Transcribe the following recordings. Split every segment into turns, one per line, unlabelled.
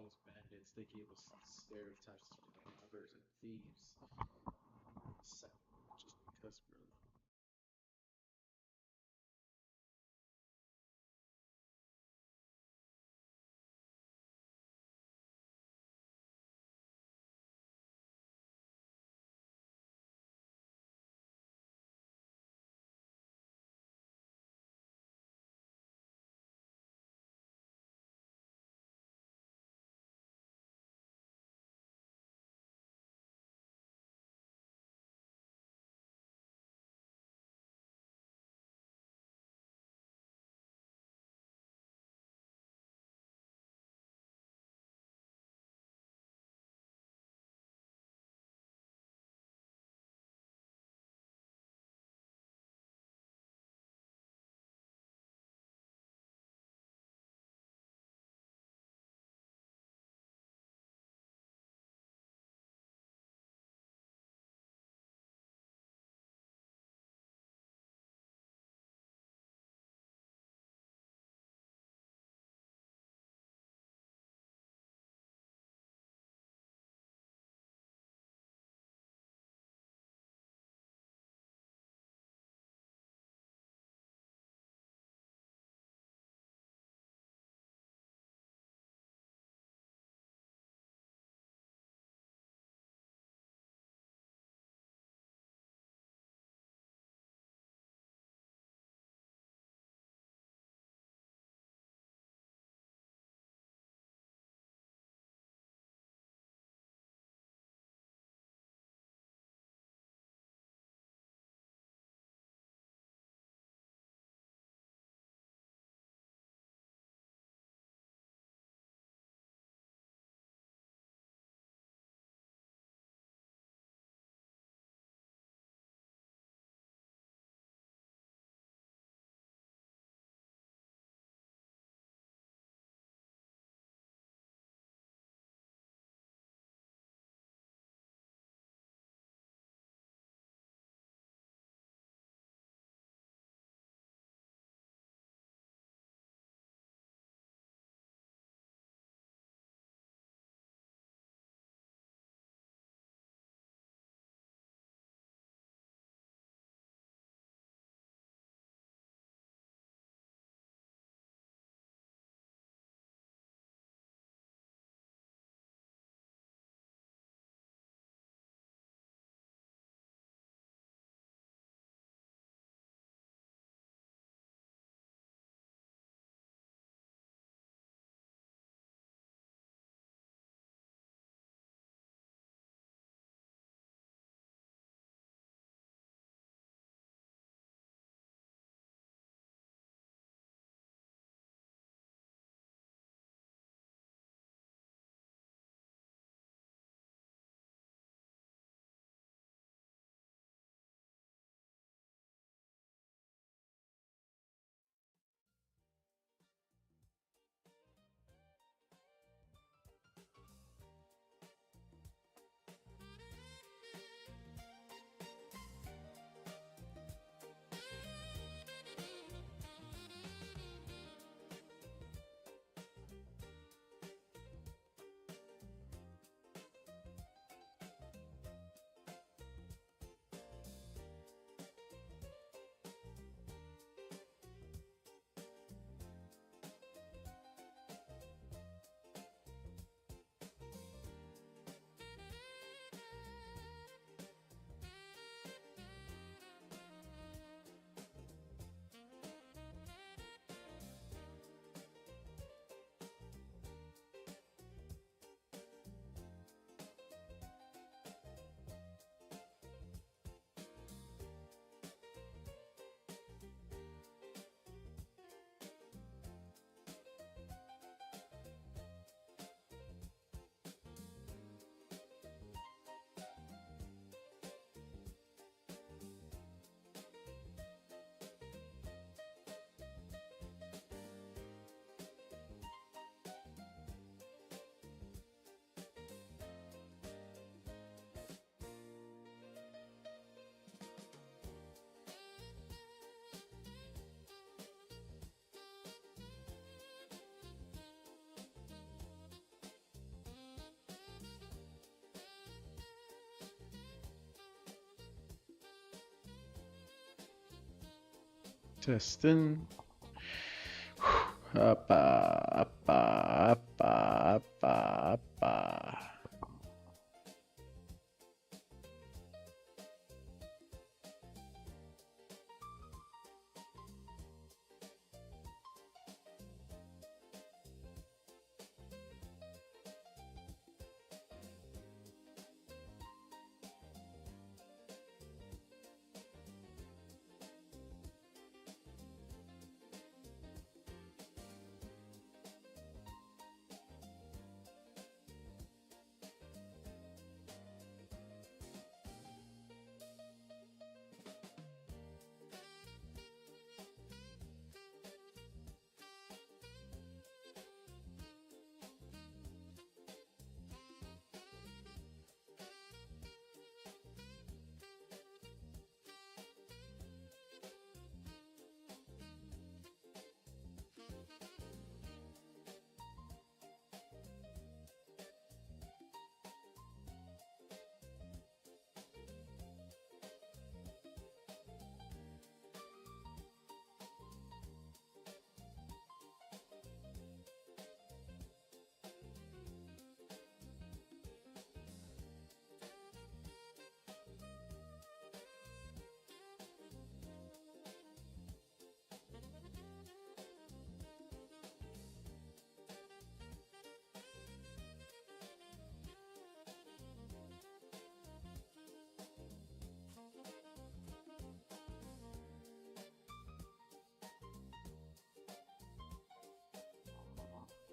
us bandits. They gave us stereotypes to be robbers and thieves. So, just because we're Testing. Appa, appa, appa, appa, appa.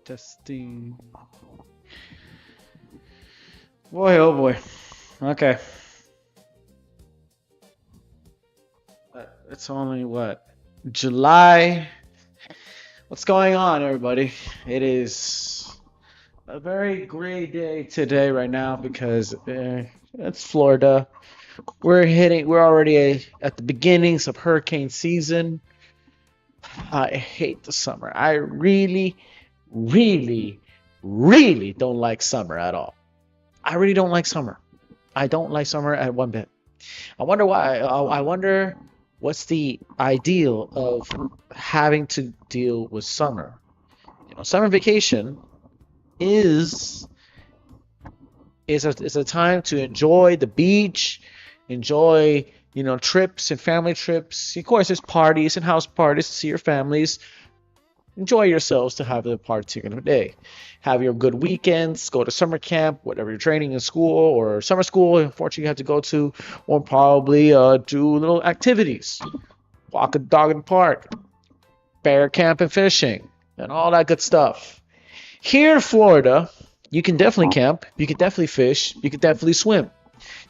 Testing. Boy, oh boy. Okay. It's only what? July. What's going on, everybody? It is a very gray day today, right now, because it's Florida. We're already at the beginnings of hurricane season. I hate the summer. I really, really, really don't like summer at all. I really don't like summer. I don't like summer at one bit. I wonder why. I wonder what's the ideal of having to deal with summer. Summer vacation is a time to enjoy the beach, enjoy trips and family trips. Of course, there's parties and house parties to see your families. Enjoy yourselves to have the party of the day. Have your good weekends. Go to summer camp, whatever you're training in school or summer school. Unfortunately, you have to go to, or probably do little activities. Walk a dog in the park, bear camp and fishing, and all that good stuff. Here in Florida, you can definitely camp. You can definitely fish. You can definitely swim.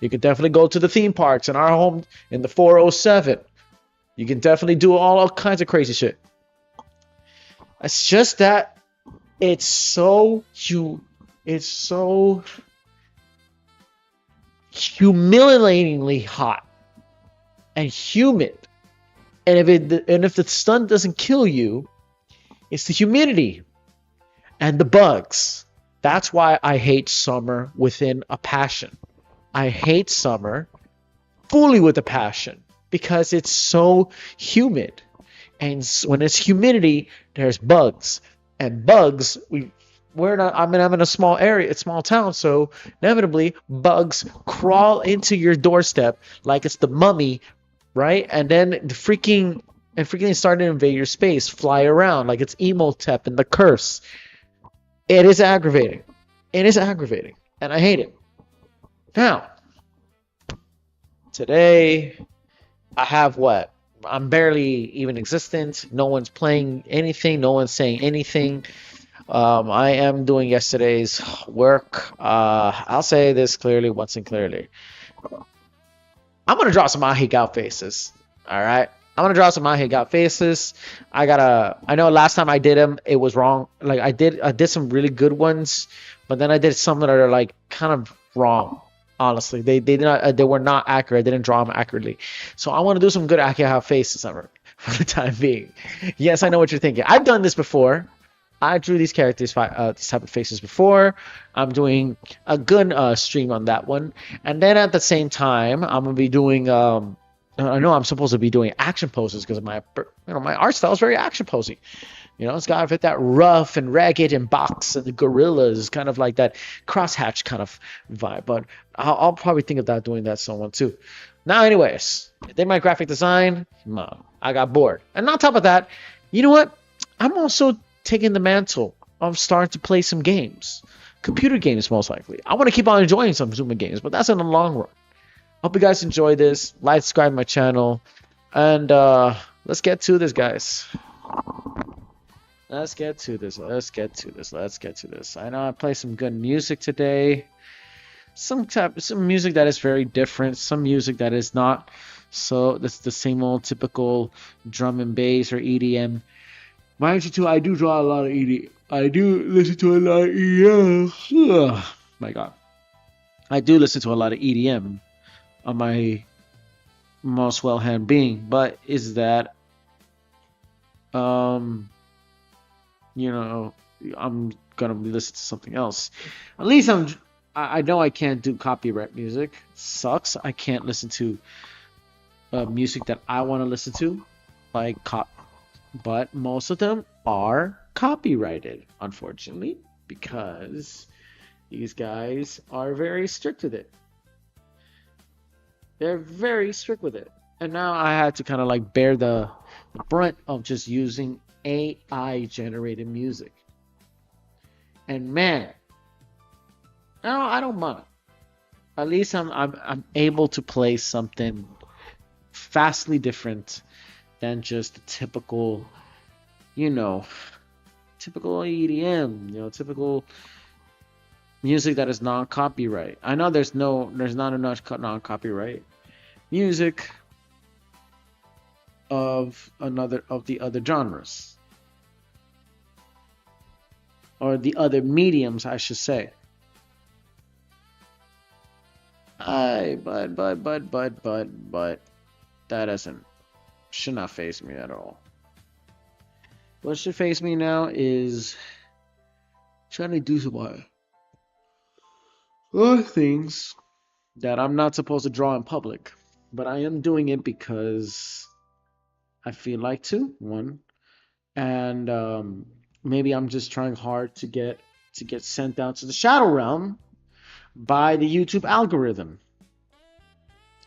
You can definitely go to the theme parks in our home in the 407. You can definitely do all kinds of crazy shit. It's just that it's so humiliatingly hot and humid. And if the sun doesn't kill you, it's the humidity and the bugs. That's why I hate summer within a passion. I hate summer fully with a passion because it's so humid. And when it's humidity, there's bugs. And bugs, I'm in a small area, a small town, so inevitably bugs crawl into your doorstep like it's the mummy, right? And then freaking start to invade your space, fly around like it's Emotep and the curse. It is aggravating. It is aggravating. And I hate it. Now, today, I have what? I'm barely even existent. No one's playing anything. No one's saying anything. I am doing yesterday's work. I'll say this clearly, once and clearly. I'm going to draw some ahegao faces. All right? I'm going to draw some ahegao faces. I know last time I did them, it was wrong. Like I did some really good ones, but then I did some that are like kind of wrong. Honestly, they were not accurate. I didn't draw them accurately. So I want to do some good ahegao faces for the time being. Yes, I know what you're thinking. I've done this before. I drew these characters, these type of faces before. I'm doing a good stream on that one. And then at the same time, I'm going to be doing I know I'm supposed to be doing action poses because my art style is very action posy. It's got to fit that rough and ragged and box and the gorillas, kind of like that crosshatch kind of vibe. But I'll probably think about doing that someone too. Now, anyways, did my graphic design. No, I got bored. And on top of that, you know what? I'm also taking the mantle of starting to play some games, computer games most likely. I want to keep on enjoying some Zuma games, but that's in the long run. Hope you guys enjoy this. Like, subscribe to my channel, and let's get to this, guys. Let's get to this. Let's get to this. Let's get to this. I know I play some good music today. Some music that is very different. Some music that is not. So that's the same old typical drum and bass or EDM. Mind you, too, I do draw a lot of EDM. I do listen to a lot of EDM. Ugh, my God, I do listen to a lot of EDM on my most well-hand being. But is that I'm gonna listen to something else. At least I know I can't do copyright music. Sucks. I can't listen to music that I want to listen to, but most of them are copyrighted, unfortunately, because these guys are very strict with it. They're very strict with it, and now I had to kind of like bear the brunt of just using AI generated music. And man, no, I don't mind. At least I'm able to play something vastly different than just the typical EDM, typical music that is non-copyright. I know there's not enough non-copyright music of the other genres, or the other mediums, I should say. But that should not faze me at all. What should faze me now is trying to do some other things that I'm not supposed to draw in public, but I am doing it because I feel like to, one, and maybe I'm just trying hard to get sent down to the shadow realm by the YouTube algorithm,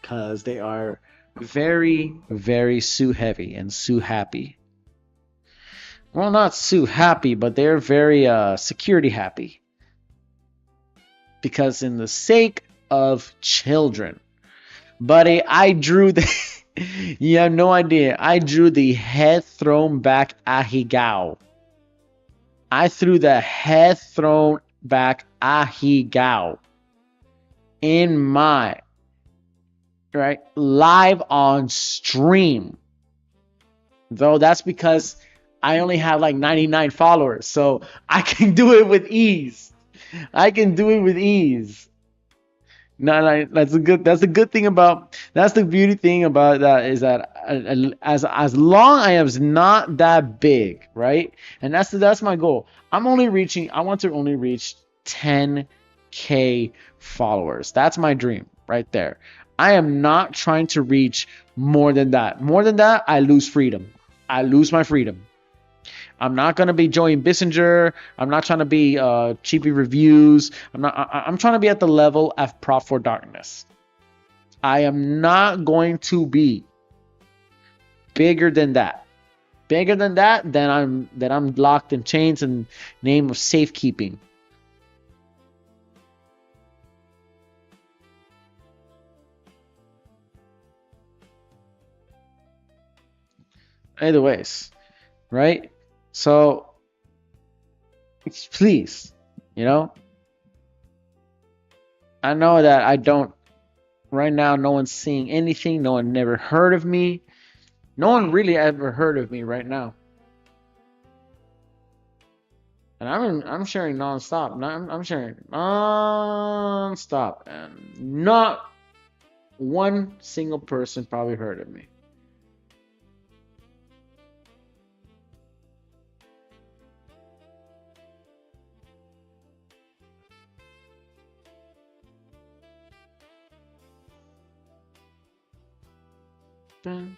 because they are very, very Sue heavy and Sue happy. Well, not Sue happy, but they're very security happy, because in the sake of children, buddy, I drew the you have no idea. I drew the head thrown back ahegao. I threw the head thrown back ahegao in my live on stream. Though that's because I only have like 99 followers, so I can do it with ease. I can do it with ease. No, that's a good thing about, that's the beauty thing about that, is that as long I am not that big, right? And that's my goal. I want to only reach 10K followers. That's my dream right there. I am not trying to reach more than that. More than that, I lose freedom. I lose my freedom. I'm not gonna be joining Bissinger. I'm not trying to be cheapy reviews. I'm trying to be at the level of Prop for Darkness. I am not going to be bigger than that. Bigger than that, then I'm locked in chains in name of safekeeping. Either ways, right? So, please, I know that I don't, right now, no one's seeing anything. No one never heard of me. No one really ever heard of me right now. And I'm sharing nonstop. I'm sharing nonstop. And not one single person probably heard of me.
Dun.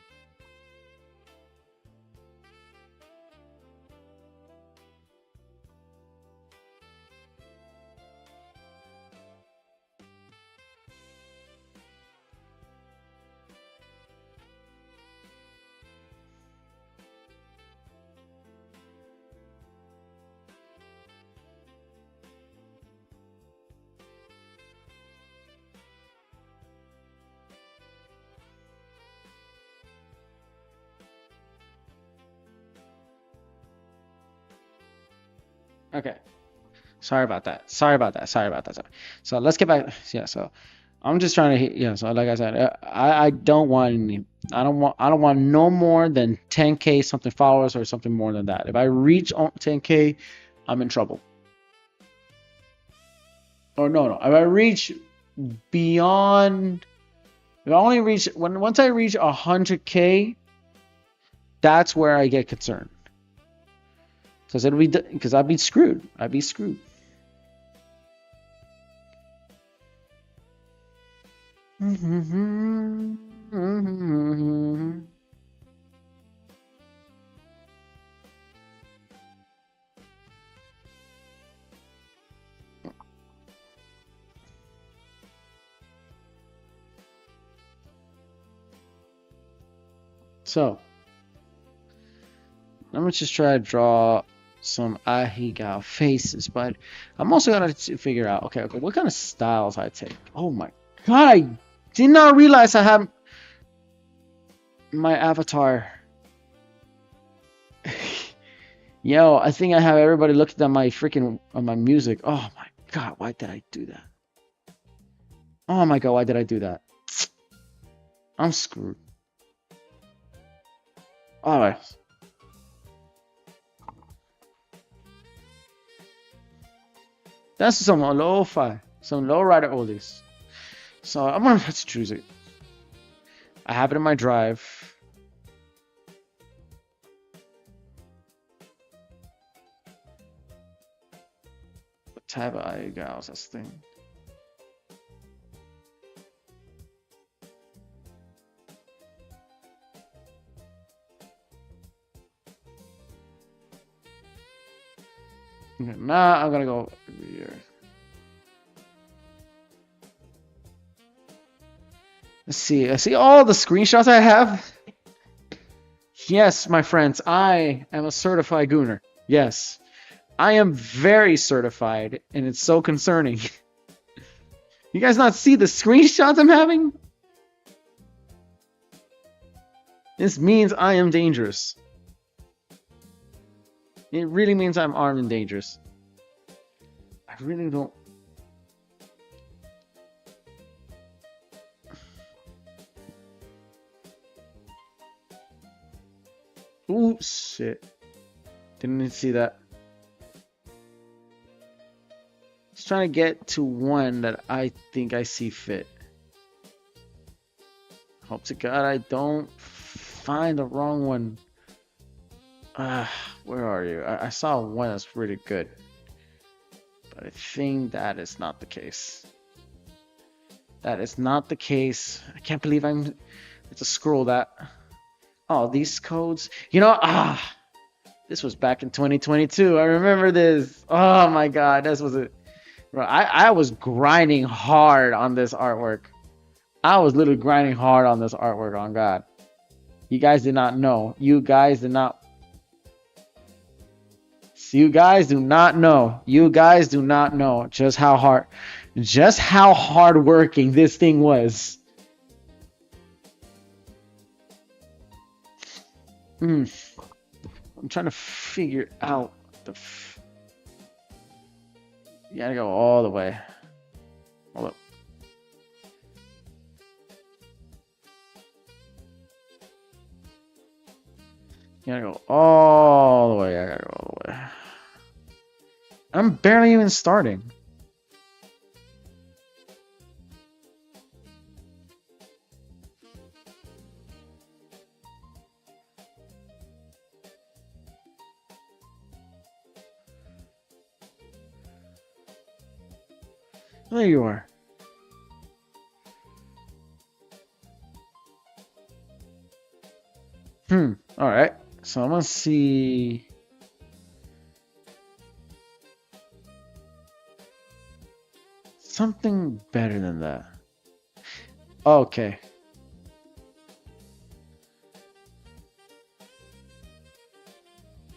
Okay. Sorry about that. Sorry about that. Sorry about that. Sorry. So let's get back. Yeah. So I'm just trying to hit. Yeah. So like I said, I don't want any. I don't want no more than 10K something followers or something more than that. If I reach 10K, I'm in trouble. Or no, no. If I reach beyond, if I only reach once I reach 100K, that's where I get concerned. Because it'll be because I'd be screwed. I'd be screwed. So I'm gonna just try to draw some ahegao faces, but I'm also gonna figure out, okay, what kind of styles I take. Oh my god, I did not realize I have my avatar. Yo, I think I have everybody looking at my freaking my music. Oh my god, why did I do that? Oh my god, why did I do that? I'm screwed. Alright. That's some lo-fi, some low-rider oldies. So I'm gonna have to choose it. I have it in my drive. What type of ahegao is this thing? Okay, now I'm gonna go here. Let's see. I see all the screenshots I have. Yes, my friends, I am a certified gooner. Yes, I am very certified, and it's so concerning. You guys not see the screenshots I'm having? This means I am dangerous. It really means I'm armed and dangerous. I really don't. Ooh, shit. Didn't even see that. Just trying to get to one that I think I see fit. Hope to God I don't find the wrong one. Where are you? I saw one that's really good. But I think that is not the case. That is not the case. I can't believe I'm... I have to scroll that. Oh, these codes. You know, this was back in 2022. I remember this. Oh my god, this was it. Bro, I was grinding hard on this artwork. I was literally grinding hard on this artwork, on God. You guys did not know. You guys did not. You guys do not know. You guys do not know just how hard working this thing was. I'm trying to figure out the. You gotta go all the way. Hold up. You gotta go all the way. I gotta go all the way. I'm barely even starting. There you are. All right. So I'm gonna see. Something better than that. Okay.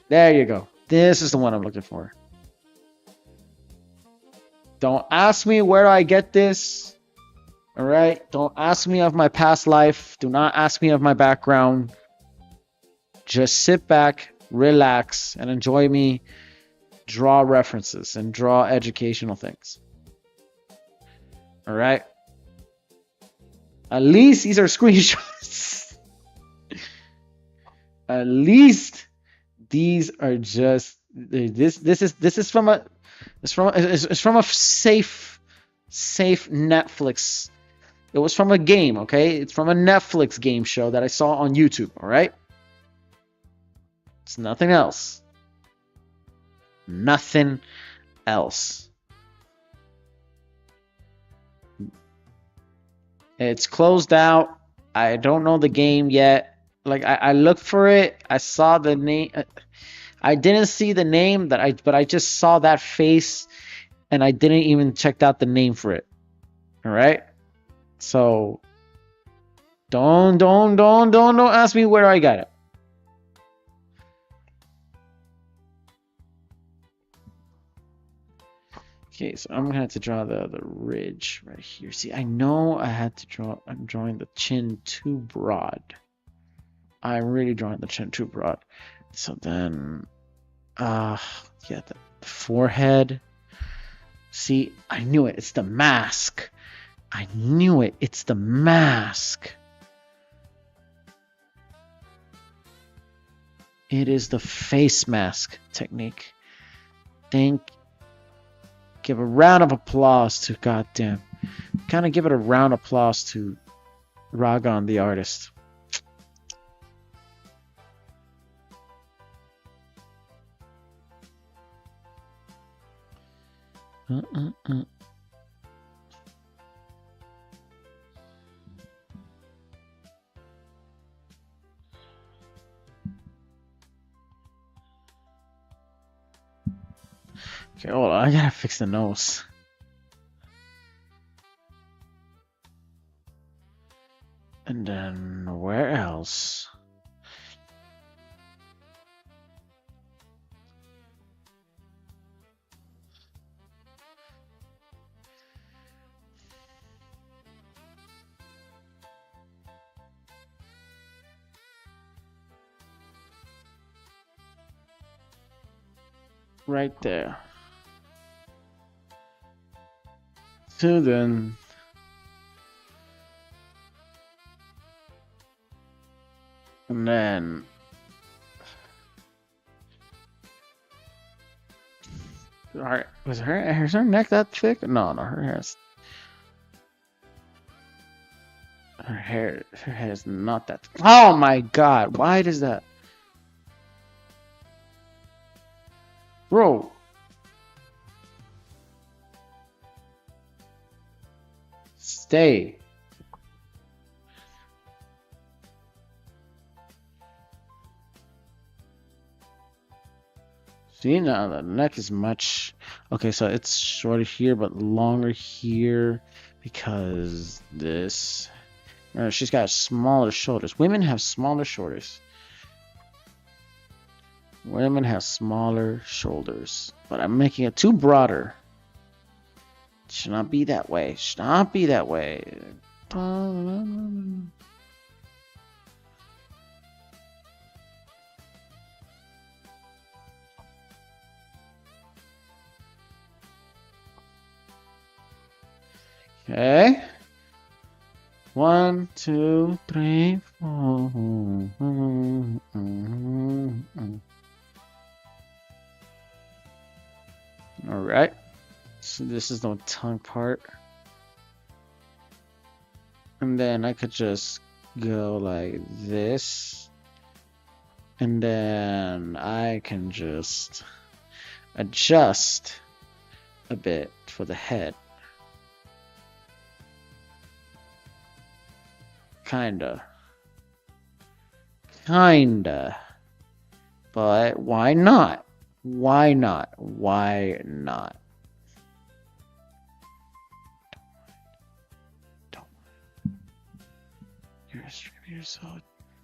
There you go. This is the one I'm looking for. Don't ask me where I get this. All right. Don't ask me of my past life. Do not ask me of my background. Just sit back, relax, and enjoy me draw references and draw educational things. All right. At least these are screenshots. At least these are just this is from a it's from a safe Netflix. It was from a game, okay? It's from a Netflix game show that I saw on YouTube, all right? It's nothing else. Nothing else. It's closed out. I don't know the game yet. Like I looked for it. I saw the name. I didn't see the name but I just saw that face, and I didn't even check out the name for it. All right. So don't ask me where I got it. Okay, so I'm gonna have to draw the ridge right here. See, I know I had to draw. I'm drawing the chin too broad. I'm really drawing the chin too broad. So then, yeah, the forehead. See, I knew it. It's the mask. I knew it. It's the mask. It is the face mask technique. Give a round of applause to goddamn. Kind of give it a round of applause to Ragon the artist. Okay, hold on. I gotta fix the nose. And then where else? Right there. So then, and then is her neck that thick? No, her hair is not that thick. Oh my god, why does that? Bro. Stay. See, now the neck is much... Okay, so it's shorter here, but longer here because this... she's got smaller shoulders. Women have smaller shoulders. Women have smaller shoulders. But I'm making it too broader. It should not be that way. It should not be that way. Okay. 1, 2, 3, 4. All right. So this is the tongue part. And then I could just go like this. And then I can just adjust a bit for the head. Kinda. Kinda. But why not? Why not? Why not? Don't. You're a streamer, you're so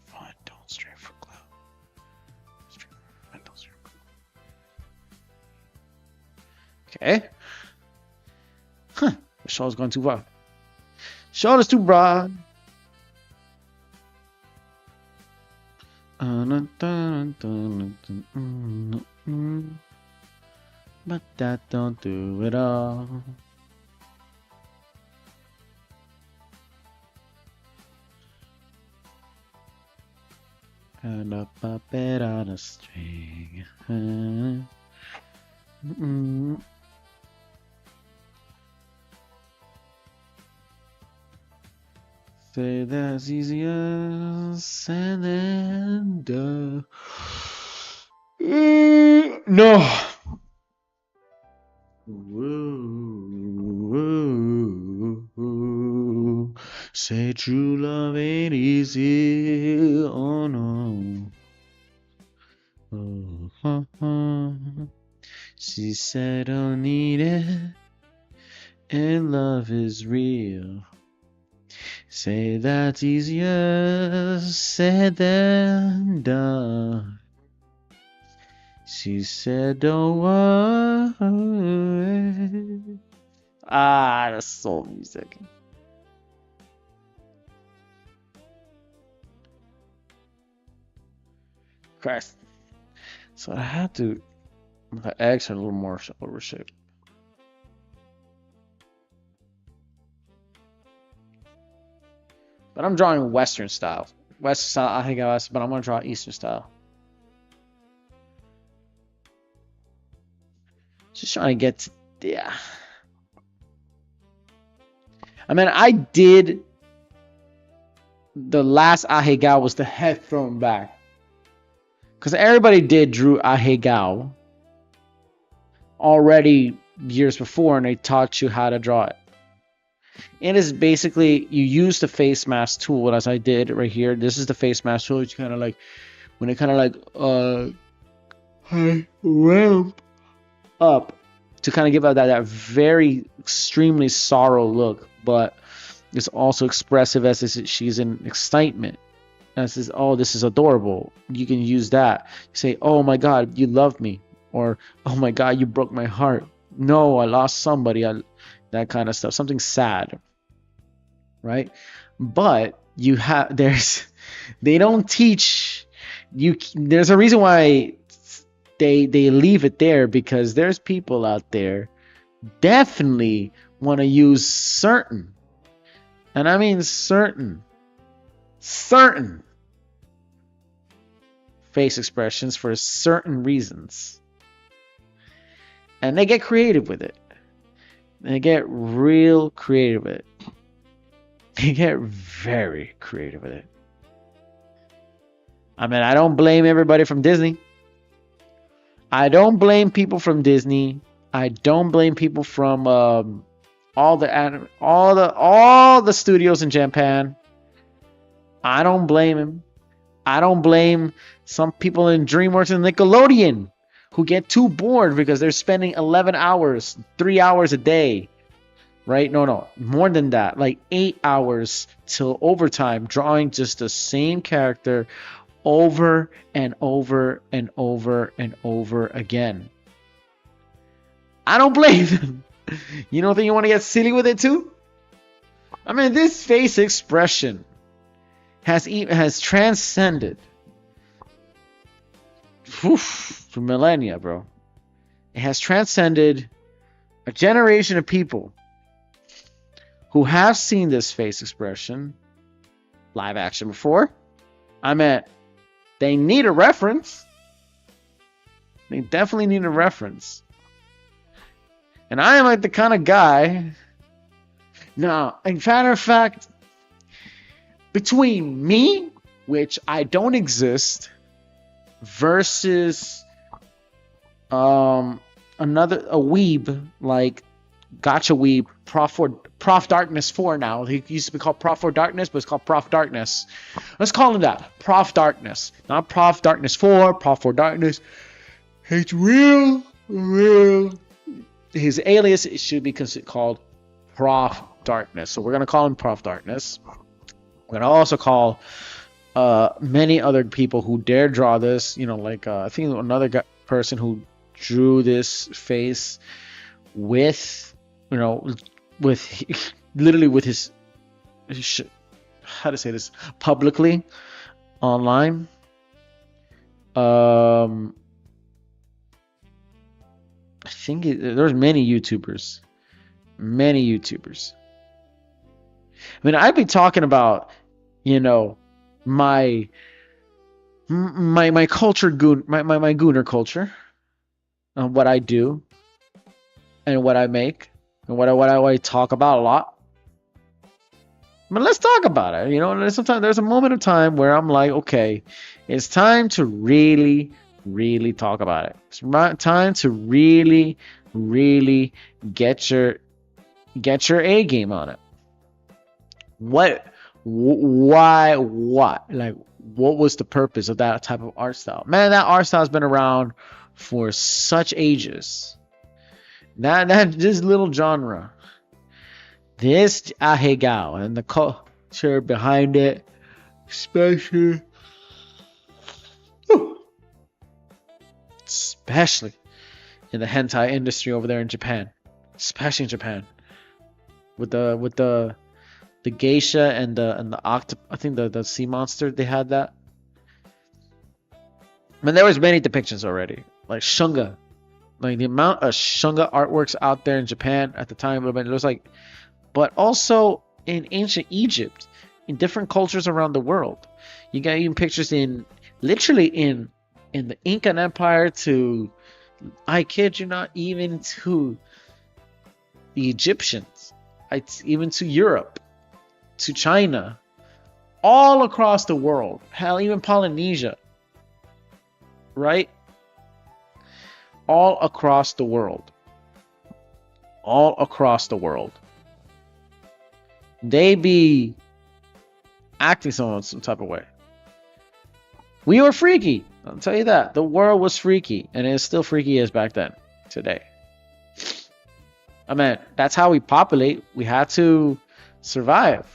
fun. Don't stream for clout. Stream for fun, don't stream for clout. Okay. Huh. The show's going too far. Show is too broad. But that don't do it all. And a puppet on a string. Say that's easier said than done. No. Woo. Say true love ain't easy. Oh no. She said don't need it. And love is real. Say that's easier said than done. She said don't worry. Ah, that's soul music. Christ. So I had to. The eggs are a little more overshaped. But I'm drawing Western style. Western style ahegao, but I'm going to draw Eastern style. Just trying to get to, yeah. I mean, I did. The last ahegao was the head thrown back. Because everybody drew ahegao already years before, and they taught you how to draw it. It is basically, you use the face mask tool, as I did right here. This is the face mask tool. You kind of like, when it kind of like ramp up to kind of give out that very extremely sorrow look, but it's also expressive as she's in excitement. As is, oh, this is adorable. You can use that. Say, oh my God, you love me, or oh my God, you broke my heart. No, I lost somebody. That kind of stuff, something sad, right? But you have they don't teach you. There's a reason why they leave it there, because there's people out there definitely want to use certain, and I mean certain face expressions for certain reasons, and they get creative with it. They get real creative with it. They get very creative with it. I mean, I don't blame everybody from Disney. I don't blame people from Disney. I don't blame people from all the studios in Japan. I don't blame him. I don't blame some people in DreamWorks and Nickelodeon who get too bored because they're spending 11 hours, 3 hours a day, right? No, more than that, like 8 hours till overtime, drawing just the same character over and over and over and over again. I don't blame them. You don't think you want to get silly with it too? I mean, this face expression has transcended for millennia, bro. It has transcended a generation of people who have seen this face expression live action before. I mean, they need a reference. They definitely need a reference. And I am like the kind of guy. Now, in matter of fact, between me, which I don't exist, versus a weeb like Gotcha Weeb, Prof Darkness 4 now. He used to be called Prof for Darkness, but it's called Prof Darkness. Let's call him that. Prof Darkness. Not Prof Darkness 4, Prof for Darkness. It's real. His alias should be called Prof Darkness. So we're going to call him Prof Darkness. We're going to also call many other people who dare draw this. You know, like I think another person who drew this face with, you know, with literally with his how to say this, publicly online. I think there's many YouTubers. I mean, I'd be talking about, you know, my culture, my gooner culture, what I do, and what I make, and what I talk about a lot. But let's talk about it. You know, sometimes there's a moment of time where I'm like, okay, it's time to really talk about it. It's time to really get your A game on it. Why? Like, what was the purpose of that type of art style? Man, that art style has been around for such ages. This little genre, this ahegao and the culture behind it, especially in the hentai industry over there in Japan, especially in Japan, with the geisha and the octopus. I think the sea monster, they had that. I mean, there was many depictions already, like shunga, like the amount of shunga artworks out there in Japan at the time. It was like, but also in ancient Egypt, in different cultures around the world. You got even pictures literally in the Incan Empire to, I kid you not, even to the Egyptians, even to Europe, to China, all across the world. Hell, even Polynesia, right? All across the world. They be acting some type of way. We were freaky. I'll tell you that. The world was freaky, and it's still freaky as back then, today. I mean, that's how we populate. We had to survive,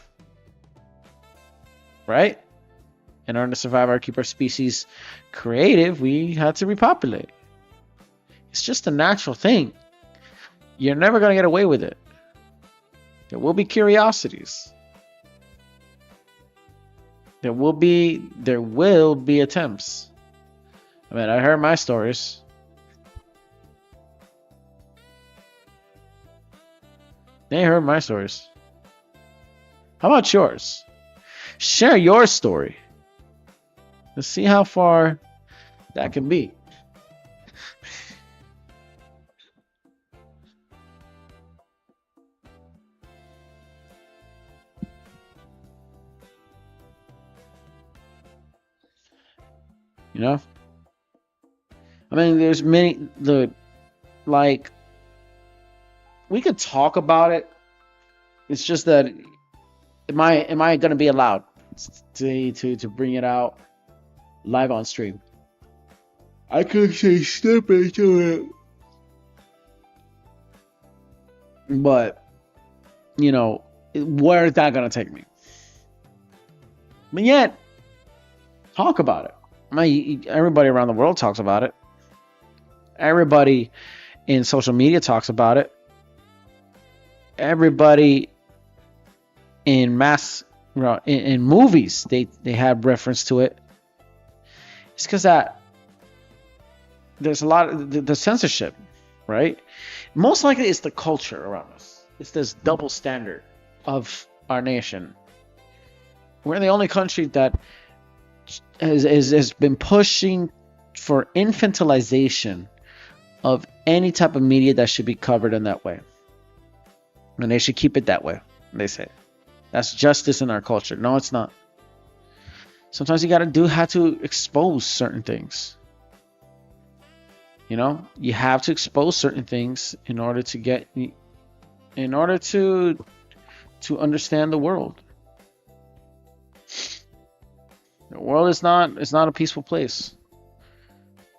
right? In order to survive or keep our species creative, we had to repopulate. It's just a natural thing. You're never going to get away with it. There will be curiosities. There will be attempts. I mean, I heard my stories. They heard my stories. How about yours? Share your story. Let's see how far that can be. You know? I mean, there's many, we could talk about it. It's just that, am I going to be allowed to bring it out live on stream? I could say stupid to it. But, you know, where is that going to take me? But yet, talk about it. Everybody around the world talks about it. Everybody in social media talks about it. Everybody in in movies, they have reference to it. It's because that there's a lot of the censorship, right? Most likely it's the culture around us. It's this double standard of our nation. We're the only country that has been pushing for infantilization of any type of media that should be covered in that way. And they should keep it that way, they say. That's justice in our culture. No, it's not. Sometimes you have to expose certain things. You know, you have to expose certain things in order to get in order to understand the world. The world is not a peaceful place.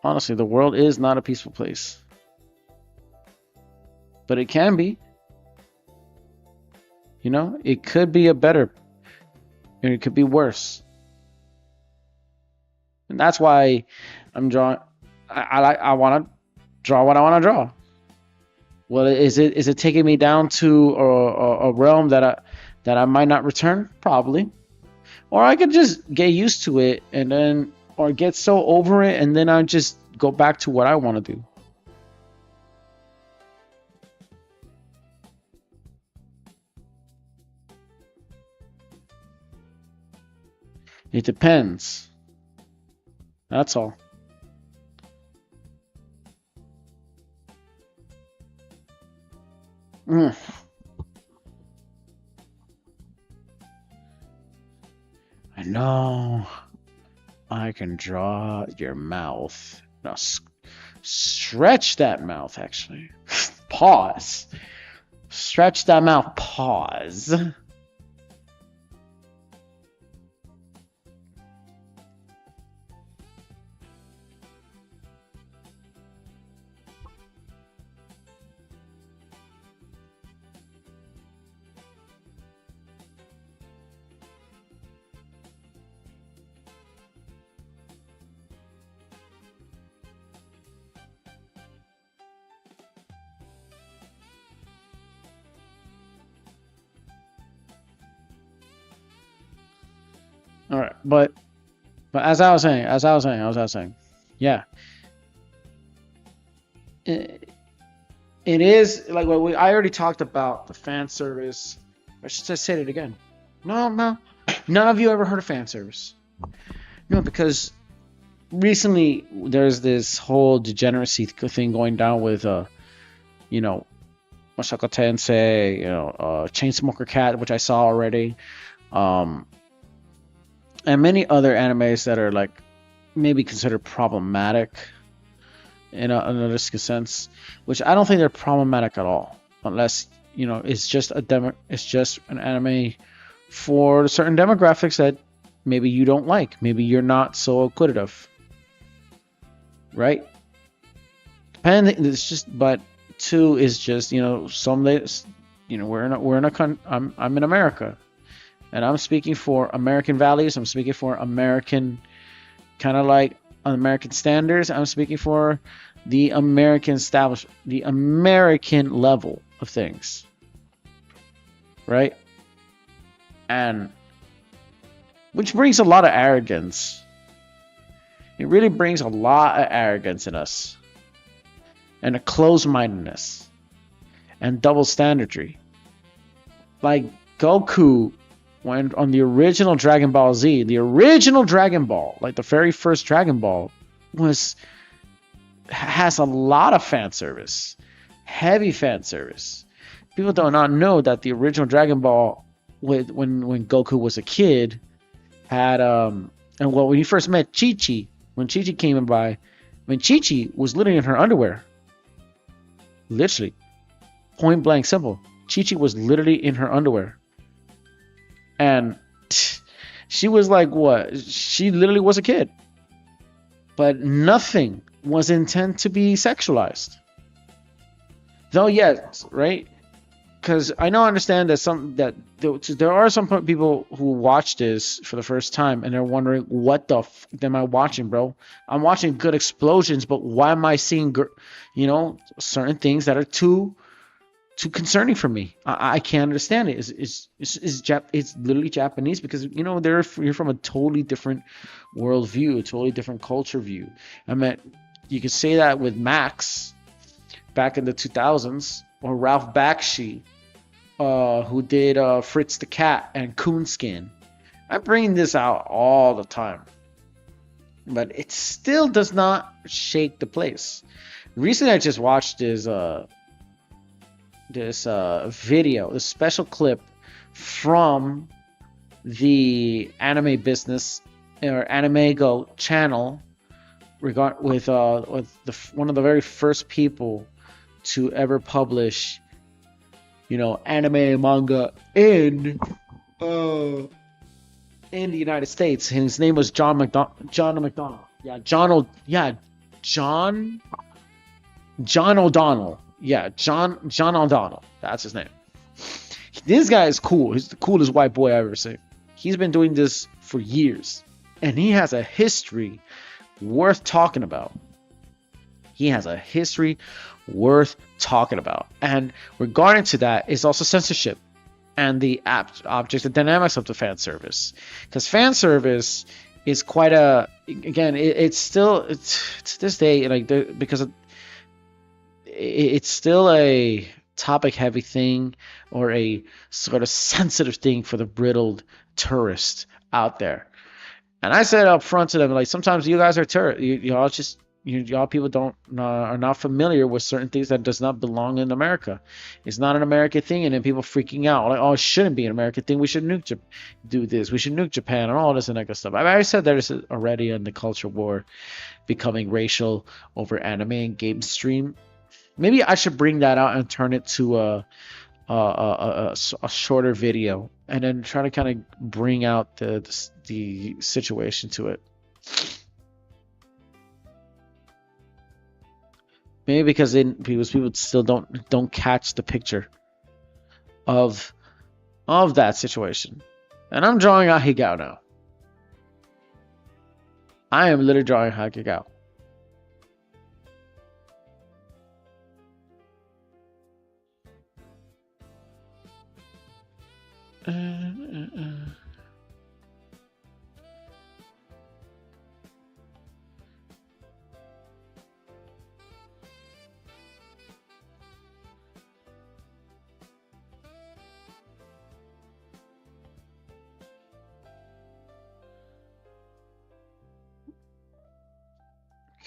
Honestly, the world is not a peaceful place. But it can be. You know, it could be a better, and it could be worse. And that's why I'm drawing. I want to draw what I want to draw. Well, is it taking me down to a realm that I might not return? Probably. Or I could just get used to it and then, or get so over it and then I just go back to what I want to do. It depends. That's all. Mm. I know. I can draw your mouth. Now stretch that mouth, actually. Pause. Stretch that mouth. Pause. All right, but as I was saying, yeah, it, it is like what I already talked about the fan service. I should just say it again. No, no, none of you ever heard of fan service. No, because recently there's this whole degeneracy thing going down with you know, Masako Tensei, Chainsmoker Cat, which I saw already, um, and many other animes that are like maybe considered problematic in a sense, which I don't think they're problematic at all, unless it's just it's just an anime for certain demographics that maybe you don't like, maybe you're not so acquisitive, right? Depending, it's just, but two is just some days, I'm in America, and I'm speaking for American values. I'm speaking for American, kind of like American standards. I'm speaking for the American the American level of things, right? And which brings a lot of arrogance. It really brings a lot of arrogance in us, and a closed-mindedness, and double standardry. Like Goku went on the original Dragon Ball Z, the original Dragon Ball, like the very first Dragon Ball, has a lot of fan service, heavy fan service. People do not know that the original Dragon Ball, when Goku was a kid, had when he first met Chi-Chi, when Chi-Chi came by, when Chi-Chi was literally in her underwear. Literally, point blank simple. Chi-Chi was literally in her underwear. And she was like, what? She literally was a kid. But nothing was intended to be sexualized. Though, yes, right? Because I understand that there are some people who watch this for the first time and they're wondering, what the f am I watching, bro? I'm watching good explosions, but why am I seeing certain things that are too concerning for me? I can't understand it. It's literally Japanese, because you're from a totally different worldview, a totally different culture view. I mean, you could say that with Max back in the 2000s, or Ralph Bakshi, who did Fritz the Cat and Coonskin. I'm bringing this out all the time, but it still does not shake the place. Recently, I just watched this video, this special clip from the anime business or ahegao channel, with one of the very first people to ever publish
anime and manga in the United States. His name was John McDonald. Yeah, John O'Donnell. Yeah, John O'Donnell. That's his name. This guy is cool. He's the coolest white boy I've ever seen. He's been doing this for years, and he has a history worth talking about. And regarding to that is also censorship and the object and dynamics of the fan service. Because fan service is quite it's still to this day, like, because it's still a topic heavy thing, or a sort of sensitive thing for the brittled tourist out there. And I said up front to them, like, sometimes you guys are tourists. Y'all people are not familiar with certain things that does not belong in America. It's not an American thing, and then people freaking out like, oh, it shouldn't be an American thing. We should do this. We should nuke Japan and all this and that kind of stuff. I've already said there's already in the culture war becoming racial over anime and game stream. Maybe I should bring that out and turn it to a shorter video, and then try to kind of bring out the situation to it. Maybe because people still don't catch the picture of that situation. And I'm drawing ahegao now. I am literally drawing ahegao.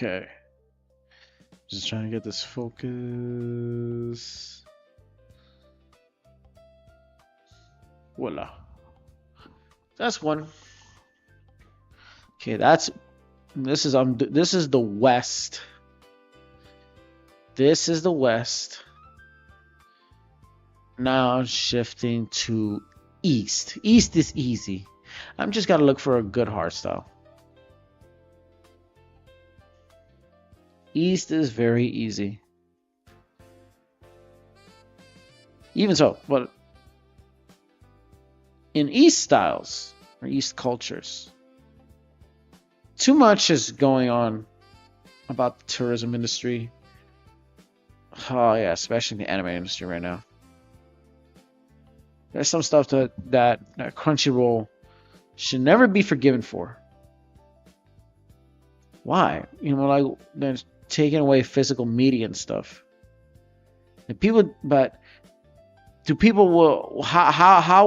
Okay. Just trying to get this focus. Voila. That's one. Okay, this is the west. This is the west. Now I'm shifting to east. East is easy. I'm just gotta look for a good heart style. East is very easy. Even so, but in East styles or East cultures, too much is going on about the tourism industry. Oh yeah, especially in the anime industry right now. There's some stuff that Crunchyroll should never be forgiven for. Why? Like, they're taking away physical media and stuff. How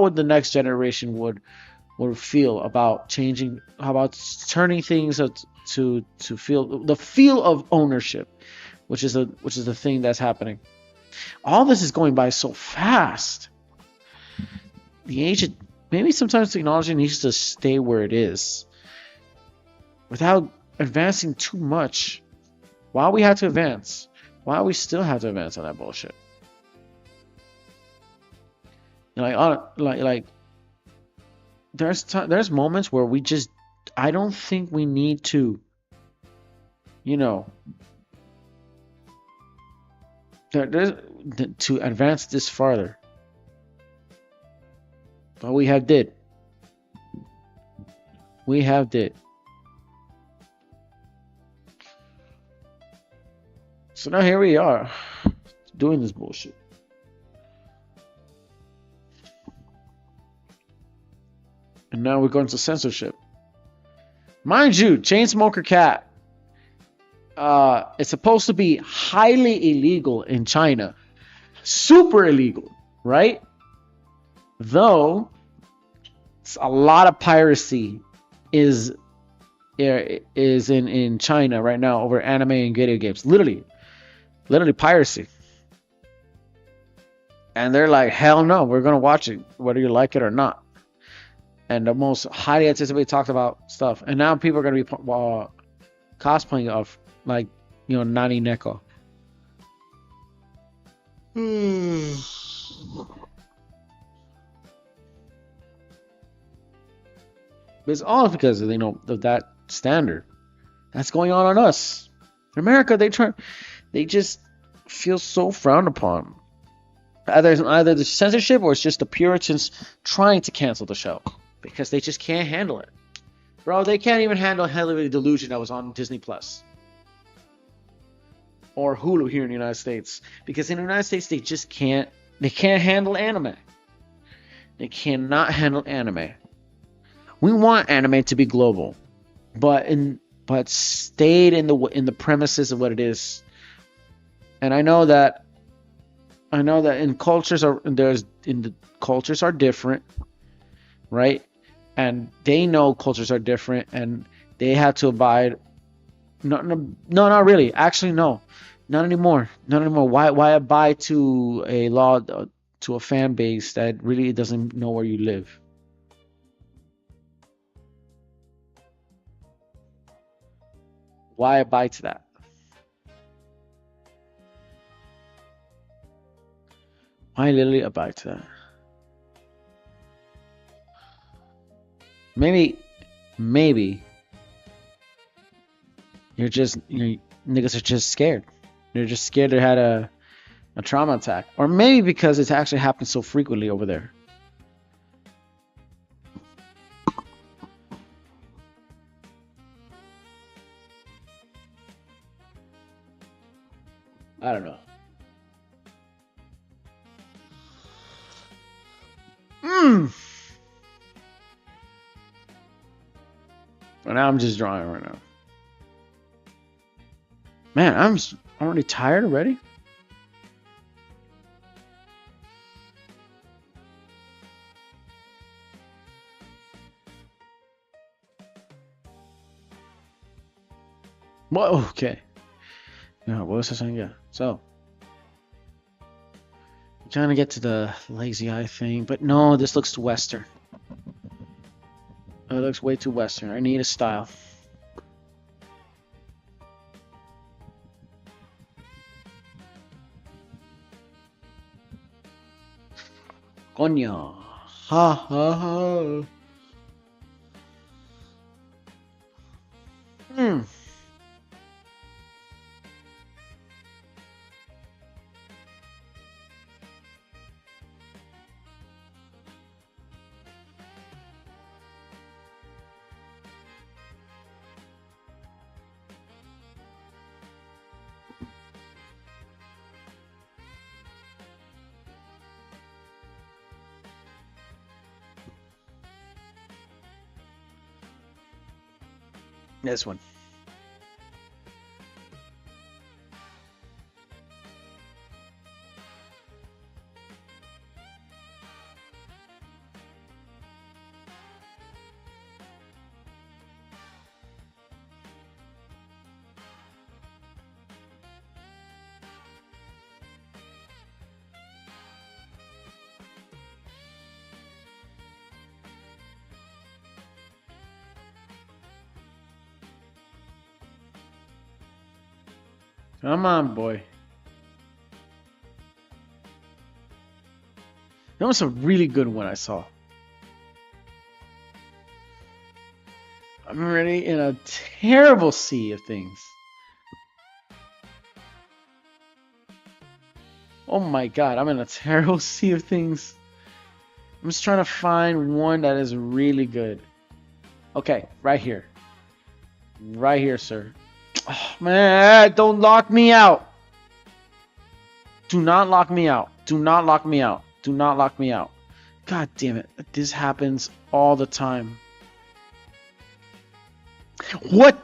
would the next generation would feel about changing? How about turning things to feel the feel of ownership, which is the thing that's happening. All this is going by so fast. Maybe sometimes technology needs to stay where it is without advancing too much. Why we had to advance? Why we still have to advance on that bullshit? Like there's moments where I don't think we need to, to advance this farther. But we have did. So now here we are, doing this bullshit. And now we're going to censorship. Mind you, Chainsmoker Cat, it's supposed to be highly illegal in China. Super illegal, right? Though, a lot of piracy is in China right now over anime and video games. Literally piracy. And they're like, hell no, we're going to watch it, whether you like it or not. And the most highly anticipated talked about stuff. And now people are going to be cosplaying of, like, Nani Neko.
But it's all because of, of that standard that's going on us. In America, they just feel so frowned upon. Either the censorship or it's just the Puritans trying to cancel the show because they just can't handle it. Bro, they can't even handle Heavily Delusion that was on Disney Plus or Hulu here in the United States, because in the United States they just can't handle anime. They cannot handle anime. We want anime to be global, but stayed in the premises of what it is. And I know that in cultures cultures are different, right? And they know cultures are different, and they have to abide. No, not really. Actually, no, not anymore. Not anymore. Why abide to a law, to a fan base that really doesn't know where you live? Why abide to that? Why literally abide to that? Maybe niggas are just scared. They're just scared they had a trauma attack, or maybe because it's actually happened so frequently over there. I don't know. But now I'm just drawing right now. Man, I'm already tired already. Well, okay. Yeah, what was I saying? Yeah. So, I'm trying to get to the lazy eye thing, but no, this looks too Western. It looks way too Western. I need a style. Coño. Ha ha ha. This one. Come on, boy. That was a really good one I saw. I'm already in a terrible sea of things. Oh my god, I'm in a terrible sea of things. I'm just trying to find one that is really good. Okay, right here. Right here, sir. Oh, man, don't lock me out. Do not lock me out. Do not lock me out. Do not lock me out. God damn it. This happens all the time. What?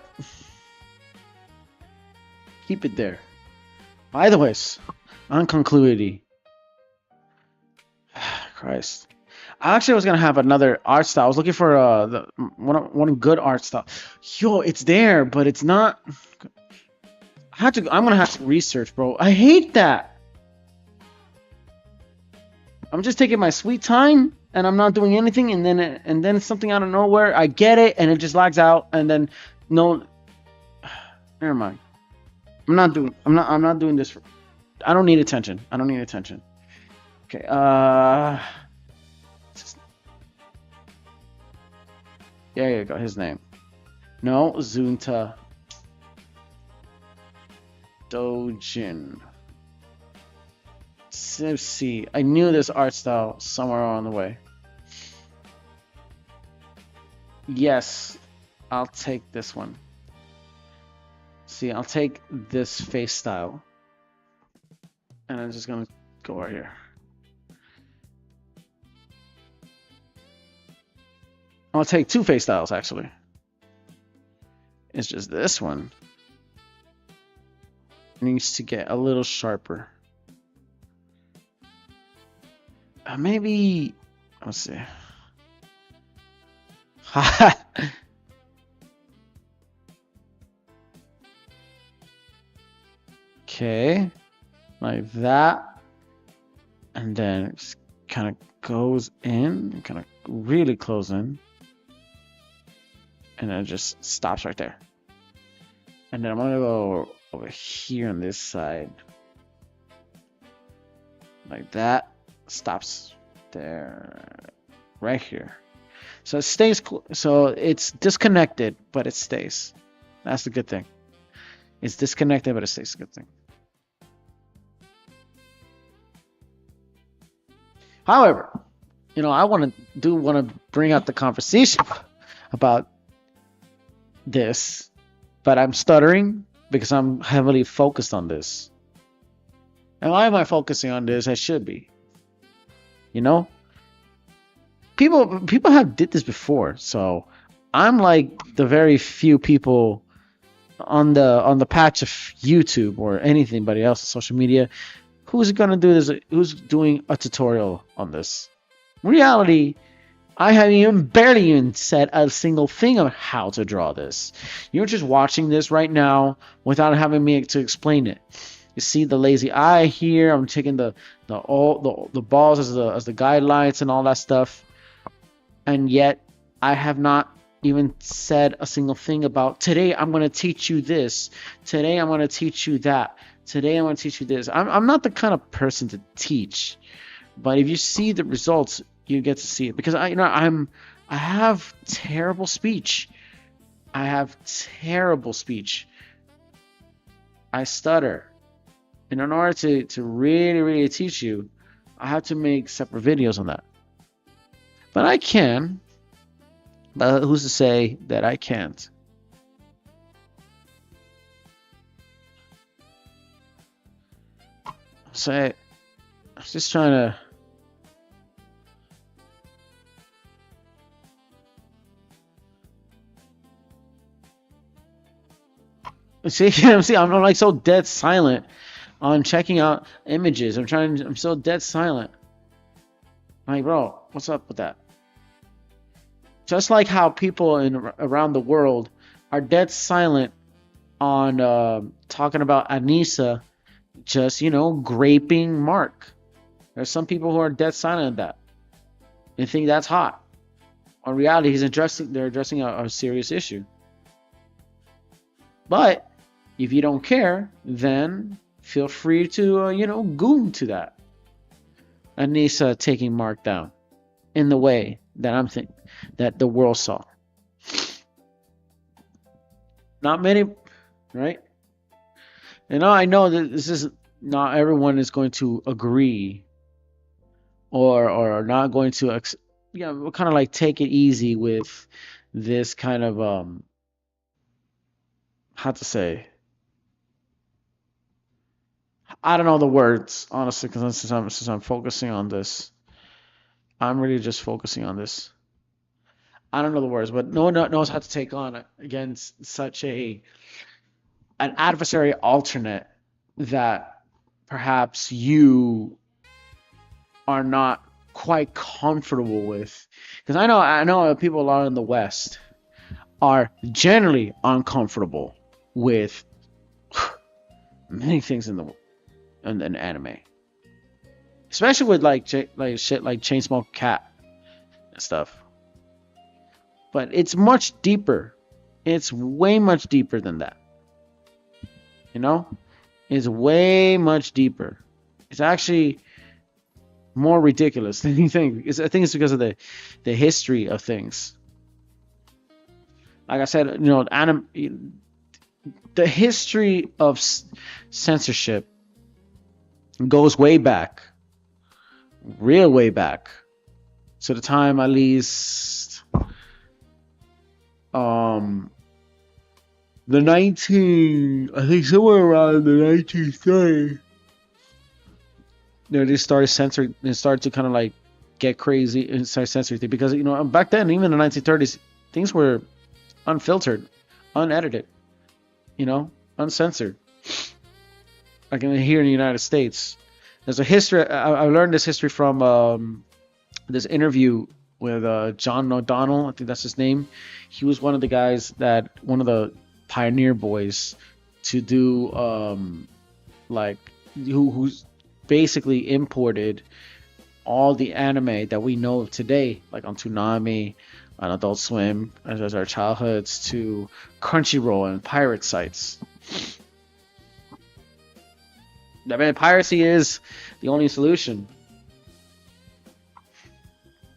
Keep it there. By the way, unconcluded. Christ. I actually was gonna have another art style. I was looking for one good art style. Yo, it's there, but it's not. I'm gonna have to research, bro. I hate that. I'm just taking my sweet time and I'm not doing anything, and then something out of nowhere, I get it and it just lags out, and then no. Never mind. I'm not doing this. I don't need attention. I don't need attention. Okay. There you go. His name. No, Zunta Dojin. Let's see. I knew this art style somewhere on the way. Yes, I'll take this one. See, I'll take this face style. And I'm just gonna go right here. I'll take two face styles actually. It's just this one needs to get a little sharper. Maybe, let's see. Okay, like that, and then it just kind of goes in, kind of really close in, and then it just stops right there. And then I'm gonna go over here on this side, like that, stops there, right here. So it stays, so it's disconnected, but it stays. That's the good thing. It's disconnected, but it stays a good thing. However, you know, I want to bring out the conversation about this, but I'm stuttering because I'm heavily focused on this. And why am I focusing on this? I should be. You know, people have did this before, so I'm like the very few people on the patch of YouTube or anybody else on social media who's gonna do this, who's doing a tutorial on this. In reality, I haven't barely even said a single thing of how to draw this. You're just watching this right now without having me to explain it. You see the lazy eye here. I'm taking the balls as the guidelines and all that stuff, and yet I have not even said a single thing about today I'm going to teach you this. Today I'm going to teach you that. Today I'm going to teach you this. I'm not the kind of person to teach, but if you see the results, you get to see it, because I have terrible speech. I have terrible speech. I stutter. And in order to really teach you, I have to make separate videos on that. But I can. But who's to say that I can't? So I'm just trying to. See, I'm like so dead silent on checking out images. I'm so dead silent. Like, bro, what's up with that? Just like how people around the world are dead silent on talking about Anissa just, graping Mark. There's some people who are dead silent on that and think that's hot. In reality, they're addressing a serious issue. But if you don't care, then feel free to, goon to that. Anissa taking Mark down in the way that I'm thinking that the world saw. Not many, right? I know that this is not everyone is going to agree or not going to, we'll kind of like take it easy with this kind of, how to say, I don't know the words, honestly, because since I'm focusing on this, I'm really just focusing on this. I don't know the words, but no one knows how to take on against such an adversary alternate that perhaps you are not quite comfortable with. Because I know people a lot in the West are generally uncomfortable with many things in anime, especially with like shit like Chainsmoke Cat and stuff. But it's much deeper. It's way much deeper than that. It's way much deeper. It's actually more ridiculous than you think. I think it's because of the history of things. Like I said, the history of censorship goes way back, real way back, to the time at least I think somewhere around the 1930s. They started censoring and started to kind of like get crazy and start censoring things because back then, even in the 1930s, things were unfiltered, unedited, uncensored. Like here in the United States, there's a history. I learned this history from this interview with John O'Donnell. I think that's his name. He was one of the guys one of the pioneer boys to do who's basically imported all the anime that we know of today, like on Toonami, on Adult Swim, as our childhoods, to Crunchyroll and pirate sites. I mean, piracy is the only solution.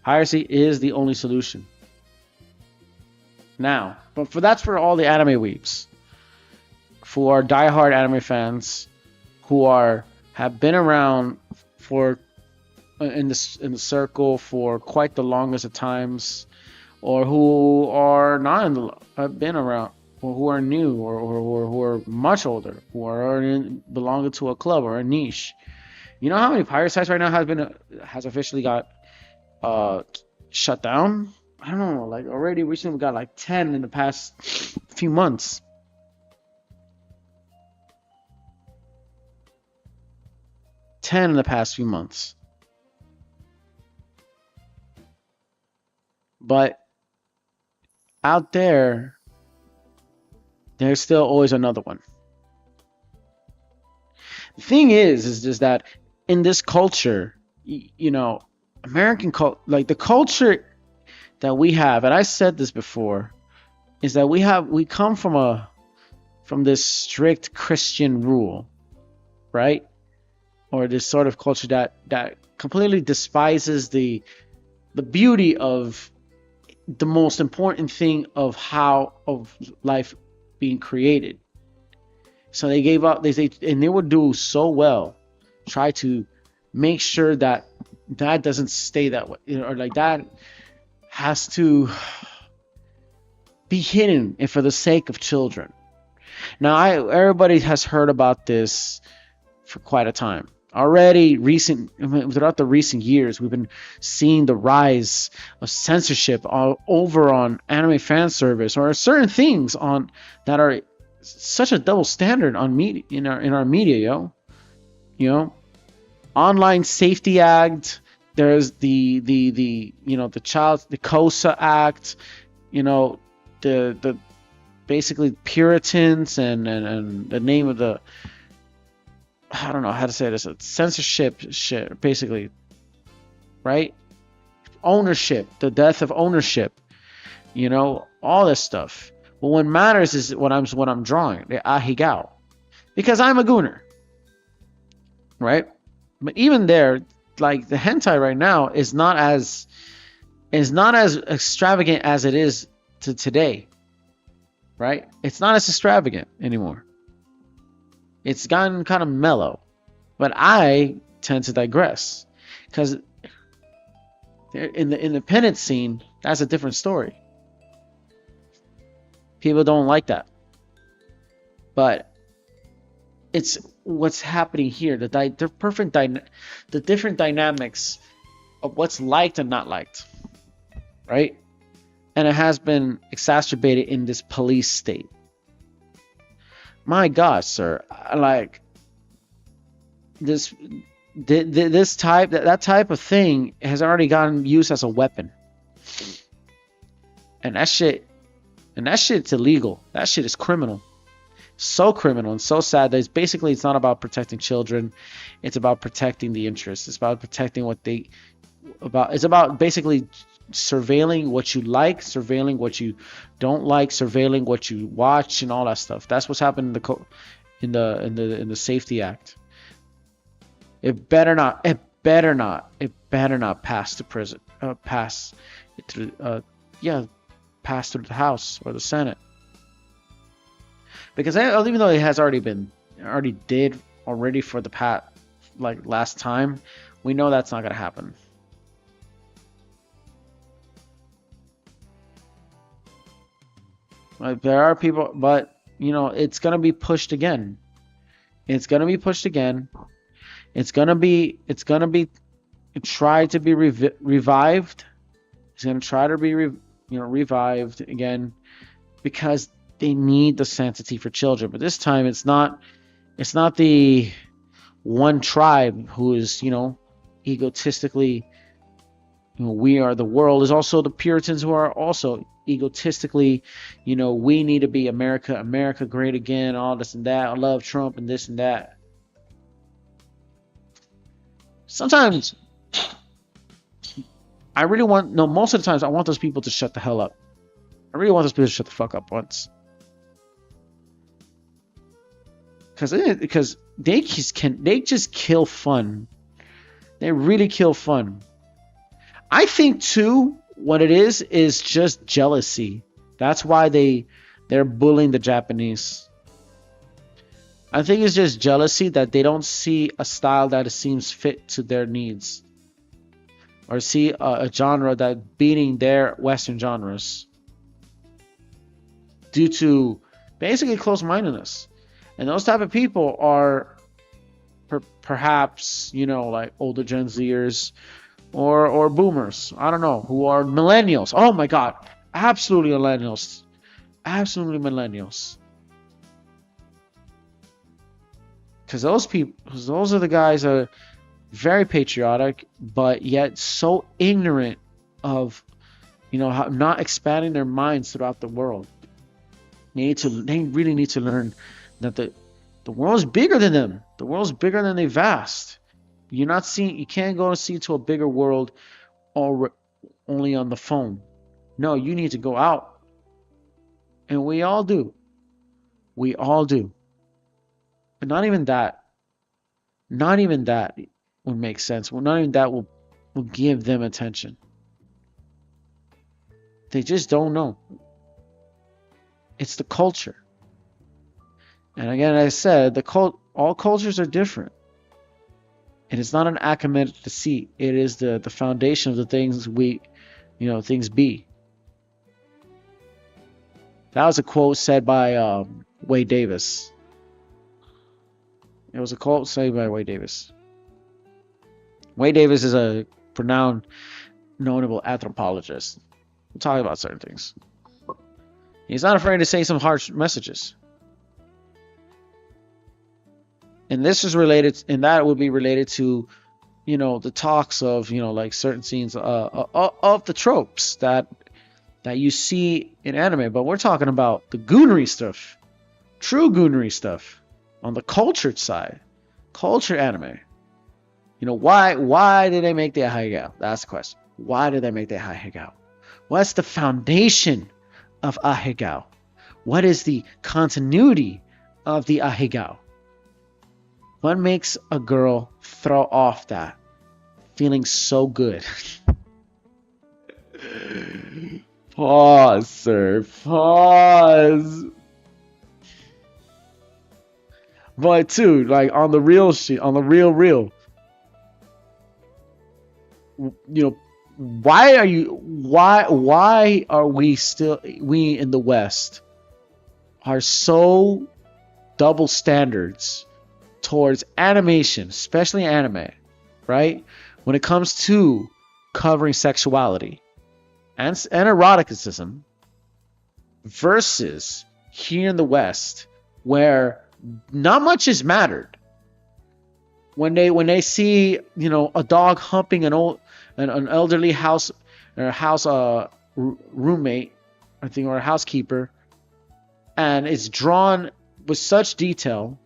Piracy is the only solution. Now, but that's for all the anime weebs, for our diehard anime fans who have been around in the circle for quite the longest of times, or who are not have been around, or who are new, or who are much older, who are belonging to a club or a niche. You know how many pirate sites right now has officially got shut down? I don't know, like already recently we got like 10 in the past few months. But out there's still always another one. The thing is just that in this culture, American culture, like the culture that we have, and I said this before, is that we come from this strict Christian rule, right? Or this sort of culture that completely despises the beauty of the most important thing of life being created. So they gave up. And they would do so well, try to make sure that doesn't stay that way, or like that has to be hidden, and for the sake of children. Now, everybody has heard about this for quite a time. Already throughout the recent years, we've been seeing the rise of censorship all over on anime fan service, or certain things that are such a double standard on media in our media, Online Safety Act. There's the COSA Act, the basically Puritans and the name of the, I don't know how to say this, censorship shit, basically, right? Ownership, the death of ownership, all this stuff. But what matters is what I'm drawing, the ahegao, because I'm a gooner, right? But even there, like the hentai right now is not as extravagant as it is today, right? It's not as extravagant anymore. It's gotten kind of mellow, but I tend to digress because in the independent scene, that's a different story. People don't like that, but it's what's happening here. The different dynamics of what's liked and not liked, right? And it has been exacerbated in this police state. My God, sir, like that type of thing has already gotten used as a weapon, and that shit's illegal. That shit is criminal. So criminal and so sad that it's not about protecting children. It's about protecting the interests. It's about protecting it's about basically surveilling what you like, surveilling what you don't like, surveilling what you watch, and all that stuff. That's what's happened in the Safety Act. It better not better not. It better not pass to prison. Pass it through. Pass through the House or the Senate. Because even though it has already did for the last time, we know that's not gonna happen. Like, there are people, but it's gonna be pushed again. It's gonna be pushed again. It's gonna be try to be revived. It's gonna try to be revived again, because they need the sanctity for children. But this time, it's not the one tribe who is egotistically, we are the world. Is also the Puritans, who are also egotistically, we need to be America great again, all this and that. I love Trump and this and that. Sometimes most of the times I want those people to shut the hell up. I really want those people to shut the fuck up once. Because they just kill fun. They really kill fun. I think too, what it is just jealousy. That's why they're bullying the Japanese. I think it's just jealousy that they don't see a style that seems fit to their needs, or see a genre that beating their Western genres, due to basically close-mindedness. And those type of people are perhaps like older Gen Zers or boomers, I don't know, who are millennials. Oh my god, absolutely millennials. Because those are the guys that are very patriotic, but yet so ignorant of how not expanding their minds throughout the world. They really need to learn that the world is bigger than them. The world's bigger than they vast. You can't go and see to a bigger world only on the phone. No, you need to go out. And we all do. We all do. But not even that would make sense. Well, not even that will give them attention. They just don't know. It's the culture. And again, I said, all cultures are different. And it's not an academic deceit. It is the foundation of the things things be. That was a quote said by Wade Davis. It was a quote said by Wade Davis. Wade Davis is a renowned, notable anthropologist. We'll talk about certain things. He's not afraid to say some harsh messages. And this is related, and that would be related to, the talks of, like certain scenes of the tropes that you see in anime. But we're talking about the goonery stuff, true goonery stuff, on the cultured side, culture anime. Why did they make the ahegao? That's the question. Why did they make the ahegao? What's the foundation of ahegao? What is the continuity of the ahegao? What makes a girl throw off that feeling so good? Pause, sir. Pause. But too, like on the real shit, on the real, why are we in the West are so double standards towards animation, especially anime, right? When it comes to covering sexuality and eroticism, versus here in the West, where not much is mattered. When they see a dog humping an elderly house roommate, I think, or a housekeeper, and it's drawn with such detail,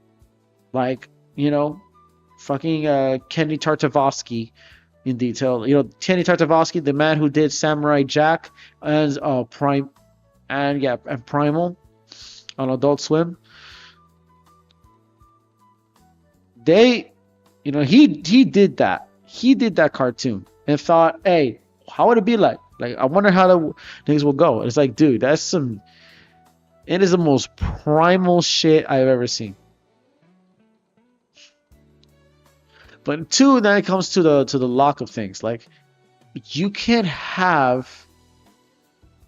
like fucking Kenny Tartakovsky in detail. Kenny Tartakovsky, the man who did Samurai Jack and Primal on Adult Swim. He did that. he did that cartoon and thought, hey, how would it be like? Like, I wonder how the things will go. It's like, dude, it is the most primal shit I've ever seen. But two, then it comes to the lock of things. Like, you can't have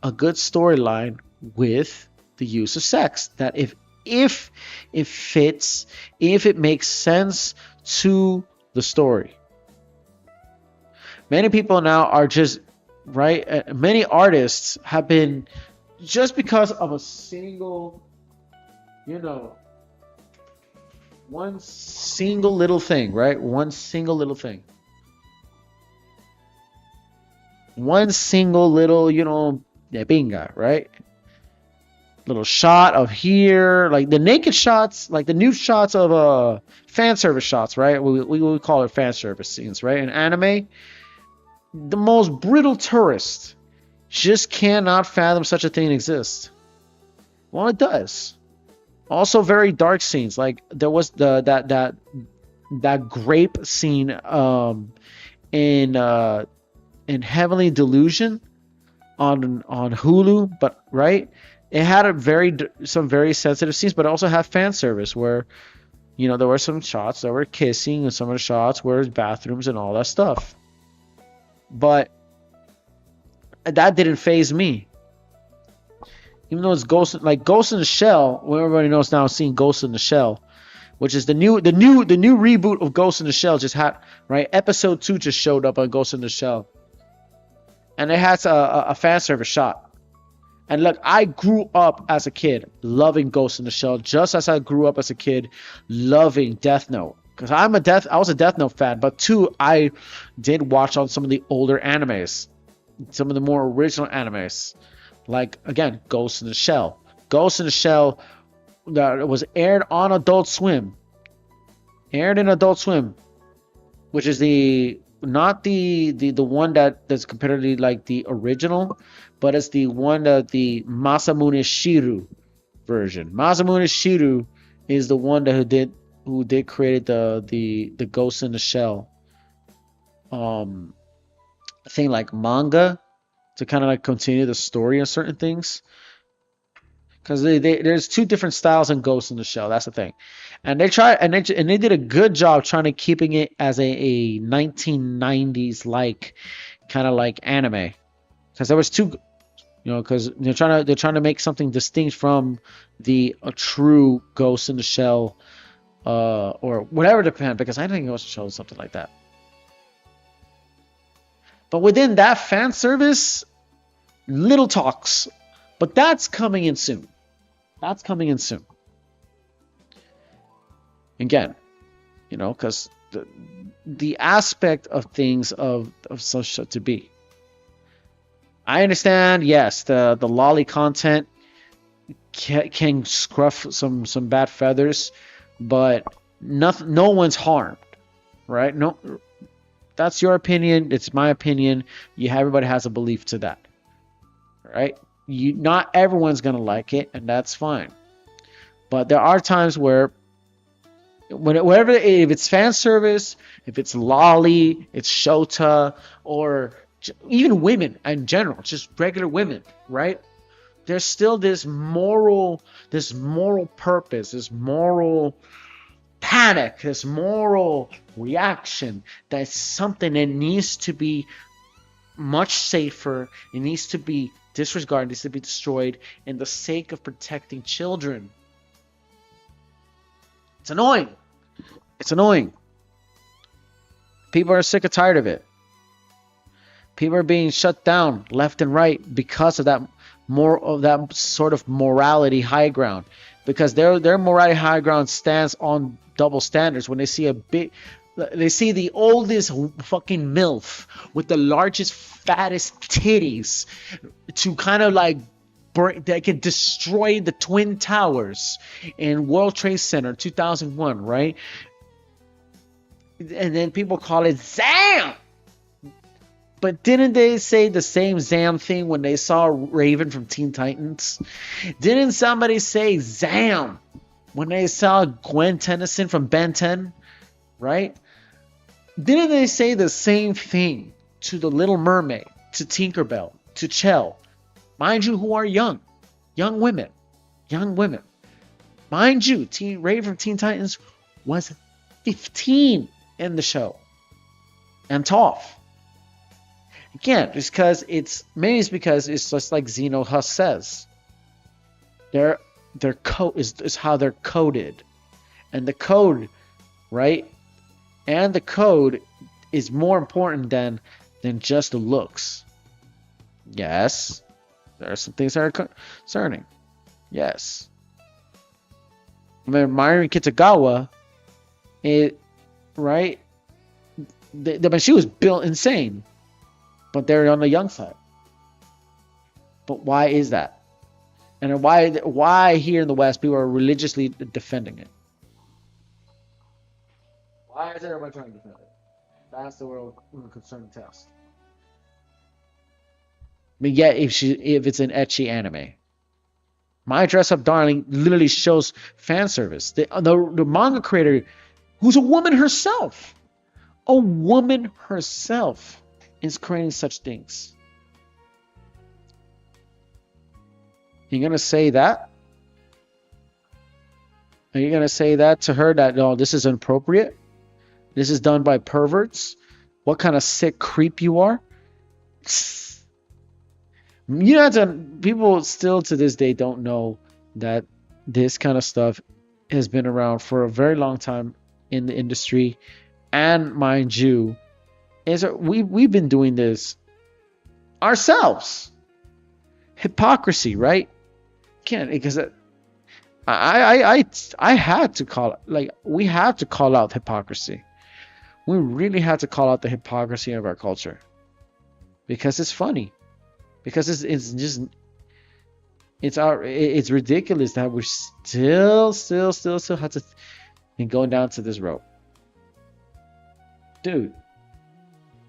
a good storyline with the use of sex. That if it fits, if it makes sense to the story. Many people now are just right. Many artists have been, just because of a single, one single little thing, right? One single little thing. One single little, de pinga, right? Little shot of here, like the naked shots, like the nude shots of fan service shots, right? We call it fan service scenes, right? In anime, the most brittle tourist just cannot fathom such a thing exists. Well, it does. Also, very dark scenes, like there was that grape scene in Heavenly Delusion on Hulu, but right, it had some very sensitive scenes, but it also had fan service where there were some shots that were kissing and some of the shots were bathrooms and all that stuff. But that didn't faze me. Even though it's Ghost in the Shell, where everybody knows now, seeing Ghost in the Shell, which is the new reboot of Ghost in the Shell, just had, right? Episode 2 just showed up on Ghost in the Shell, and it has a fan service shot. And look, I grew up as a kid loving Ghost in the Shell, just as I grew up as a kid loving Death Note. Because I was a Death Note fan, but two, I did watch on some of the older animes, some of the more original animes, like again, Ghost in the Shell. Ghost in the Shell that was aired on Adult Swim, which is not the one that's comparatively like the original, but it's the one that the Masamune Shirow version. Masamune Shirow is the one who did create the Ghost in the Shell thing, like manga, to kind of like continue the story of certain things, because there's two different styles in Ghost in the Shell. That's the thing, and they did a good job trying to keeping it as a 1990s like kind of like anime, because there was two, because they're trying to make something distinct from a true Ghost in the Shell. Or whatever, depend, because I think it was show something like that. But within that fan service, little talks, but that's coming in soon. Again, because the aspect of things of such to be. I understand, yes, the lolly content can scruff some bad feathers. But no one's harmed, right? No, that's your opinion. It's my opinion. Everybody has a belief to that, right? Not everyone's gonna like it, and that's fine. But there are times where, if it's fan service, if it's lolly, it's shota, or even women in general, just regular women, right? There's still this moral purpose, this moral panic, this moral reaction. That's something that needs to be much safer. It needs to be disregarded, needs to be destroyed in the sake of protecting children. It's annoying. People are sick and tired of it. People are being shut down left and right because of that. More of that sort of morality high ground, because their morality high ground stands on double standards. When they see the oldest fucking MILF with the largest, fattest titties to kind of like that can destroy the Twin Towers in World Trade Center 2001, right? And then people call it Zam. But didn't they say the same Zam thing when they saw Raven from Teen Titans? Didn't somebody say Zam when they saw Gwen Tennyson from Ben 10? Right?
Didn't they say the same thing to the Little Mermaid, to Tinkerbell, to Chell? Mind you, who are young women, young women. Mind you, Ray from Teen Titans was 15 in the show, and Toph. Again, it's because it's just like Zeno Huss says. Their code is how they're coded, and the code, right? And the code is more important than just the looks. Yes, there are some things that are concerning. Yes. I mean, Mayuri Kitagawa, right? She was built insane, but they're on the young side. But why is that? And why here in the West people are religiously defending it? Why is everybody trying to defend it? That's the real concerning test. But yet, if it's an ecchi anime, My Dress Up Darling literally shows fan service. The manga creator, who's a woman herself, is creating such things. You're gonna say that? Are you gonna say that to her that no, this is inappropriate? This is done by perverts? What kind of sick creep you are? You know, people still to this day don't know that this kind of stuff has been around for a very long time in the industry. And mind you, we've been doing this ourselves. Hypocrisy, right? Can't, because I had to call, like, we have to call out hypocrisy. We really have to call out the hypocrisy of our culture, because it's funny, because it's ridiculous that we're still have to and going down to this road. Dude,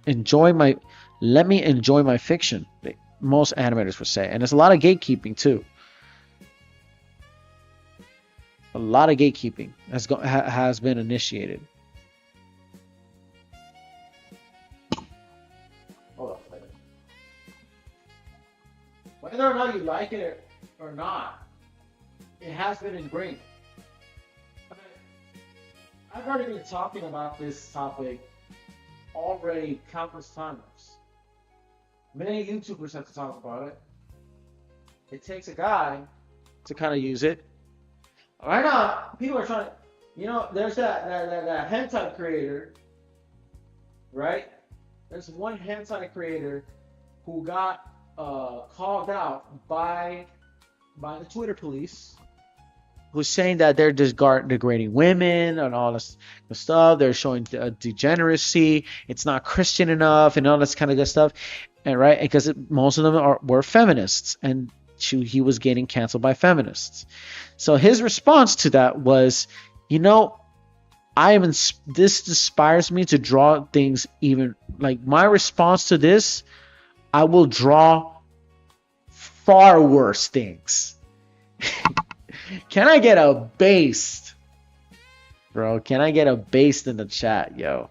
let me enjoy my fiction. Most animators would say, and there's a lot of gatekeeping too. A lot of gatekeeping has been initiated. Hold on a second. Whether or not you like it or not, it has been ingrained. I've already been talking about this topic already countless times. Many YouTubers have to talk about it. It takes a guy to kind of use it. Right now, people are trying to, there's that hentai creator, right? There's one hentai creator who got called out by the Twitter police, who's saying that they're degrading women and all this stuff. They're showing degeneracy. It's not Christian enough and all this kind of good stuff. And right, because most of them were feminists, and he was getting canceled by feminists. So his response to that was, this inspires me to draw things even, like, my response to this, I will draw far worse things. Can I get a based? Bro, can I get a based in the chat, yo?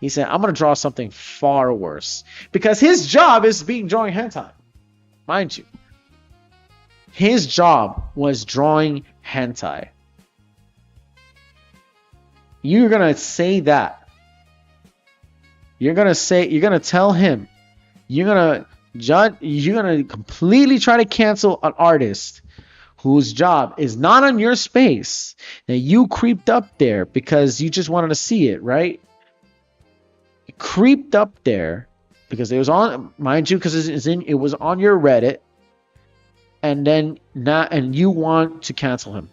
He said, I'm going to draw something far worse. Because his job is drawing hentai. Mind you. His job was drawing hentai. You're going to say that. You're going to tell him. You're going to completely try to cancel an artist whose job is not on your space, that you creeped up there because you just wanted to see it, right? You creeped up there because it was on, mind you, because it was on your Reddit, and you want to cancel him.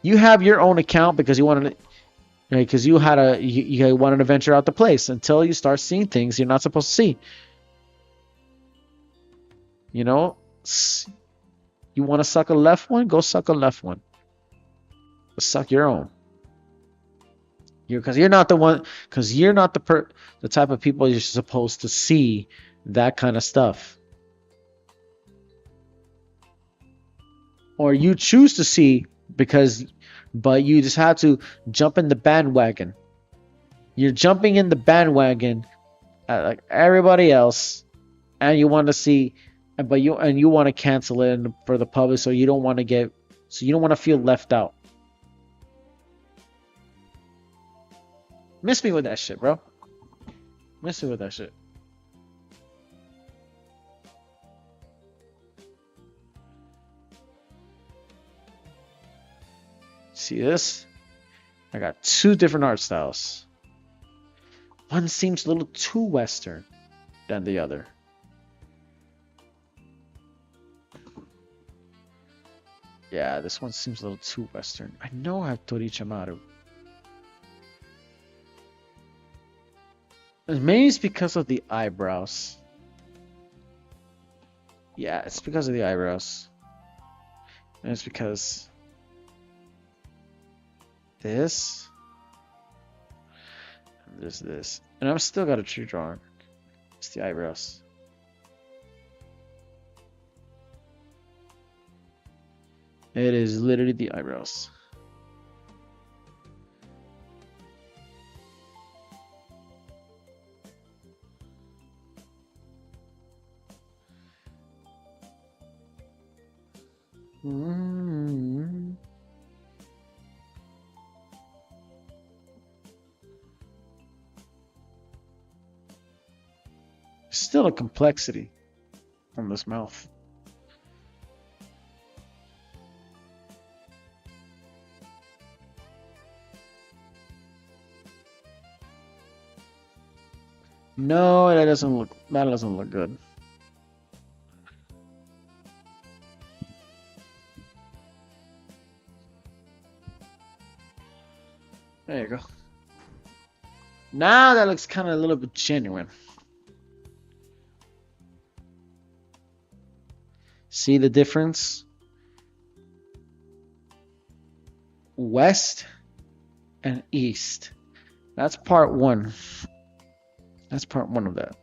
You have your own account because you wanted to, because you wanted to venture out the place until you start seeing things you're not supposed to see. You want to suck a left one? Go suck a left one. But suck your own. Because you're not the one. Because you're not the type of people you're supposed to see that kind of stuff. Or you choose to see but you just have to jump in the bandwagon You're jumping in the bandwagon like everybody else, and you want to see, but you want to cancel it for the public, so you don't want to feel left out. Miss me with that shit, bro. Miss me with that shit. See this? I got two different art styles. One seems a little too Western than the other. Yeah, this one seems a little too Western. I know I have Torichamaru. Maybe it's because of the eyebrows. Yeah, it's because of the eyebrows. And it's because this. And there's this. And I've still got a tree drawing. It's the eyebrows. It is literally the eyebrows. Still a complexity on this mouth. No, that doesn't look good. There you go. Now that looks kind of a little bit genuine. See the difference? West and east. That's part one. That's part one of that.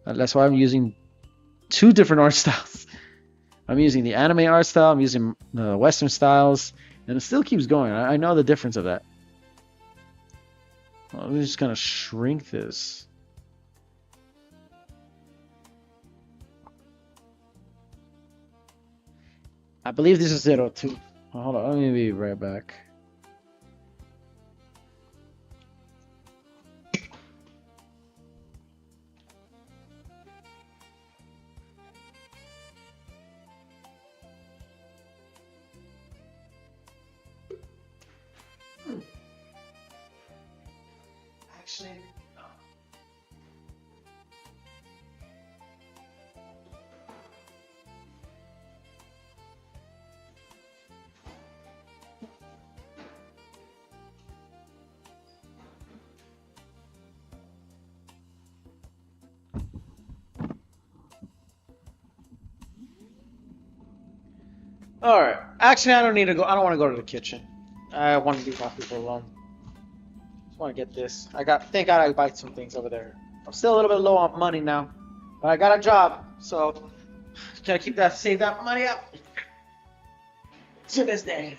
That's why I'm using two different art styles. I'm using the anime art style, I'm using the Western styles, and it still keeps going. I know the difference of that. Well, I'm just gonna shrink this. I believe this is 02. Oh, hold on, let me be right back. Actually, no. All right. Actually, I don't need to go. I don't want to go to the kitchen. I want to leave my people alone. Just want to get this. Thank God I buy some things over there. I'm still a little bit low on money now, but I got a job, so gotta save that money up to this day.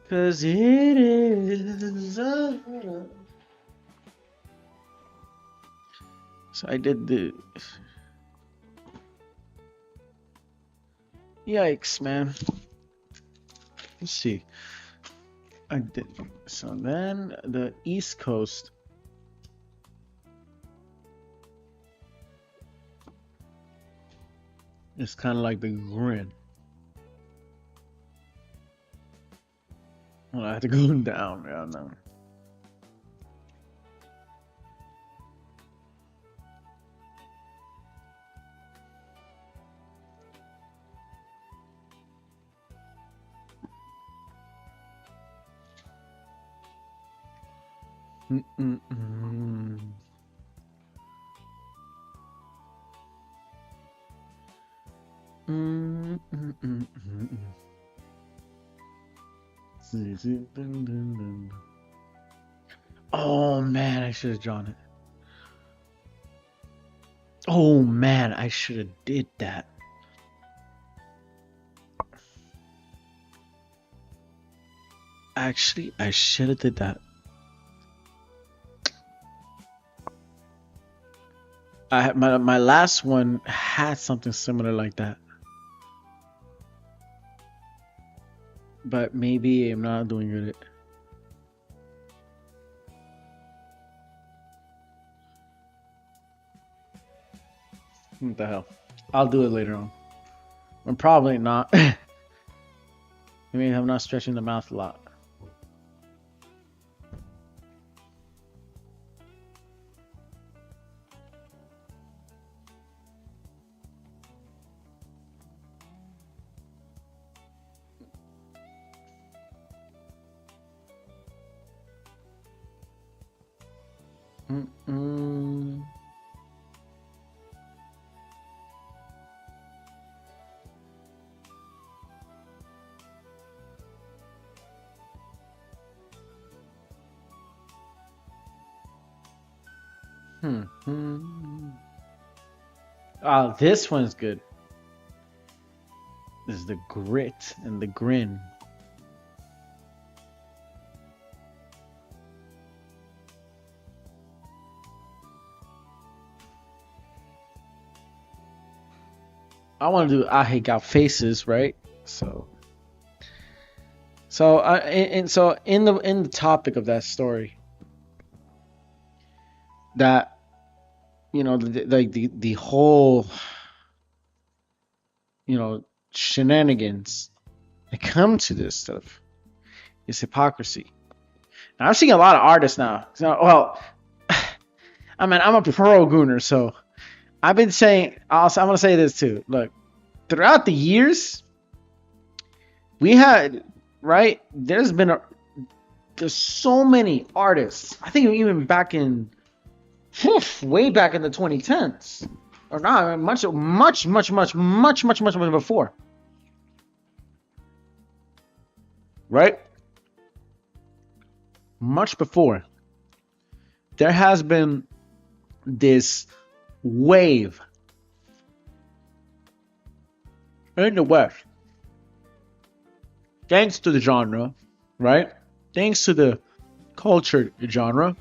Cause it is. So I did the. Yikes, man. Let's see. I did. So then the East Coast. It's kind of like the grin. Well, I have to go down. Yeah, no. Mm-mm-mm. Mm-mm-mm-mm. Oh man, I should have drawn it. Oh man, I should have did that. Actually, I should have did that.
my last one had something similar like that. But maybe I'm not doing it. What the hell? I'll do it later on. I'm probably not. I mean, I'm not stretching the mouth a lot. Mm-mm. Oh, this one's good. This is the grit and the grin. I want to do ahegao faces, right? So in the topic of that story, that the whole shenanigans that come to this stuff is hypocrisy. Now, I'm seeing a lot of artists now. So, well, I mean, I'm a pro gooner, so I've been saying. Also, I'm gonna say this too. Look, throughout the years, we had right. There's so many artists. I think even back in way back in the 2010s, or not much before, right? Much before, there has been this wave in the West, thanks to the genre, right? Thanks to the culture genre,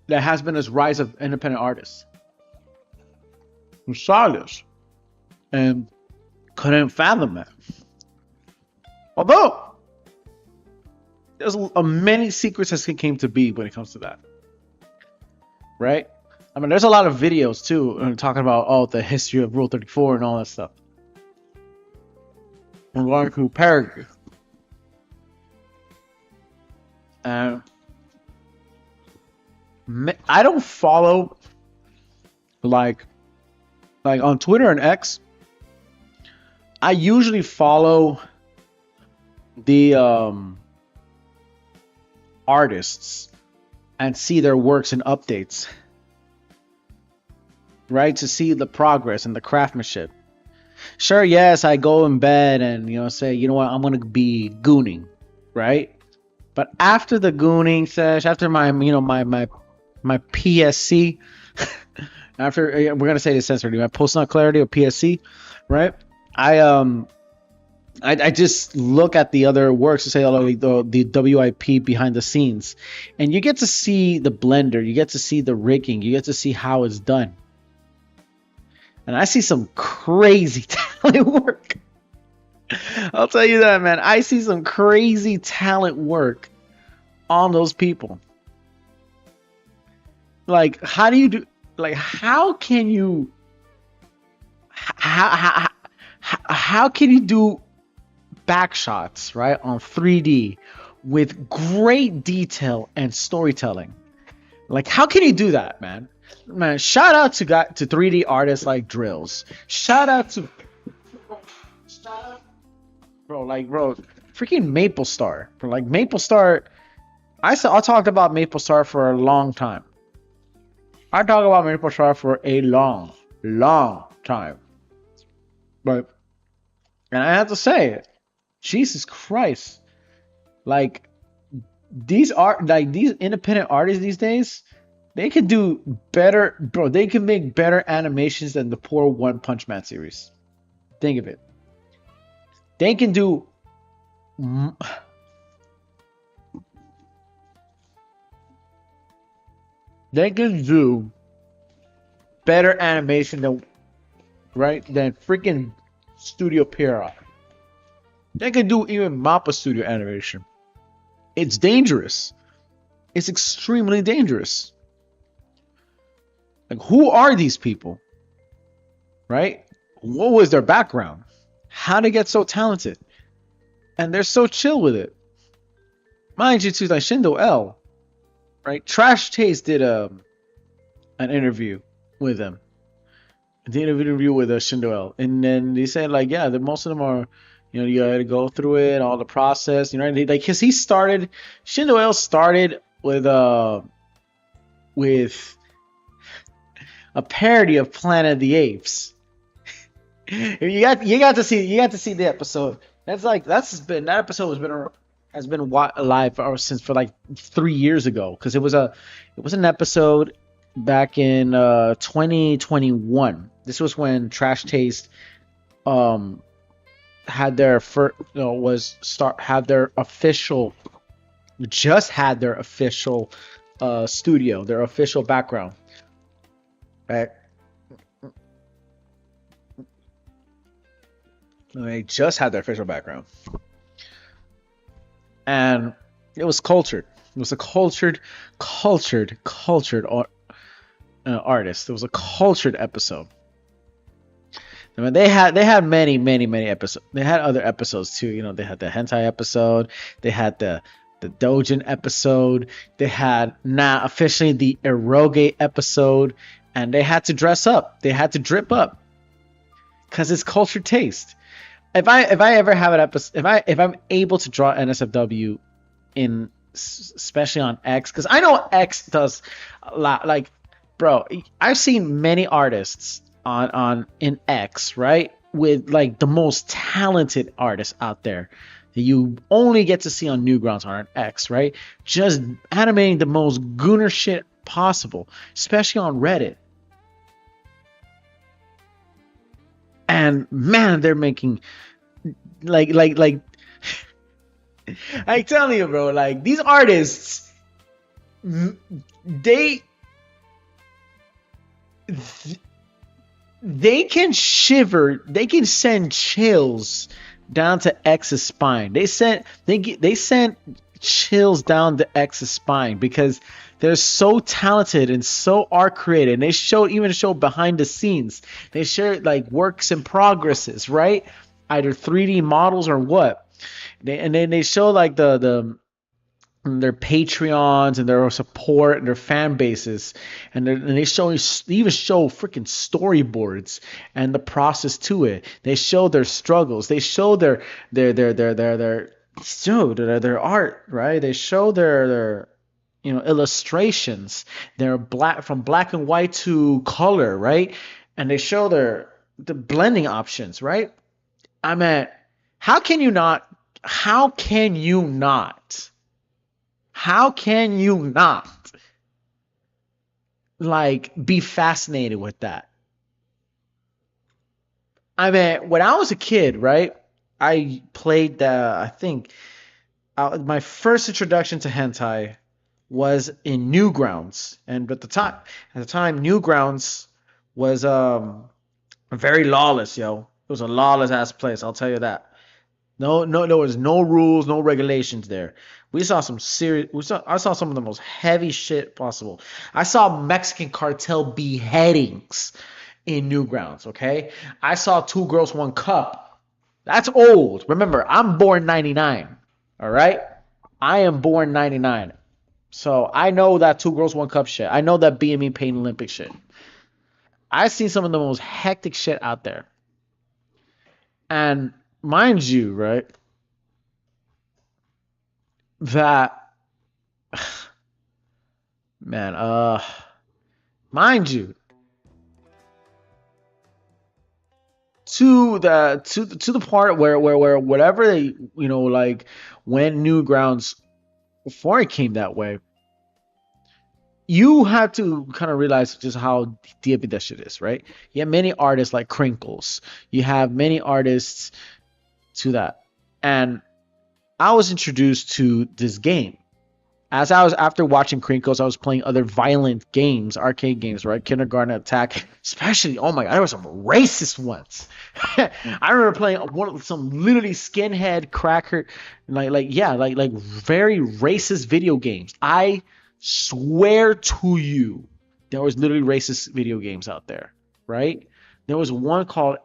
there has been this rise of independent artists who saw this and couldn't fathom that. Although there's many secrets as it came to be when it comes to that, right? I mean, there's a lot of videos too talking about the history of Rule 34 and all that stuff. I'm going to Paraguay. I don't follow like on Twitter and X. I usually follow the artists and see their works and updates, right? To see the progress and the craftsmanship. Sure, yes, I go in bed and say, you know what, I'm gonna be gooning, right? But after the gooning sesh, after my my PSC, after we're gonna say this censored, my post nut clarity or PSC, right? I just look at the other works to say the WIP behind the scenes, and you get to see the blender, you get to see the rigging, you get to see how it's done, and I see some crazy talent work. I'll tell you that, man. I see some crazy talent work on those people. Like, how do you do? Like, how can you? How can you do back shots, right, on 3D with great detail and storytelling? Like, how can you do that, man? Man, shout out to 3D artists like Drills. Shout out to bro, freaking Maple Star. Like, Maple Star, I talked about Maple Star for a long time. I talk about Maple Star for a long time. But, and I have to say it, Jesus Christ, like, these independent artists these days, they can do better, bro. They can make better animations than the poor One Punch Man series. Think of it. They can do
better animation than freaking Studio Pierrot. They can do even Mappa Studio animation. It's dangerous. It's extremely dangerous. Like, who are these people? Right? What was their background? How they get so talented? And they're so chill with it. Mind you, too, like Shindo L, right? Trash Taste did an interview with them. They did an interview with Shindo L, and then they said like, yeah, most of them are, you got to go through it, all the process, like, because Shindo L started with a parody of Planet of the Apes. you got to see the episode. That episode has been alive since for like 3 years ago, because it was an episode back in 2021. This was when Trash Taste had their official studio, their official background, right? They just had their official background, and it was cultured. It was a cultured artist. It was a cultured episode. I mean, they had many episodes. They had other episodes too. They had the hentai episode. They had the doujin episode. They had now officially the eroge episode, and they had to dress up. They had to drip up, because it's cultured taste. If I ever have an episode, if I'm able to draw NSFW in, especially on X, because I know X does a lot. Like, bro, I've seen many artists in X, right, with like the most talented artists out there that you only get to see on Newgrounds or on X, right? Just animating the most gooner shit possible, especially on Reddit. And man, they're making like I tell you, bro, like, these artists, they can shiver, they can send chills down to X's spine. They sent chills down to X's spine because they're so talented and so art creative. And they even show behind the scenes. They share like works in progresses, right? Either 3D models or what. And then they show like their Patreons and their support and their fan bases, and they even show freaking storyboards and the process to it. They show their struggles. They show their art, right? They show their illustrations. They're from black and white to color, right? And they show the blending options, right? I mean, how can you not? How can you not like be fascinated with that? I mean, when I was a kid, right, I played my first introduction to hentai was in Newgrounds, and at the time Newgrounds was very lawless, yo. It was a lawless ass place, I'll tell you that. No, there was no rules, no regulations there. I saw some of the most heavy shit possible. I saw Mexican cartel beheadings in Newgrounds, okay? I saw 2 Girls, 1 Cup. That's old. Remember, I'm born 99, all right? I am born 99. So I know that 2 Girls, 1 Cup shit. I know that BME Pain Olympic shit. I've seen some of the most hectic shit out there. And mind you, right, that, man, mind you, to the part where whatever they, like, when Newgrounds, before it came that way, you have to kind of realize just how deep that shit is, right? You have many artists like Crinkles. You have many artists to that. And I was introduced to this game As I was after watching Crinkles, I was playing other violent games, arcade games, right? Kindergarten Attack, especially. Oh my God, there were some racist ones. I remember playing some literally skinhead cracker, like very racist video games. I swear to you, there was literally racist video games out there, right? There was one called,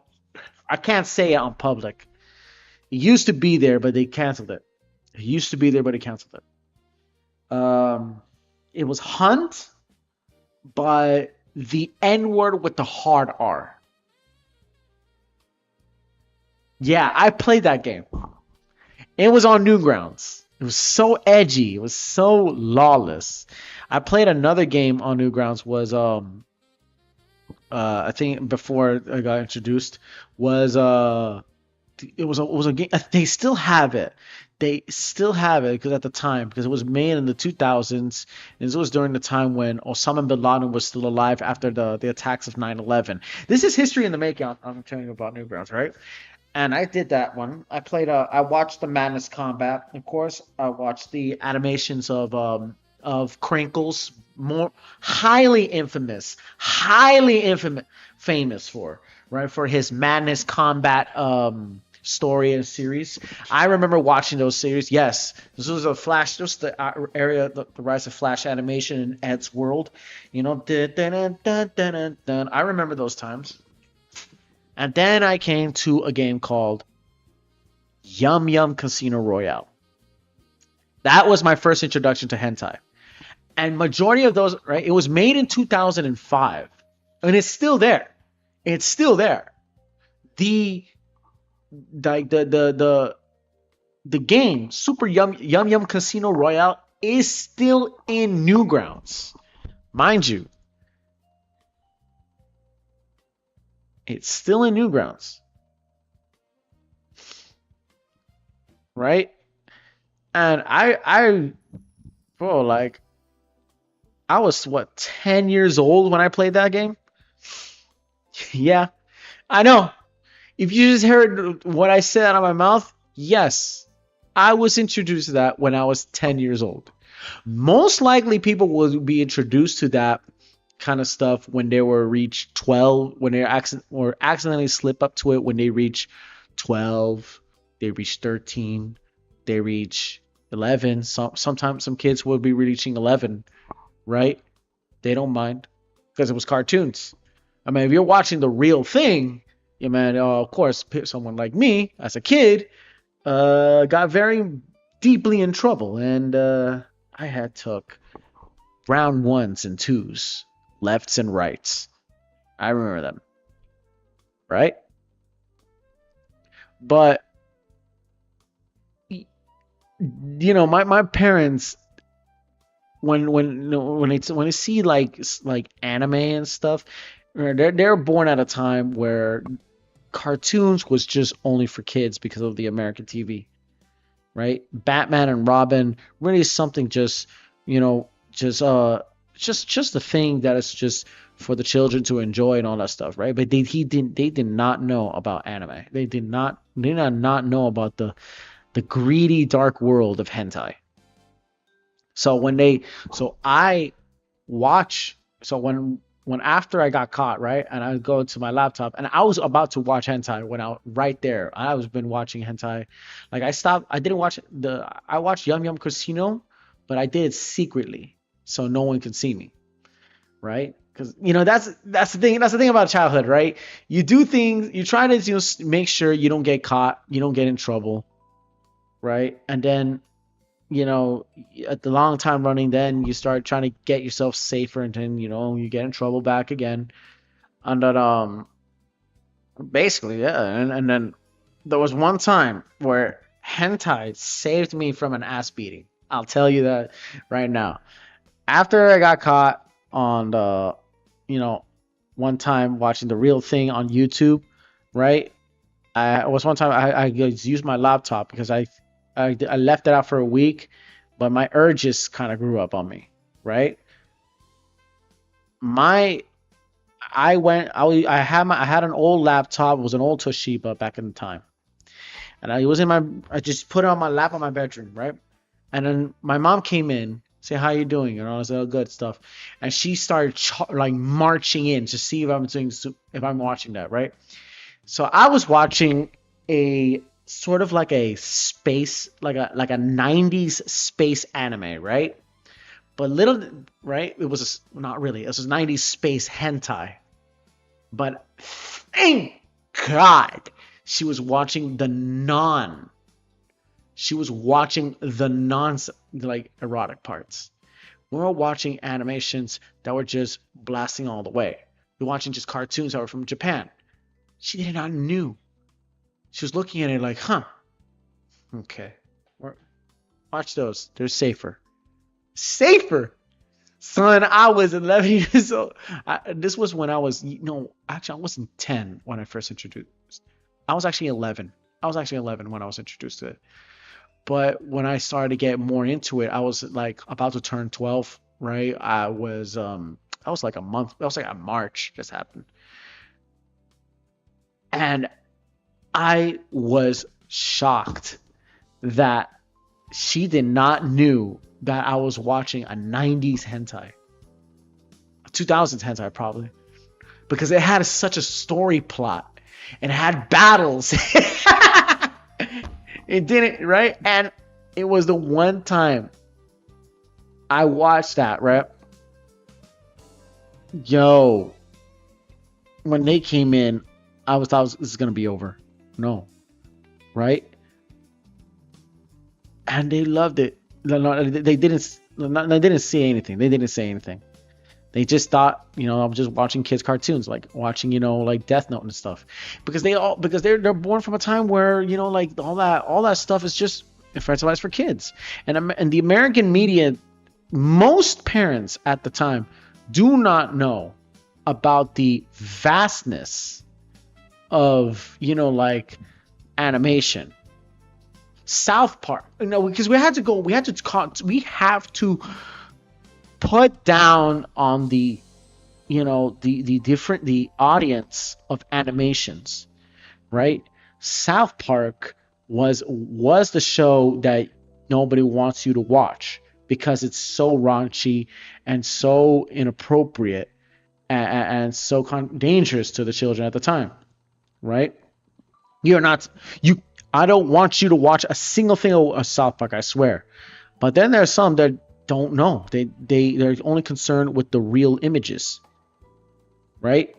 I can't say it on public. It used to be there, but they canceled it. It used to be there, but they canceled it. It was Hunt, but the N word with the hard R. Yeah, I played that game. It was on Newgrounds. It was so edgy. It was so lawless. I played another game on Newgrounds. Was I think before I got introduced was it was a game. They still have it. They still have it because at the time, because it was made in the 2000s, and this was during the time when Osama bin Laden was still alive after the attacks of 9/11. This is history in the making. I'm telling you about Newgrounds, right? And I did that one. I watched the Madness Combat, of course. I watched the animations of Crinkles, more famous for, right, for his Madness Combat story and series. I remember watching those series. Yes, this was a Flash. This was the area, the rise of Flash animation in Ed's world. You know, dun, dun, dun, dun, dun, dun, dun. I remember those times. And then I came to a game called Yum Yum Casino Royale. That was my first introduction to hentai. And majority of those, right, it was made in 2005. And it's still there. It's still there. The game Super Yum Yum Casino Royale is still in Newgrounds. Mind you. It's still in Newgrounds. Right? And like, I was, 10 years old when I played that game? Yeah, I know. If you just heard what I said out of my mouth, yes, I was introduced to that when I was 10 years old. Most likely people will be introduced to that kind of stuff when they were reach 12, when they accidentally slip up to it when they reach 12, they reach 13, they reach 11. Sometimes some kids will be reaching 11, right? They don't mind because it was cartoons. I mean, if you're watching the real thing, yeah, man, of course, someone like me as a kid got very deeply in trouble, and I had took round ones and twos, lefts and rights. I remember them, right? But you know, my parents, when they see like anime and stuff, they're born at a time where cartoons was just only for kids because of the American TV, right? Batman and Robin really is something just, you know, just a thing that is just for the children to enjoy and all that stuff, right? But they did not know about anime. They did not know about the greedy dark world of hentai. So when after I got caught, right, and I go to my laptop, and I was about to watch hentai when I right there. I was been watching hentai, like I didn't watch I watched Yum Yum Casino, but I did it secretly so no one could see me, right? Because you know that's the thing about childhood, right? You do things, you try to make sure you don't get caught, you don't get in trouble, right? And then, you know, at the long time running, then you start trying to get yourself safer, and then, you know, you get in trouble back again. And then basically, yeah. And then there was one time where hentai saved me from an ass beating. I'll tell you that right now. After I got caught on the, you know, one time watching The Real Thing on YouTube, right? I used my laptop because I left it out for a week, but my urges kind of grew up on me, right? I had an old laptop. It was an old Toshiba back in the time, and I just put it on my lap in my bedroom, right? And then my mom came in, say how you doing and all this other good stuff. And she started like marching in to see if I'm watching that, right? So I was watching a sort of like a space, like a 90s space anime, right? But little, right? It was not really. It was a 90s space hentai. But thank God she was watching the non. She was watching the non like erotic parts. We were watching animations that were just blasting all the way. We were watching just cartoons that were from Japan. She did not knew. She was looking at it like, huh, okay. Watch those. They're safer. Safer. Son, I was 11 years old. This was when I was, no, actually, I wasn't 10 when I first introduced. I was actually 11. I was actually 11 when I was introduced to it. But when I started to get more into it, I was like about to turn 12, right? I was like a month. I was like a March just happened. And I was shocked that she did not knew that I was watching a 90s hentai. 2000s hentai probably. Because it had such a story plot. And had battles. It didn't, right? And it was the one time I watched that, right? Yo, when they came in, I thought this is gonna be over. No, right? And they loved it. They didn't say anything. They didn't say anything. They just thought, I'm just watching kids' cartoons, like watching, like Death Note and stuff, because they're born from a time where, like all that stuff is just infantilized for kids, and the American media, most parents at the time do not know about the vastness of, like animation. South Park, because we have to put down on the the audience of animations, right? South Park was the show that nobody wants you to watch because it's so raunchy and so inappropriate and so dangerous to the children at the time, right? I don't want you to watch a single thing of South Park, I swear. But then there's some that don't know. They're only concerned with the real images, right?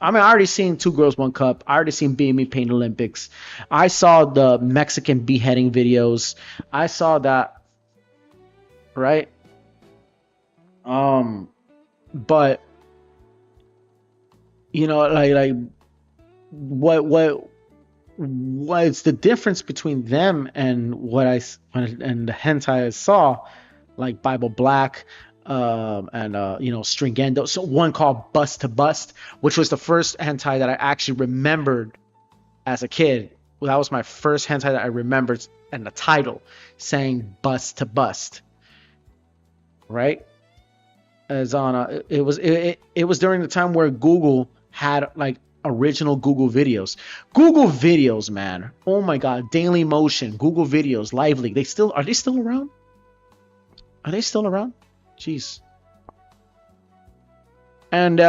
I mean, I already seen Two Girls One Cup. I already seen Being Me Paint Olympics. I saw the Mexican beheading videos. I saw that, right? But like what's the difference between them and and the hentai I saw, like Bible Black, and Stringendo. So one called Bust to Bust, which was the first hentai that I actually remembered as a kid. Well, that was my first hentai that I remembered, and the title saying Bust to Bust, right? As on it was during the time where Google had like original Google videos. Google videos, man. Oh my god, Daily Motion, Google videos, Lively. Are they still around? Are they still around? Jeez. And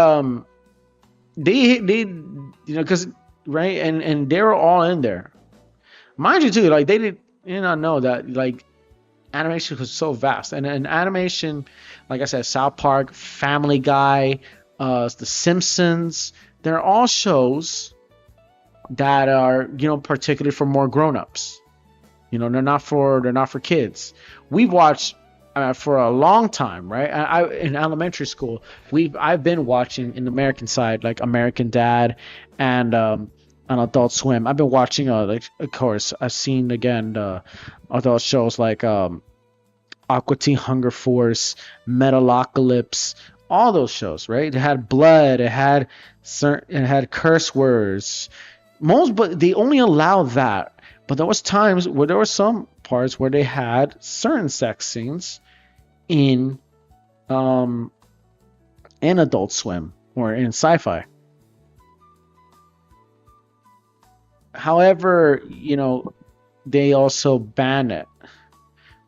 they because right, and they were all in there. Mind you too, like they did not know that like animation was so vast. And animation, like I said, South Park, Family Guy, The Simpsons, they're all shows that are, particularly for more grown-ups. They're not for kids. We've watched for a long time, right? In elementary school, I've been watching in the American side, like American Dad and on Adult Swim. I've been watching, like, of course, I've seen again adult shows like Aqua Teen Hunger Force, Metalocalypse, all those shows, right? It had blood, it had curse words. But they only allow that. But there was times where there were some parts where they had certain sex scenes in Adult Swim or in Sci-Fi. However, they also ban it.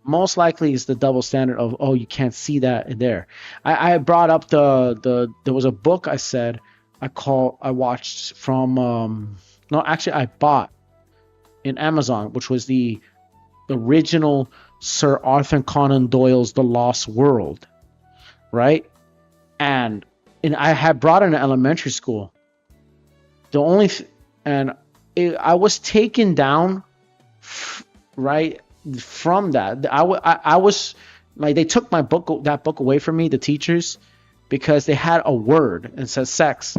Most likely is the double standard of, oh, you can't see that in there. I brought up there was a book I watched from no, actually I bought in Amazon, which was the original Sir Arthur Conan Doyle's The Lost World, right? And I had brought it in elementary school. The only I was taken down, right, from that. I was like, they took that book away from me, the teachers, because they had a word and said sex.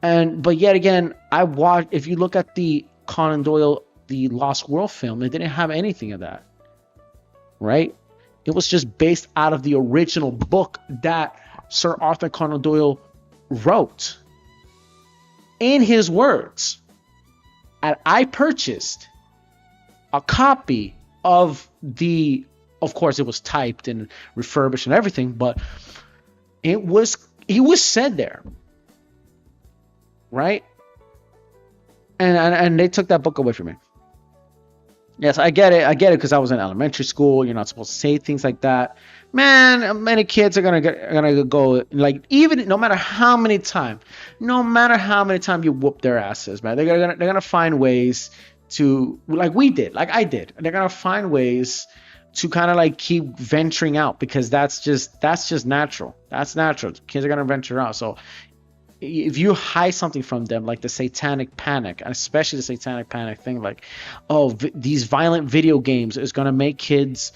But yet again, I watched. If you look at the Conan Doyle, the Lost World film, it didn't have anything of that, right? It was just based out of the original book that Sir Arthur Conan Doyle wrote in his words. And I purchased a copy of of course it was typed and refurbished and everything, but it was said there, right? And they took that book away from me. Yes, I get it because I was in elementary school. You're not supposed to say things like that. Man, many kids are gonna go, like, even no matter how many times you whoop their asses, man, they're gonna find ways to, like we did, like I did. They're gonna find ways to kind of like keep venturing out, because that's just natural. That's natural. Kids are gonna venture out. So if you hide something from them, like the satanic panic, and especially the satanic panic thing, like, oh, these violent video games is going to make kids,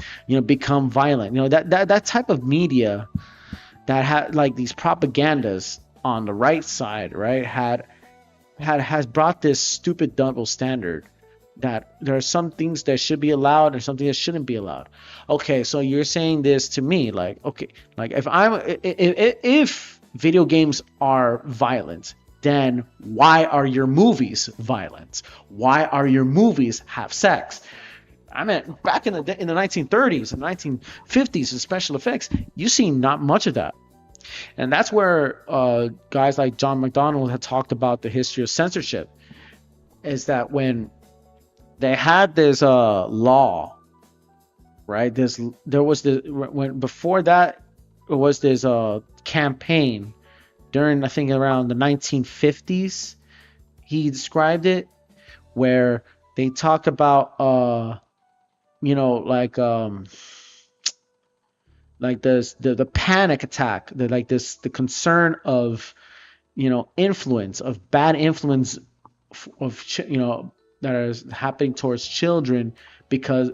become violent, that type of media that had like these propagandas on the right side, right, has brought this stupid double standard that there are some things that should be allowed and something that shouldn't be allowed. Okay, so you're saying this to me, like, okay, like if video games are violent, then why are your movies violent? Why are your movies have sex? I mean, back in the 1930s and 1950s, the special effects, you see not much of that. And that's where guys like John McDonnell had talked about the history of censorship, is that when they had this law, right? Before that, it was this campaign during, I think, around the 1950s. He described it, where they talk about like this, the panic attack, the concern of influence, of bad influence of that is happening towards children,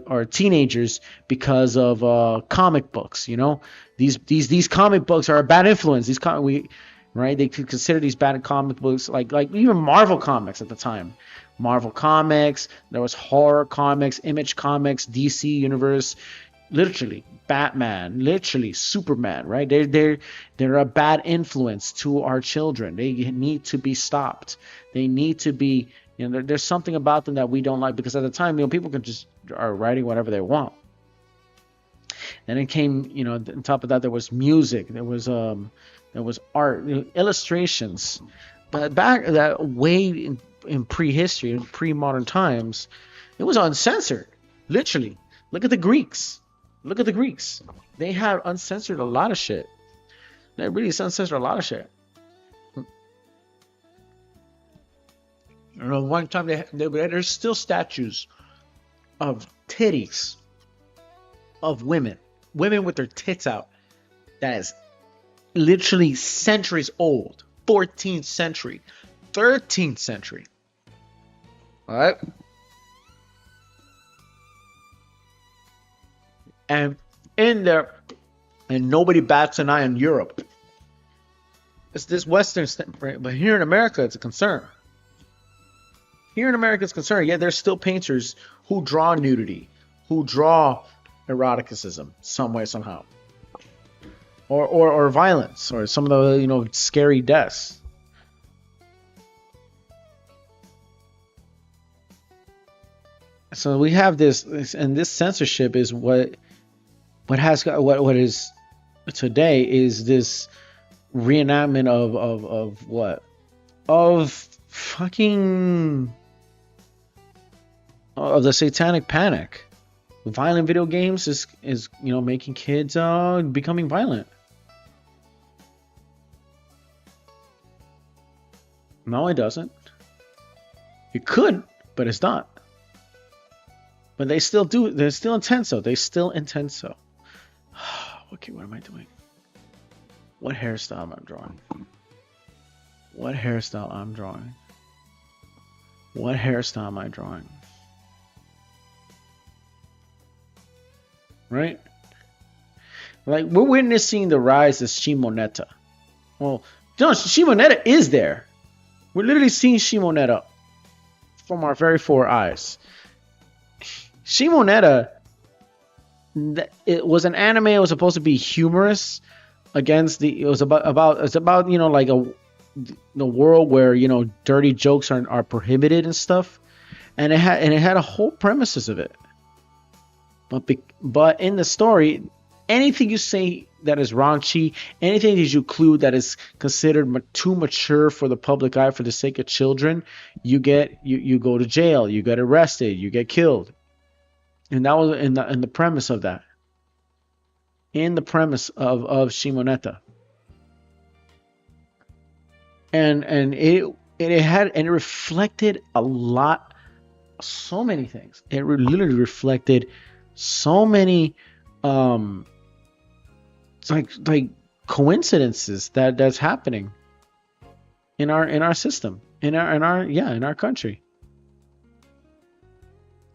or teenagers, because of comic books. These comic books are a bad influence. Right? They could consider these bad comic books, like even Marvel comics at the time. Marvel comics, there was horror comics, Image Comics, DC Universe, literally Batman, literally Superman, right? They're a bad influence to our children. They need to be stopped. They need to be, there's something about them that we don't like, because at the time, people could just are writing whatever they want. Then it came, on top of that, there was music, there was art, illustrations. But back that way in prehistory, in pre-modern times, it was uncensored. Literally, look at the Greeks. They had uncensored a lot of shit. They really uncensored a lot of shit. One time there's still statues of titties of women with their tits out. That is literally centuries old. 14th century, 13th century. All right. And in there, and nobody bats an eye in Europe. It's this Western, right? But here in America, it's a concern. Here in America, it's a concern. Yeah, there's still painters who draw nudity, who draw eroticism some way, somehow. Or violence, or some of the scary deaths. So we have this, and this censorship is what is today, is this reenactment of what? Of fucking, of the satanic panic, violent video games is making kids becoming violent. No, it doesn't. It could, but it's not. But they still do. They're still intense though. They still intense so. Okay, what am I doing? What hairstyle am I drawing? What hairstyle I'm drawing? What hairstyle am I drawing? Right? Like, we're witnessing the rise of Shimoneta. Well, no, Shimoneta is there. We're literally seeing Shimoneta from our very four eyes. Shimoneta, it was an anime. It was supposed to be humorous against the. It was about like the world where dirty jokes are prohibited and stuff, and it had a whole premises of it. But in the story, anything you say that is raunchy, anything that you include that is considered too mature for the public eye for the sake of children, you go to jail, you get arrested, you get killed. And that was in the premise of that. In the premise of Shimoneta. And it reflected a lot, so many things. It literally reflected so many like coincidences that's happening in our system, in our country,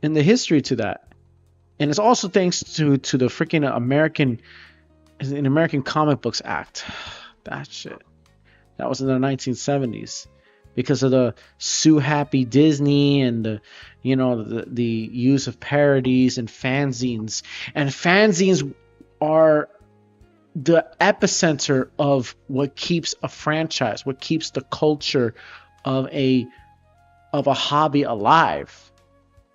in the history to that. And it's also thanks to the freaking American Comic Books Act. That shit. That was in the 1970s. Because of the Sue Happy Disney and the use of parodies and fanzines. And fanzines are the epicenter of what keeps a franchise, what keeps the culture of a hobby alive.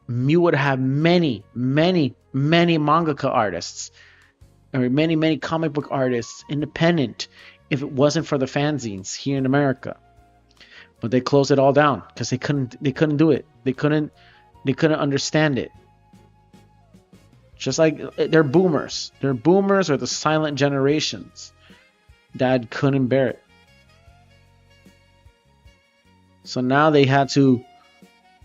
You would have many mangaka artists, or many comic book artists, independent, if it wasn't for the fanzines here in America. But they closed it all down because they couldn't do it. They couldn't understand it. Just like they're boomers. They're boomers, or the silent generations that couldn't bear it. So now they had to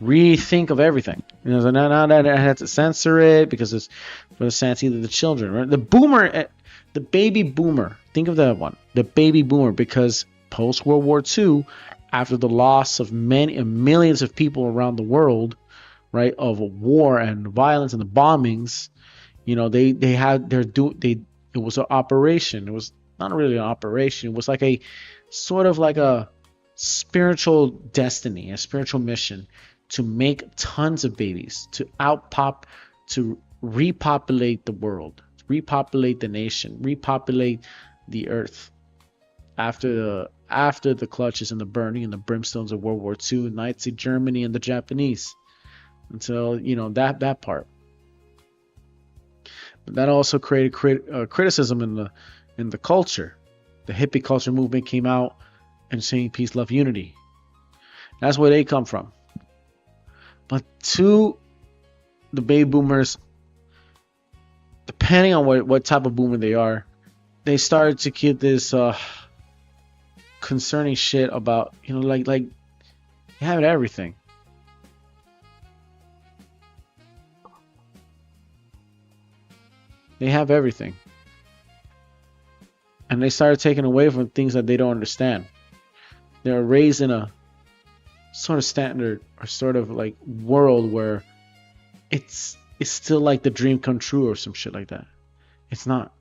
rethink of everything. So now that I had to censor it because it's for the sanity of the children. Right? The baby boomer. Think of that one. The baby boomer, because post World War II, after the loss of millions of people around the world, right, of war and violence and the bombings, it was an operation. It was not really an operation. It was like a sort of like a spiritual destiny, a spiritual mission to make tons of babies, to repopulate the world, repopulate the nation, repopulate the earth after the clutches and the burning and the brimstones of World War II, Nazi Germany and the Japanese. Until that part. But that also created criticism in the culture. The hippie culture movement came out and saying peace, love, unity. That's where they come from. But to the baby boomers, depending on what type of boomer they are, they started to get this concerning shit about like you have everything. They have everything. And they started taking away from things that they don't understand. They're raised in a sort of standard or sort of like world where it's still like the dream come true or some shit like that. It's not.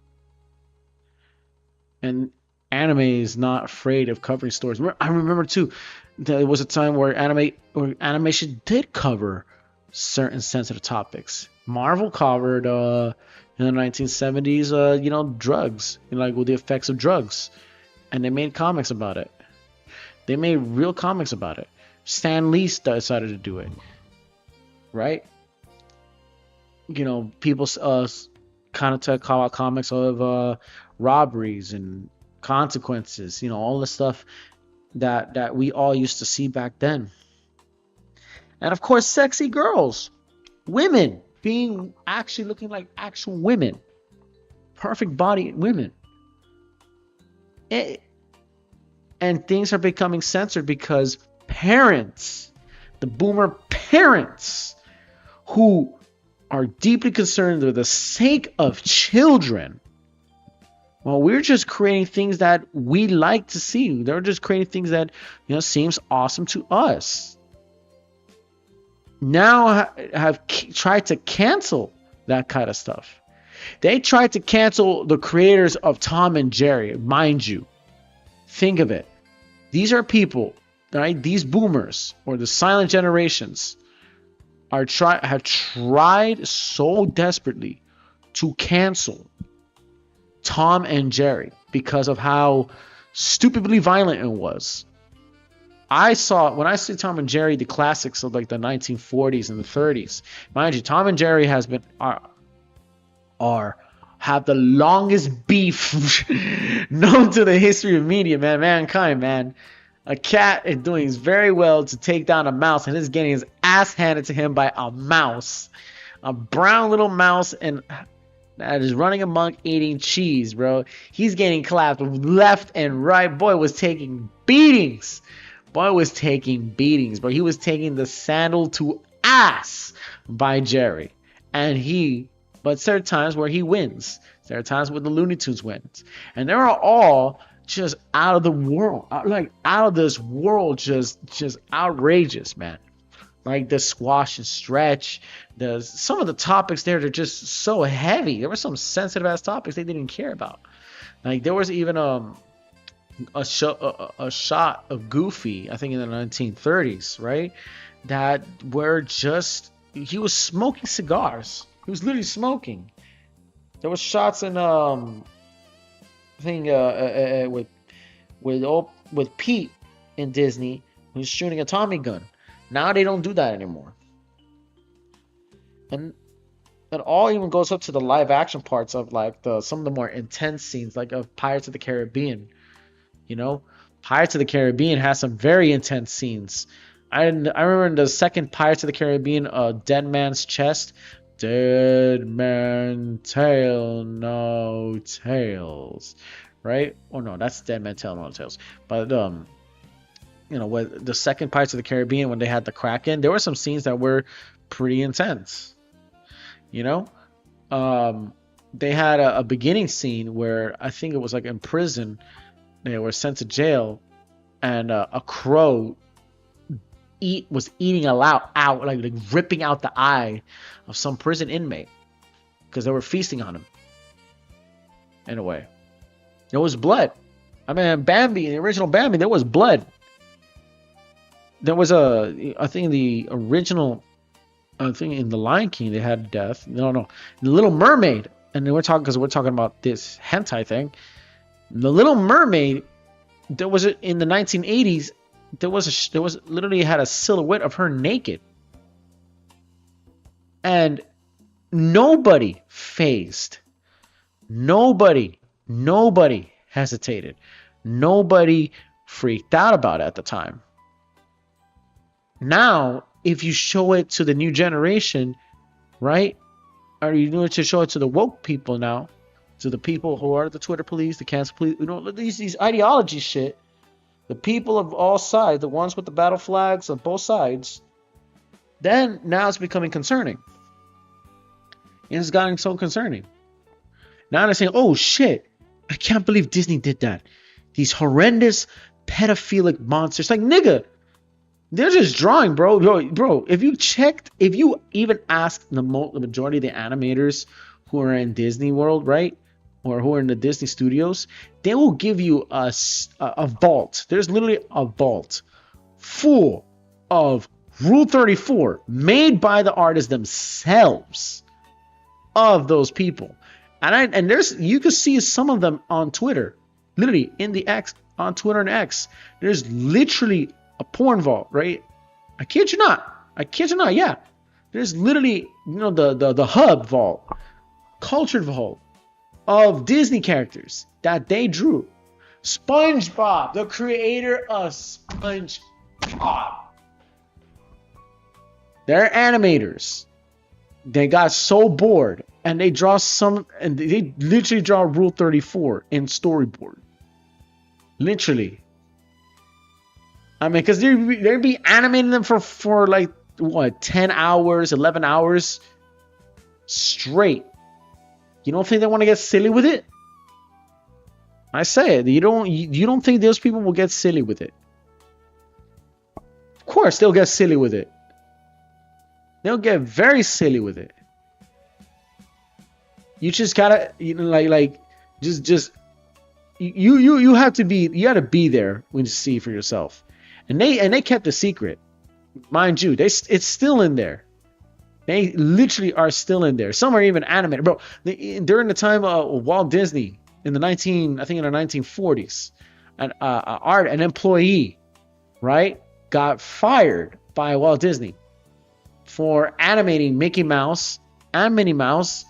And anime is not afraid of covering stories. I remember too, there was a time where animation did cover certain sensitive topics. Marvel covered in the 1970s, drugs, like with the effects of drugs, and they made comics about it. They made real comics about it. Stan Lee decided to do it, right? People kind of talk about comics of robberies and consequences, all the stuff that we all used to see back then. And of course, sexy girls, women, being actually looking like actual women, perfect body women. And things are becoming censored because parents, the boomer parents, who are deeply concerned with the sake of children, well, we're just creating things that we like to see. They're just creating things that, you know, seems awesome to us. Now have tried to cancel that kind of stuff. They tried to cancel the creators of Tom and Jerry, mind you. Think of it. These are people, right? These boomers or the silent generations have tried so desperately to cancel Tom and Jerry because of how stupidly violent it was. When I see Tom and Jerry, the classics of like the 1940s and the 30s, mind you, Tom and Jerry have the longest beef known to the history of media, mankind, man. A cat is doing very well to take down a mouse, and is getting his ass handed to him by a mouse, a brown little mouse, and that is running amok eating cheese, bro. He's getting clapped left and right. Boy was taking beatings. Bro. He was taking the sandal to ass by Jerry, but there are times where he wins. There are times where the Looney Tunes wins. And they are all just out of the world. Like out of this world, just outrageous, man. Like the squash and stretch. Some of the topics there, they're just so heavy. There were some sensitive ass topics they didn't care about. Like there was even a shot of Goofy, I think in the 1930s, right? That were just, he was smoking cigars. He was literally smoking. There was shots in with Pete in Disney, who's shooting a Tommy gun. Now they don't do that anymore. And it all even goes up to the live action parts of like some of the more intense scenes, like of Pirates of the Caribbean. You know, Pirates of the Caribbean has some very intense scenes. I remember in the second Pirates of the Caribbean, Dead Man's Chest. Dead man tail, no tails, right? Oh no, that's Dead man tail, no tails. But you know, with the second Pirates of the Caribbean, when they had the Kraken, there were some scenes that were pretty intense. You know, they had a beginning scene where I think it was like in prison, they were sent to jail, and a crow was eating out, like ripping out the eye of some prison inmate because they were feasting on him. In a way, there was blood. I mean, Bambi, the original Bambi, there was blood. There was I think the original, I think in the Lion King they had death. No, the Little Mermaid, and we're talking about this hentai thing. The Little Mermaid, there was in the 1980s. There was literally had a silhouette of her naked, and nobody phased, nobody hesitated, nobody freaked out about it at the time. Now, if you show it to the new generation, right, or you need to show it to the woke people now, to the people who are the Twitter police, the cancel police, you know, these ideology shit. The people of all sides, the ones with the battle flags on both sides, then now it's becoming concerning. It's gotten so concerning. Now they're saying, oh shit, I can't believe Disney did that. These horrendous pedophilic monsters. Like, nigga, they're just drawing, bro. Bro, if you even ask the majority of the animators who are in Disney World, right? Or who are in the Disney studios, they will give you a vault. There's literally a vault full of Rule 34 made by the artists themselves of those people. And you can see some of them on Twitter, literally in the X, on Twitter and X. There's literally a porn vault, right? I kid you not. Yeah. There's literally, you know, the hub vault, cultured vault of Disney characters that they drew. SpongeBob, the creator of SpongeBob. They're animators.
they got so bored and they draw some, and they literally draw Rule 34 in storyboard. Literally. I mean, because they'd be animating them for like, what, 10 hours, 11 hours straight. You don't think they want to get silly with it? I say it. You don't think those people will get silly with it? Of course, they'll get silly with it. They'll get very silly with it. You just gotta, just you have to be, you gotta be there when you see for yourself. And they kept the secret, mind you. It's still in there. They literally are still in there. Some are even animated, bro. During the time of Walt Disney in the 1940s, an employee, right, got fired by Walt Disney for animating Mickey Mouse and Minnie Mouse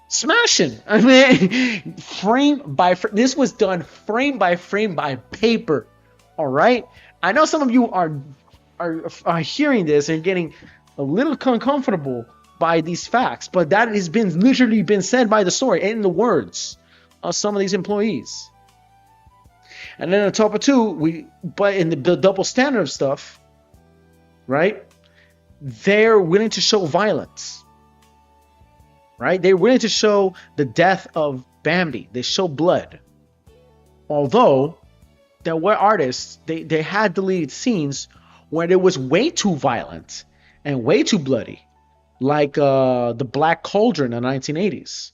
smashing. I mean, frame by frame. This was done frame by paper. All right. I know some of you are hearing this and getting a little uncomfortable by these facts, but that has been literally been said by the story and in the words of some of these employees. And then on top of but in the double standard of stuff, right? They're willing to show violence, right? They're willing to show the death of Bambi. They show blood. Although there were artists, they had deleted scenes where it was way too violent and way too bloody, like the Black Cauldron in the 1980s.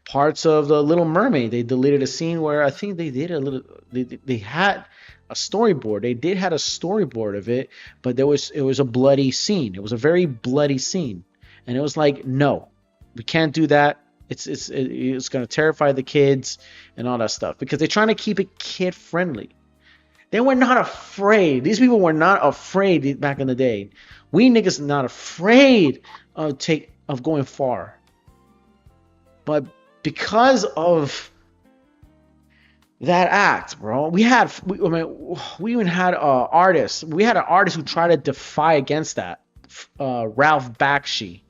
Parts of the Little Mermaid, they deleted a scene where I think they did a little. They had a storyboard. They did had a storyboard of it, but it was a bloody scene. It was a very bloody scene, and it was like, no, we can't do that. It's going to terrify the kids and all that stuff, because they're trying to keep it kid friendly. They were not afraid. These people were not afraid back in the day. We niggas not afraid of going far. But because of that act, bro, we even had artists. We had an artist who tried to defy against that, Ralph Bakshi.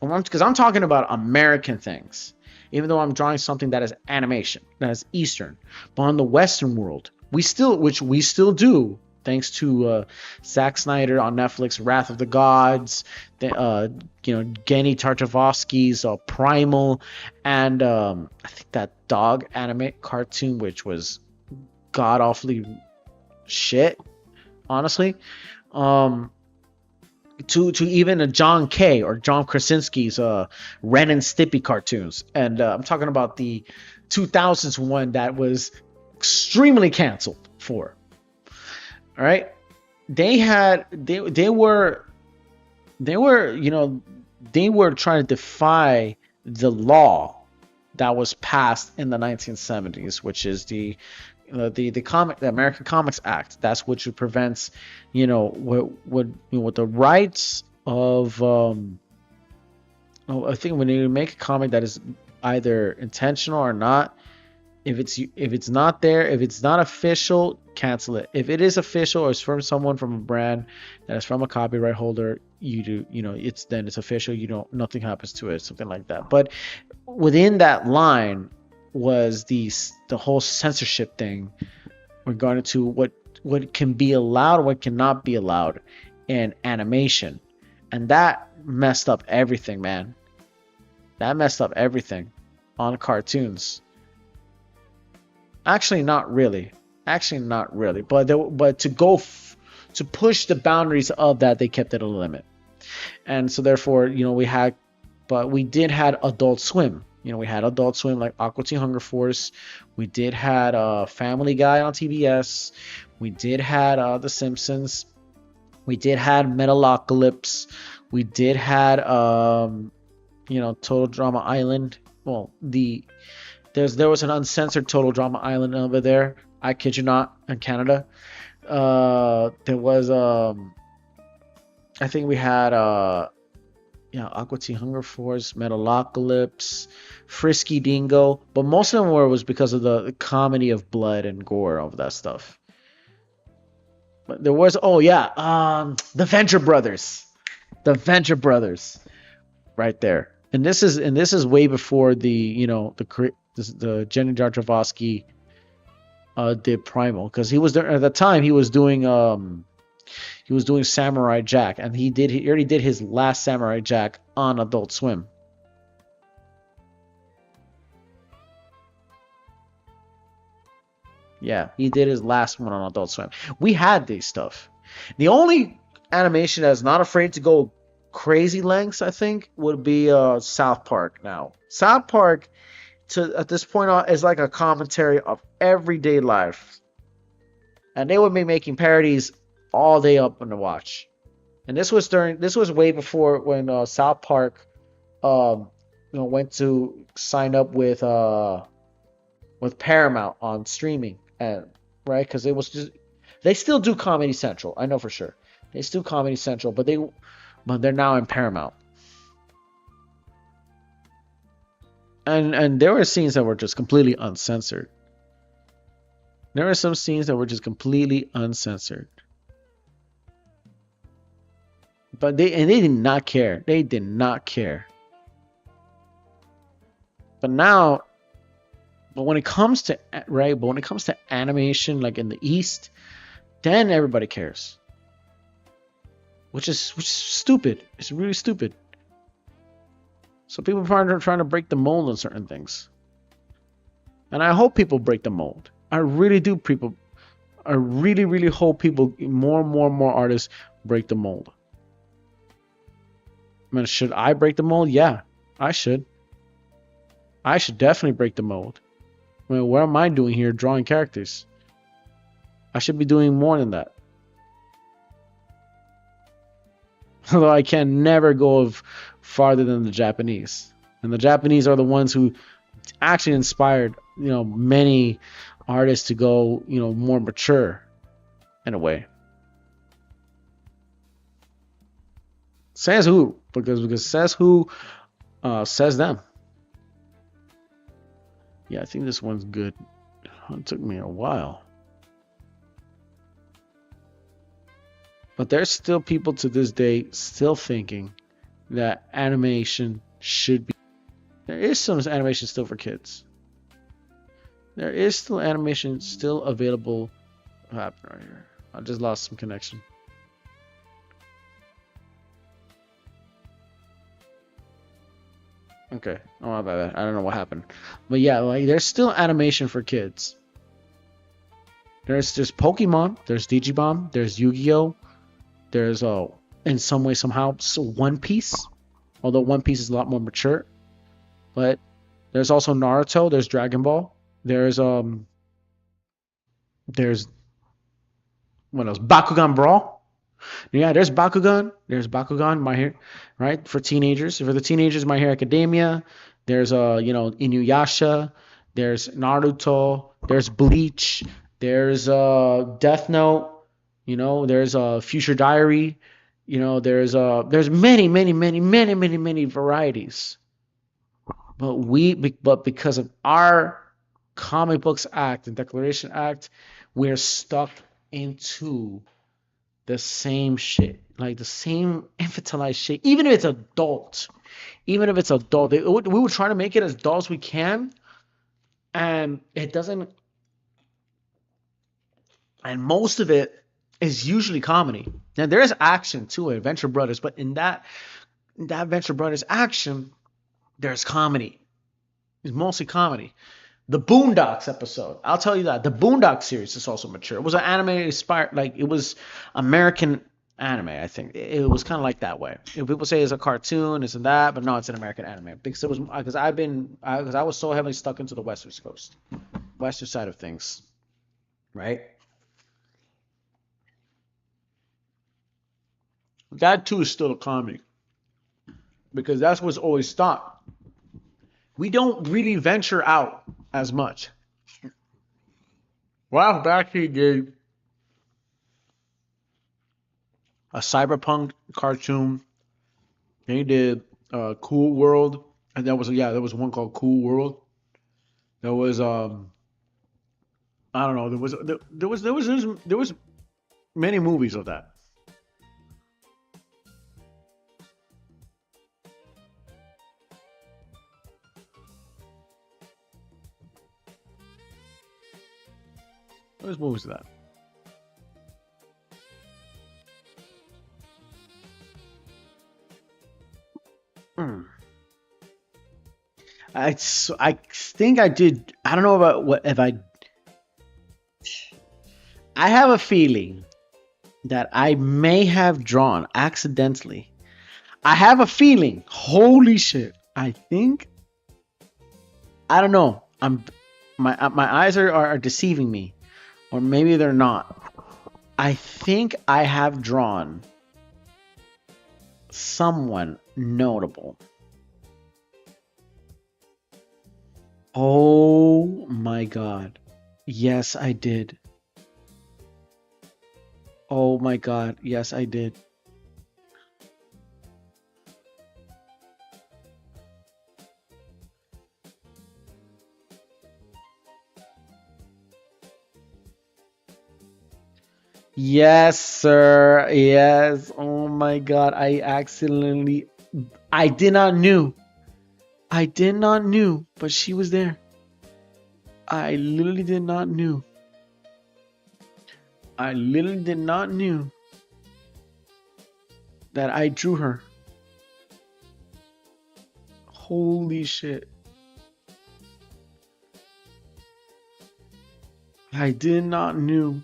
Because I'm talking about American things, even though I'm drawing something that is animation, that is Eastern. But on the Western world, which we still do, thanks to Zack Snyder on Netflix, Wrath of the Gods, Genny Tartakovsky's Primal, and I think that dog anime cartoon, which was god awfully shit, honestly. To even a John K. or John Krasinski's Ren and Stimpy cartoons, and I'm talking about the 2000s one that was extremely canceled for. All right, they were trying to defy the law that was passed in the 1970s, which is the American Comics Act. That's which prevents, with the rights of I think when you make a comic that is either intentional or not, if it's not there, if it's not official, cancel it. If it is official or it's from someone from a brand that is from a copyright holder, it's official. Nothing happens to it, something like that. But within that line was the whole censorship thing regarding to what can be allowed, what cannot be allowed in animation, and that messed up everything, man. That messed up everything on cartoons. Actually, not really. But to push the boundaries of that, they kept it a limit. And so therefore, we did had Adult Swim. We had Adult Swim like Aqua Teen Hunger Force. We did had Family Guy on TBS. We did had The Simpsons. We did had Metalocalypse. We did had Total Drama Island. Well, there was an uncensored Total Drama Island over there. I kid you not, in Canada. There was I think we had Aqua Teen Hunger Force, Metalocalypse, Frisky Dingo, but most of them was because of the comedy of blood and gore of that stuff. But there was the Venture Brothers. right there. And this is way before the Jenny Jarjavosky did Primal, because he was there at the time. He was doing Samurai Jack, and he already did his last Samurai Jack on Adult Swim. Yeah, he did his last one on Adult Swim. We had these stuff. The only animation that's not afraid to go crazy lengths, I think, would be South Park. Now, South Park, at this point on, is like a commentary of everyday life, and they would be making parodies all day up on the watch. And this was way before when South Park, went to sign up with Paramount on streaming, and right, because it was just, they still do Comedy Central, I know for sure. They still do Comedy Central, but they're now in Paramount. And there were scenes that were just completely uncensored. There were some scenes that were just completely uncensored. But they did not care. They did not care. But now, when it comes to animation, like in the East, then everybody cares. Which is stupid. It's really stupid. So people are trying to break the mold on certain things. And I hope people break the mold. I really do. I really, really hope more and more artists break the mold. I mean, should I break the mold? Yeah, I should. I should definitely break the mold. I mean, what am I doing here drawing characters? I should be doing more than that. Although I can never go farther than the Japanese. And the Japanese are the ones who actually inspired, many artists to go, more mature in a way. Says who? Because says who says them. Yeah, I think this one's good. It took me a while. But there's still people to this day still thinking that animation should be. There is some animation still for kids. There is still animation still available. What happened right here? I just lost some connection. Okay. Oh, my bad. I don't know what happened. But yeah, like there's still animation for kids. There's Pokemon, there's Digimon, there's Yu-Gi-Oh! There's in some way somehow One Piece. Although One Piece is a lot more mature. But there's also Naruto, there's Dragon Ball, there's what else? Bakugan Brawl. Yeah, there's Bakugan, My Hero, right? For teenagers. For the teenagers, My Hero Academia. There's Inuyasha, there's Naruto, there's Bleach, there's Death Note, there's Future Diary, there's many varieties. But because of our Comic Books Act and Declaration Act, we're stuck into the same shit, like the same infantilized shit. Even if it's adult, we would try to make it as adult as we can, and it doesn't. And most of it is usually comedy. Now there is action to it, Venture Brothers, but in that Venture Brothers action, there's comedy. It's mostly comedy. The Boondocks episode, I'll tell you that. The Boondocks series is also mature. It was an anime inspired, like it was American anime, I think. It was kind of like that way. People say it's a cartoon, this and that, but no, it's an American anime. Because I was so heavily stuck into the Western coast, Western side of things, right? That too is still a comedy, because that's what's always thought. We don't really venture out as much. Ralph Bakshi did a cyberpunk cartoon. And he did Cool World, and there was one called Cool World. There was I don't know. There was many movies of that.
What movie was that? Hmm. I think I did. I don't know about what if I. I have a feeling that I may have drawn accidentally. I have a feeling. Holy shit! I think. I don't know. My eyes are deceiving me, or maybe they're not. I think I have drawn someone notable. Oh my god. Yes, I did. Oh my god. Yes, I did. Yes, sir. Yes. Oh my god. I did not knew. I did not knew, but she was there. I literally did not knew. I literally did not knew that I drew her. Holy shit. I did not knew.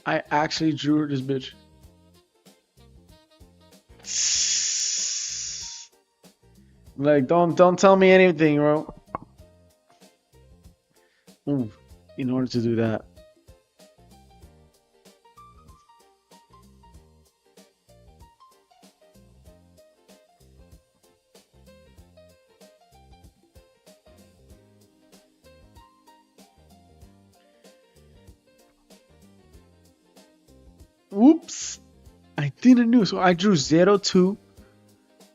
I actually drew her, this bitch. Like, don't tell me anything, bro. Ooh, in order to do that. Oops. I didn't know. So I drew 02.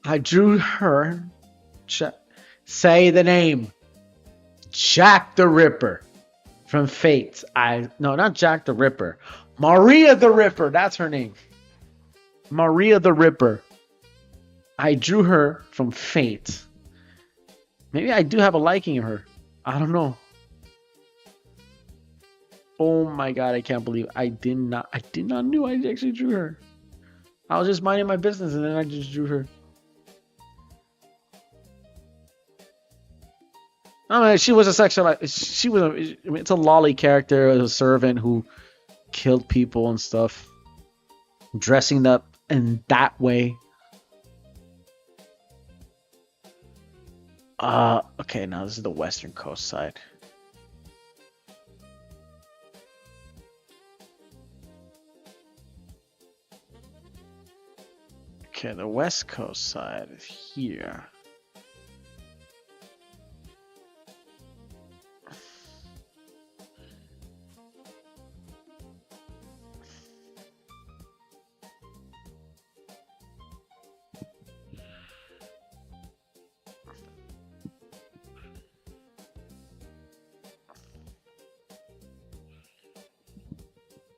I drew her. Say the name. Jack the Ripper from Fate. No, not Jack the Ripper. Maria the Ripper. That's her name. Maria the Ripper. I drew her from Fate. Maybe I do have a liking of her. I don't know. Oh my god, I can't believe I did not know I actually drew her. I was just minding my business and then I just drew her. I mean, she was a sexual. She was. It's a lolly character, a servant who killed people and stuff, dressing up in that way. Okay, now this is the western coast side. Okay, the west coast side is here.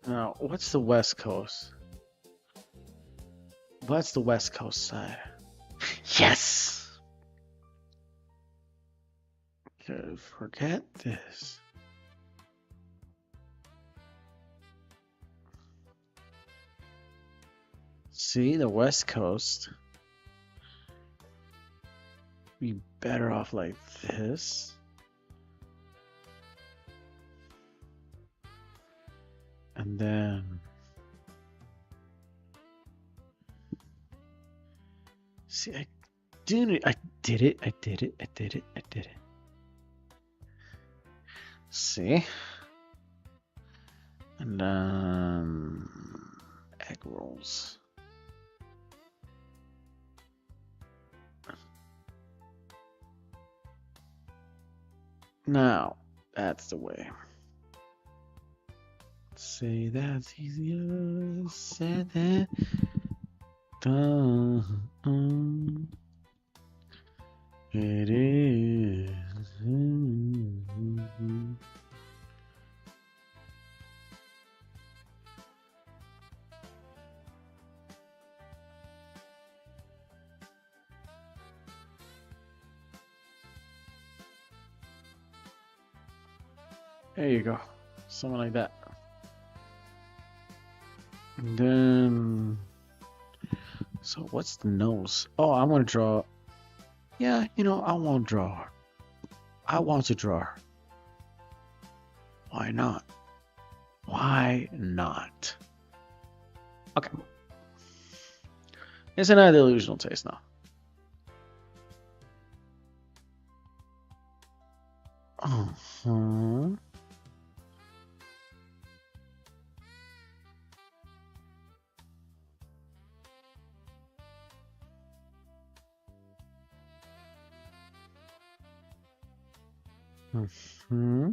Now, what's the west coast? What's the west coast side? Yes! Okay, forget this. See, the west coast. Be better off like this. And then see, I did it. See? And egg rolls. Now, that's the way. Say that's easier said than done. It is. There you go. Something like that. And then, so what's the nose? Oh, I want to draw. Yeah, you know, I want to draw her. I want to draw her. Why not? Why not? Okay. It's an delusional taste now. Uh-huh. Mm-hmm.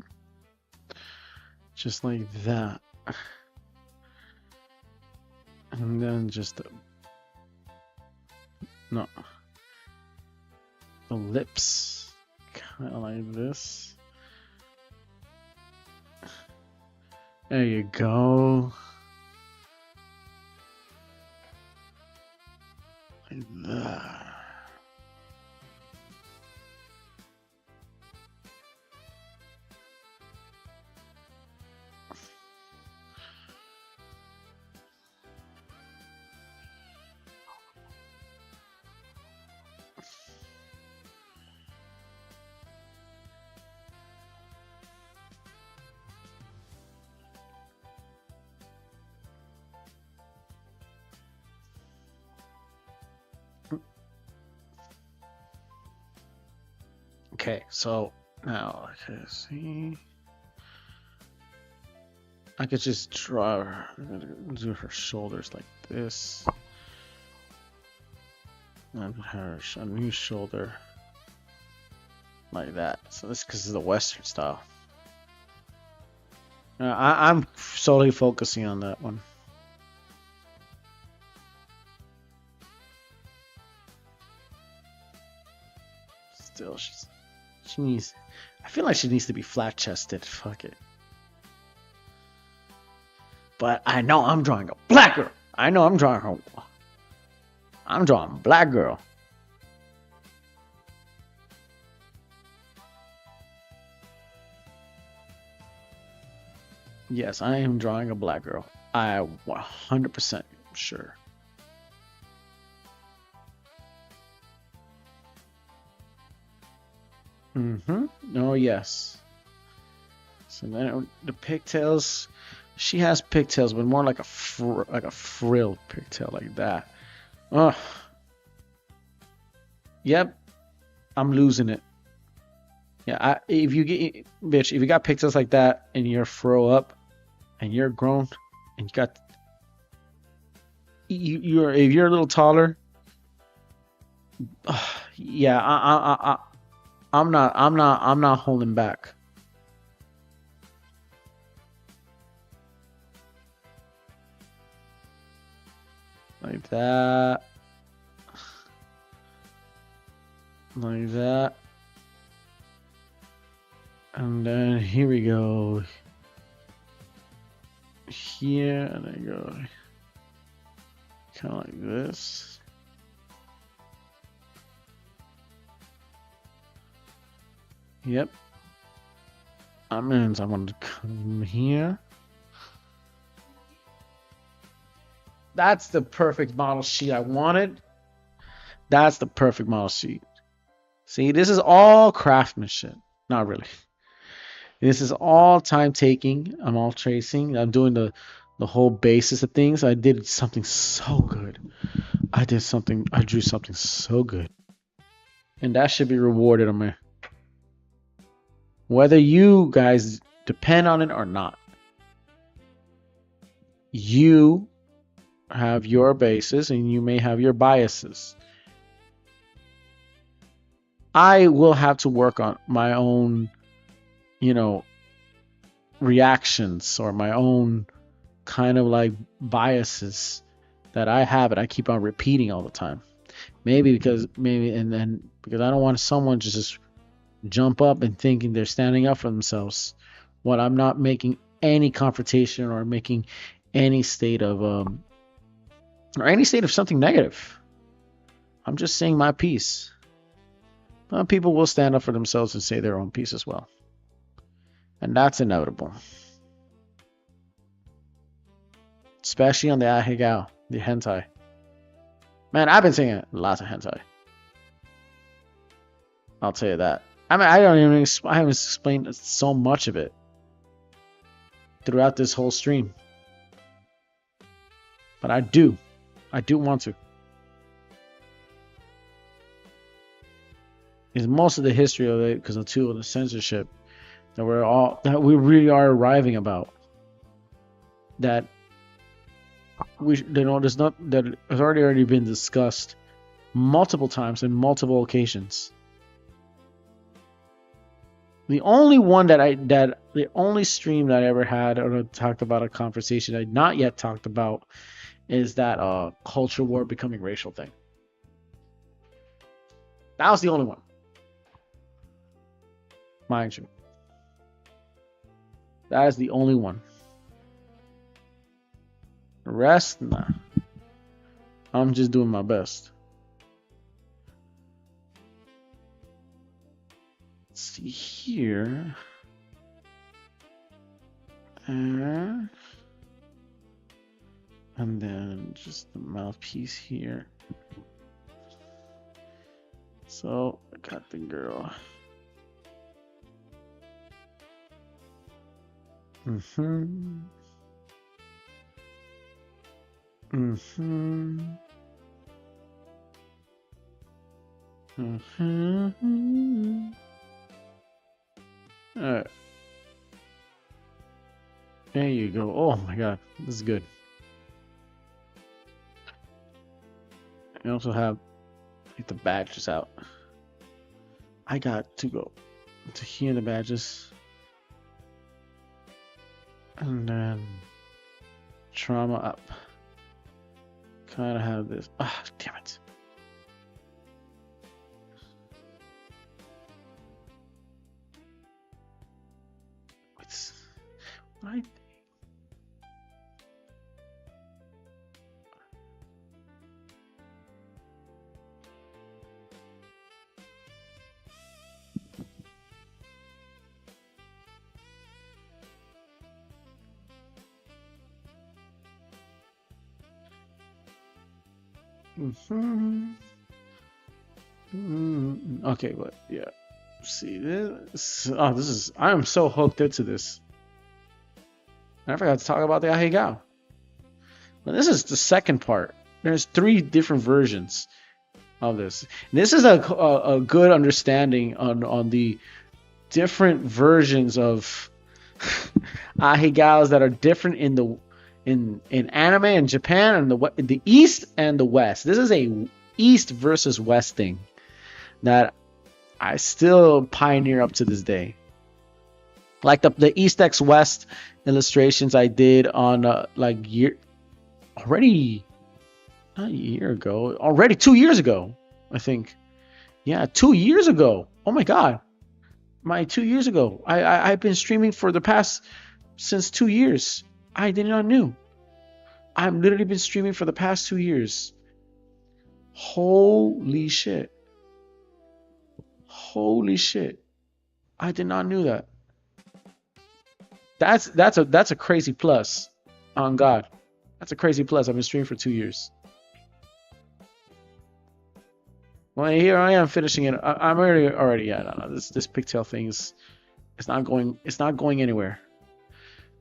Just like that. And then just no. The lips. Kind of like this. There you go. Like that. Okay, so now okay, see, I could just draw her, do her shoulders like this, and her a new shoulder like that. So this because it's the Western style. I'm solely focusing on that one. Still, she needs. I feel like she needs to be flat chested. Fuck it. But I know I'm drawing a black girl. I know I'm drawing her. I'm drawing a black girl. Yes, I am drawing a black girl. I 100% sure. Mm-hmm. Oh, yes. So then the pigtails, she has pigtails, but more like a frill pigtail like that. Oh, yep. I'm losing it. Yeah, if you get, bitch, if you got pigtails like that and you're fro up and you're grown and you got, if you're a little taller, yeah, I'm not holding back. Like that. Like that. And then here we go. Here, and then go kind of like this. Yep. I'm going to come here. That's the perfect model sheet I wanted. That's the perfect model sheet. See, this is all craftsmanship. Not really. This is all time taking. I'm all tracing. I'm doing the whole basis of things. I did something so good. I drew something so good. And that should be rewarded on me. Whether you guys depend on it or not. You have your basis and you may have your biases. I will have to work on my own, reactions or my own kind of like biases that I have and I keep on repeating all the time. Because I don't want someone to just jump up and thinking they're standing up for themselves when I'm not making any confrontation or making any state of something negative. I'm just saying my piece. People will stand up for themselves and say their own piece as well. And that's inevitable. especially on the ahegao, the hentai. Man, I've been seeing lots of hentai. I'll tell you that. I mean, I haven't explained so much of it throughout this whole stream, but I do want to. Is most of the history of it because of the censorship that we really are arriving about. That there's not that has already been discussed multiple times in multiple occasions. The only one the only stream that I ever had or talked about a conversation I not yet talked about is that culture war becoming racial thing. That was the only one. Mind you. That is the only one. The rest, nah. I'm just doing my best. Let's see here. And then just the mouthpiece here. So I got the girl. Mm-hmm. Mm-hmm. Mm-hmm. All right. There you go. Oh my god, this is good. I also have like the badges out. I got to go to hear the badges. And then trauma up. Kind of have this. Ah, damn it. What's right? Okay, but yeah. See this? Oh, this is. I am so hooked into this. I forgot to talk about the ahegao. Now, this is the second part. There's 3 different versions of this. And this is a good understanding on the different versions of ahegaos that are different in anime in Japan and the East and the West. This is a East versus West thing that I still pioneer up to this day. Like the East x West illustrations I did on not a year ago, already 2 years ago, I think. Yeah, 2 years ago. Oh my god. 2 years ago. I've been streaming for the past since 2 years. I did not know. I've literally been streaming for the past 2 years. Holy shit. Holy shit. I did not know that. That's a crazy plus. On God. That's a crazy plus. I've been streaming for 2 years. Well, here I am finishing it. I'm already yeah, no. This pigtail thing it's not going anywhere.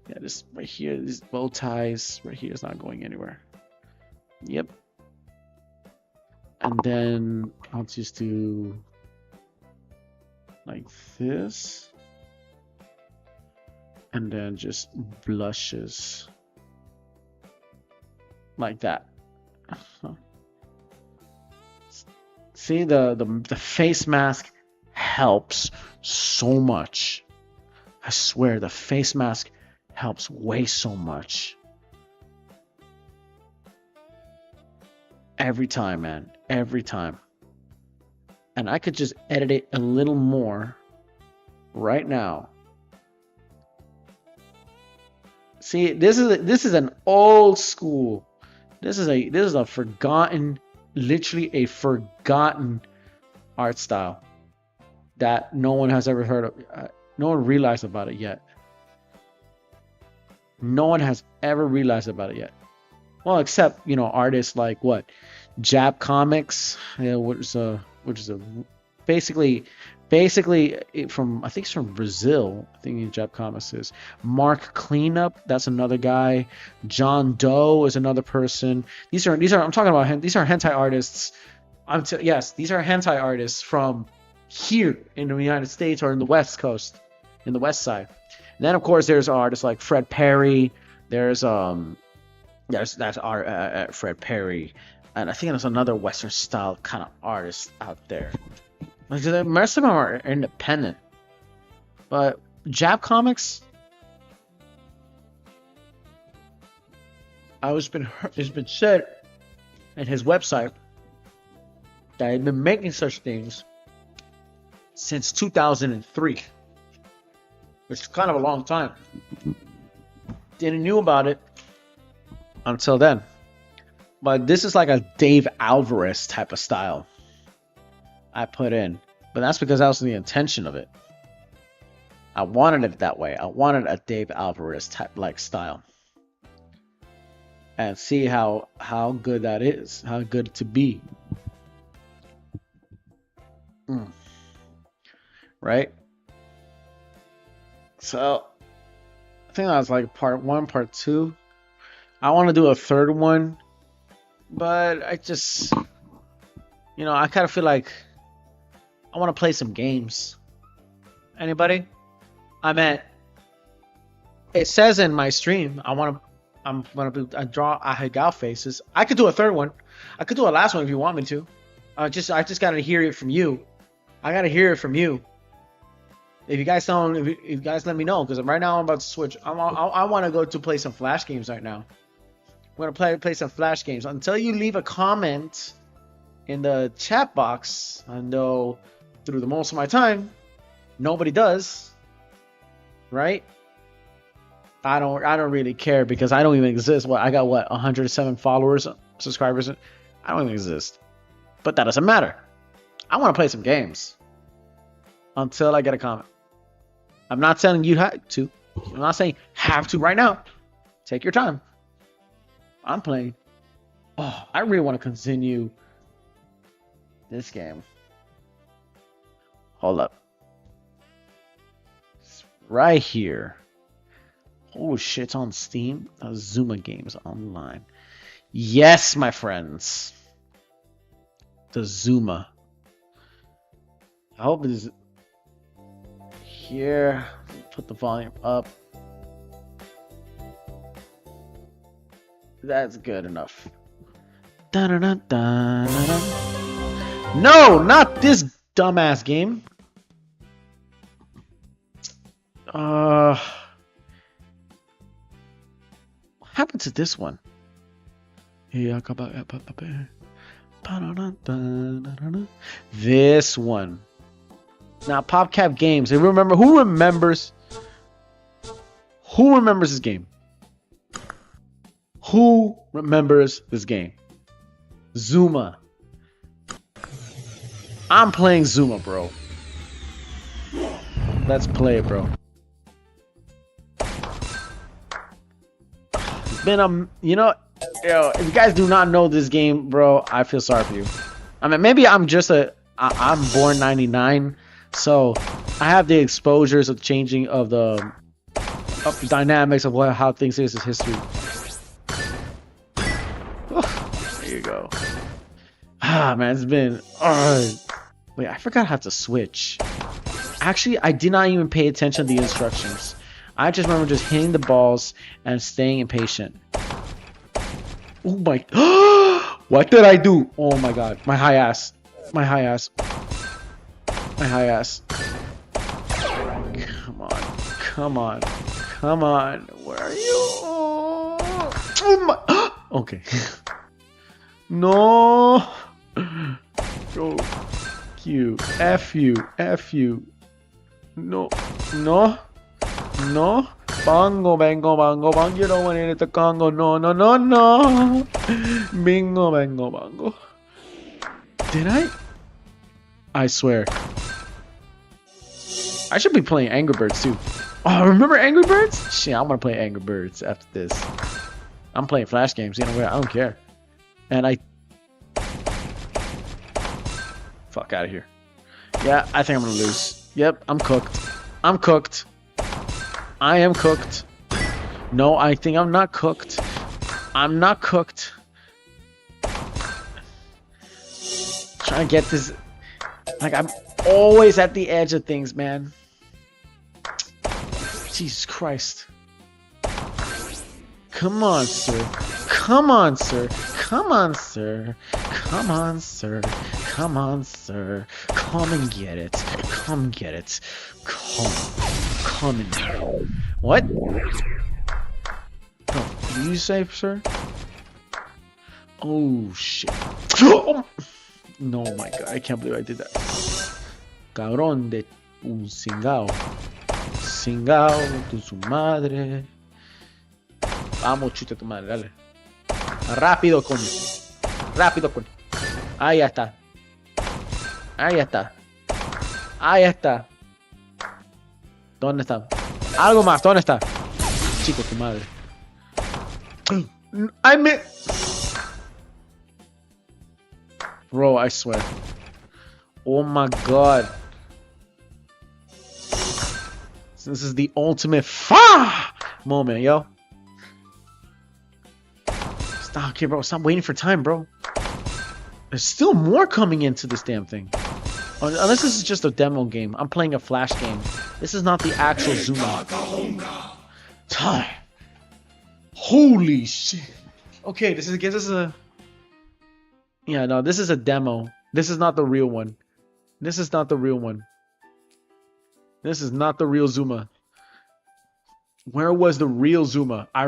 Yeah, this right here, these bow ties right here is not going anywhere. Yep. And then I'll just do like this. And then just blushes. Like that. See, the face mask helps so much. I swear, the face mask helps way so much. Every time, man. Every time. And I could just edit it a little more right now. See, this is an old school. This is a forgotten, literally a forgotten art style that no one has ever heard of. No one realized about it yet. No one has ever realized about it yet. Well, except artists like what Jap Comics, which is a basically from I think it's from Brazil. I think Jap Comics is Mark Cleanup. That's another guy. John Doe is another person. These are I'm talking about these are hentai artists. Yes, these are hentai artists from here in the United States or in the West Coast, in the West Side. And then of course there's artists like Fred Perry. There's that's our Fred Perry, and I think there's another Western style kind of artist out there. Like most of them are independent, but Jap Comics, it's been said in his website that he's been making such things since 2003, which is kind of a long time. Didn't knew about it until then. But this is like a Dave Alvarez type of style I put in. But that's because that was the intention of it. I wanted it that way. I wanted a Dave Alvarez type like style. And see how good that is. How good to be. Right? So I think that was like part 1, part 2. I want to do a third one, but I just, I kind of feel like I want to play some games. Anybody? It says in my stream, I draw ahegao faces. I could do a third one. I could do a last one if you want me to. I just gotta hear it from you. I gotta hear it from you. If you guys don't, if you guys let me know, because right now I'm about to switch. I want to go to play some Flash games right now. I'm gonna play some Flash games. Until you leave a comment in the chat box, I know through the most of my time, nobody does. Right? I don't really care because I don't even exist. I got 107 followers, subscribers. I don't even exist. But that doesn't matter. I want to play some games until I get a comment. I'm not telling you have to. I'm not saying have to right now. Take your time. I'm playing. Oh, I really want to continue this game. Hold up. It's right here. Oh shit, it's on Steam. Zuma Games Online. Yes, my friends. The Zuma. I hope it is here. Put the volume up. That's good enough. Da-da-da-da-da-da. No, not this dumbass game. What happened to this one? This one. Now, PopCap Games. Who remembers this game? Who remembers this game? Zuma. I'm playing Zuma, bro. Let's play it, bro. It's been if you guys do not know this game, bro, I feel sorry for you. I mean, maybe I'm born 99, so I have the exposures of changing of the dynamics of how things is history. There you go. Man, it's been wait, I forgot how to switch. Actually, I did not even pay attention to the instructions. I just remember just hitting the balls and staying impatient. Oh my! What did I do? Oh my god! My high ass! My high ass! My high ass! Come on! Come on! Come on! Where are you? Oh my! Okay. No! Go! Q! F you! F you! No! No! No! Bango, bango, bango, bango, you don't want it to Congo. No, no, no, no. Bingo, bango, bango. Did I? I swear. I should be playing Angry Birds too. Oh, remember Angry Birds? Shit, I'm gonna play Angry Birds after this. I'm playing flash games. You know what? I don't care. And I... Fuck out of here. Yeah, I think I'm gonna lose. Yep, I'm cooked. I'm cooked. I am cooked. No, I think I'm not cooked. I'm not cooked. Trying to get this... Like, I'm always at the edge of things, man. Jesus Christ. Come on, sir. Come on, sir. Come on, sir. Come on, sir. Come on, sir. Come and get it. Come get it. Come and get it. What? Oh, did you say, sir? Oh, shit. No, my God. I can't believe I did that. Cabrón de un cingao. Cingao de su madre. Vamos, chute tu madre, dale. Rápido, coño. Rápido, coño. Ahí ya está. Ahí ya está. Ahí está. ¿Dónde está? Algo más, ¿dónde está? Chico, tu madre. I mean... Bro, I swear. Oh my God. This is the ultimate moment, yo. Stop, okay, bro. Stop waiting for time, bro. There's still more coming into this damn thing. Unless this is just a demo game. I'm playing a flash game. This is not the actual Zuma. Time. Holy shit. Okay, this is a... Yeah, no, this is a demo. This is not the real one. This is not the real one. This is not the real Zuma. Where was the real Zuma? I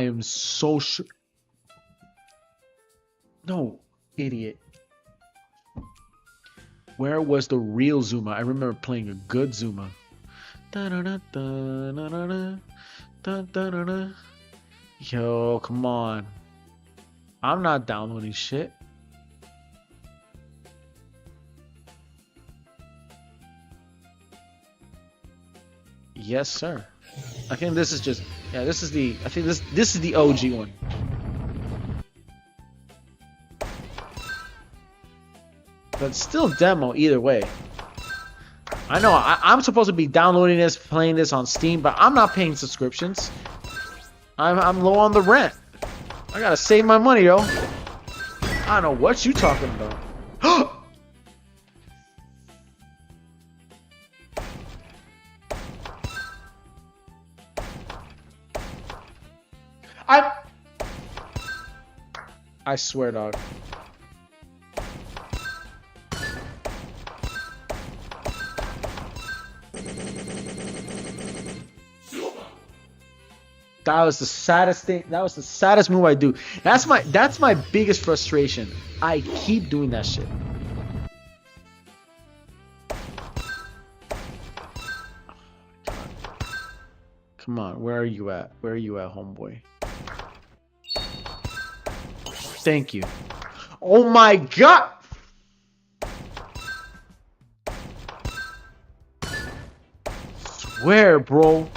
am so sure. No, idiot. Where was the real Zuma? I remember playing a good Zuma. Yo, come on. I'm not downloading shit. Yes, sir. I think this is just... Yeah, this is the... I think this is the OG one. But still demo either way. I know I'm supposed to be downloading this, playing this on Steam, but I'm not paying subscriptions. I'm low on the rent. I gotta save my money, yo. I don't know what you talking about. I swear, dog. That was the saddest thing. That was the saddest move I do. That's my biggest frustration. I keep doing that shit. Come on, where are you at? Where are you at, homeboy? Thank you. Oh my God! Swear, bro.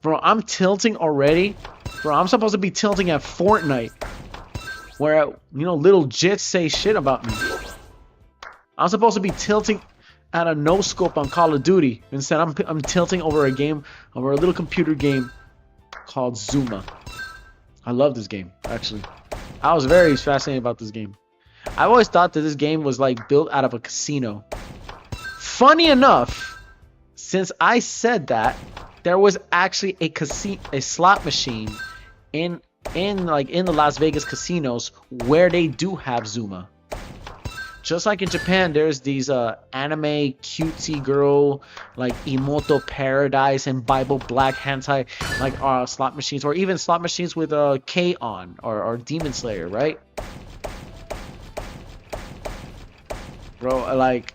Bro, I'm tilting already. Bro, I'm supposed to be tilting at Fortnite. Where, you know, little jits say shit about me. I'm supposed to be tilting at a no-scope on Call of Duty. Instead, I'm tilting over a game, over a little computer game called Zuma. I love this game, actually. I was very fascinated about this game. I always thought that this game was like built out of a casino. Funny enough, since I said that, there was actually a slot machine in the Las Vegas casinos where they do have Zuma. Just like in Japan, there's these anime cutesy girl like Imoto Paradise and Bible Black hentai like slot machines, or even slot machines with K on or Demon Slayer, right? Bro, like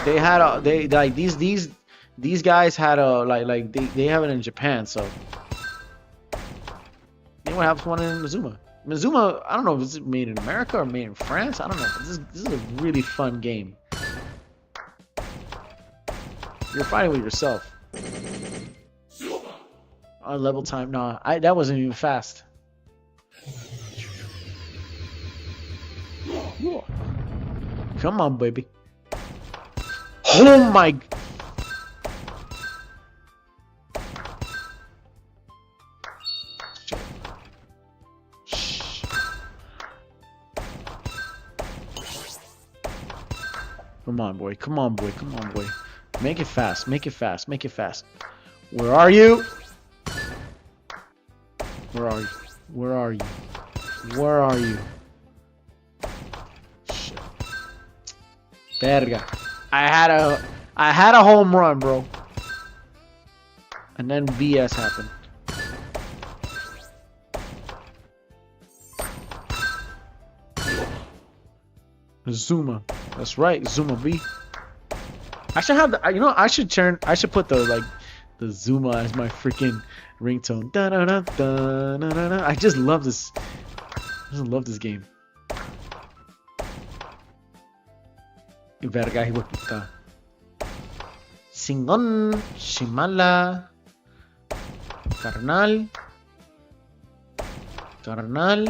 they had these guys had they have it in Japan, so they would have one in Zuma. Zuma, I don't know if it's made in America or made in France. I don't know. This is a really fun game. You're fighting with yourself. level time. No, that wasn't even fast. Come on, baby. Oh my. Come on, boy. Come on, boy. Come on, boy. Make it fast. Make it fast. Make it fast. Where are you? Where are you? Where are you? Where are you? Shit. Verga. I had a home run, bro. And then BS happened. Zuma. That's right, Zuma B. I should have the, you know, I should put the Zuma as my freaking ringtone. Da da da da da da. I just love this. I just love this game. Verga, hijo de puta. Singon, Shimala, carnal,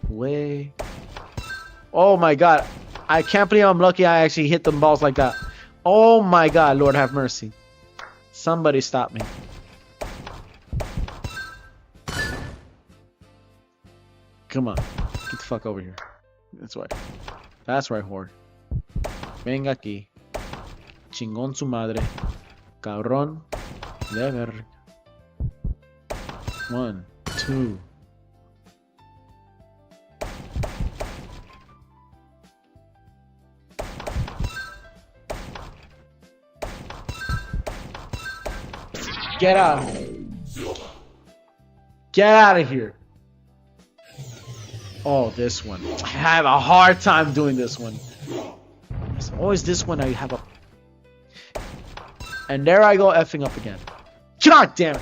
way. Oh my god. I can't believe I'm lucky I actually hit them balls like that. Oh my god, Lord have mercy. Somebody stop me. Come on. Get the fuck over here. That's right. That's right, whore. Venga aquí. Chingón su madre. Cabrón. De verga. 1, 2. Get out. Get out of here. Oh, this one. I have a hard time doing this one. It's always this one I have a... And there I go effing up again. God damn it.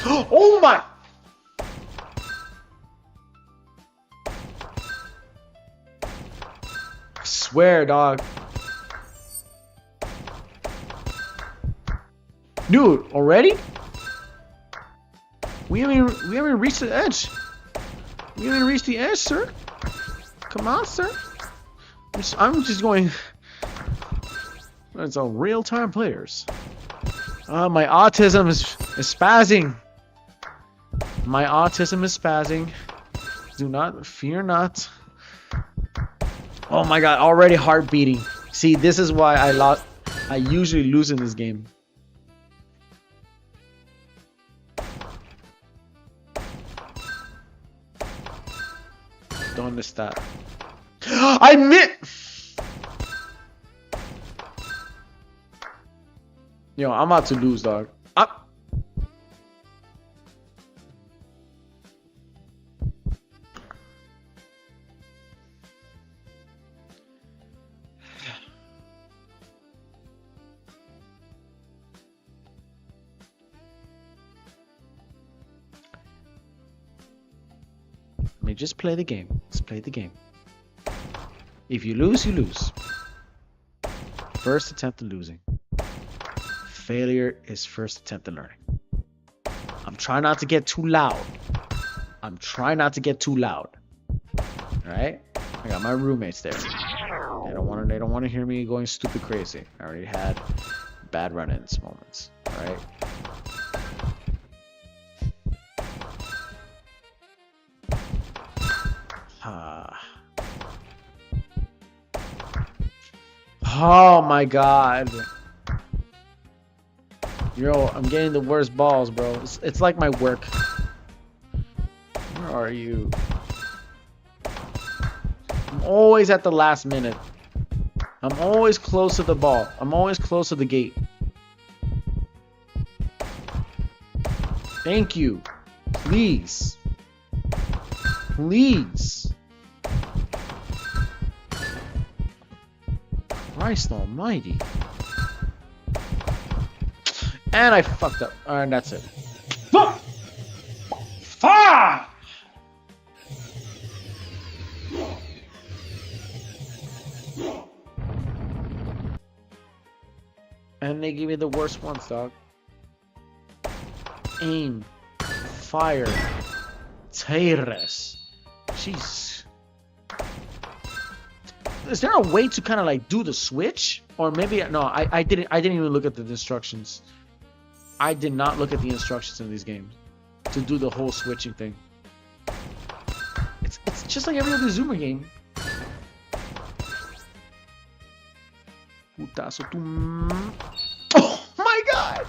Oh my... I swear, dog. Dude, already? We haven't reached the edge. We haven't reached the edge, sir. Come on, sir. I'm just going. It's all real-time players. My autism is spazzing. My autism is spazzing. Do not fear not. Oh my god, already heart beating. See, this is why I usually lose in this game. ¿Dónde está? I missed! Yo, I'm about to lose, dog. Just play the game. Just play the game. If you lose, you lose. First attempt at losing. Failure is first attempt at learning. I'm trying not to get too loud. I'm trying not to get too loud. Alright? I got my roommates there. They don't want to hear me going stupid crazy. I already had bad run-ins moments. Alright? Oh my god. Yo, I'm getting the worst balls, bro. It's like my work. Where are you? I'm always at the last minute. I'm always close to the ball. I'm always close to the gate. Thank you. Please. Please. Christ almighty. And I fucked up. Alright, that's it. Fuck! Fuck! And they give me the worst ones, dog. Aim. Fire. Tires. Jeez. Is there a way to kind of like do the switch? Or maybe no, I didn't even look at the instructions. I did not look at the instructions in these games to do the whole switching thing. It's just like every other Zoomer game. Putazo tu... Oh my god!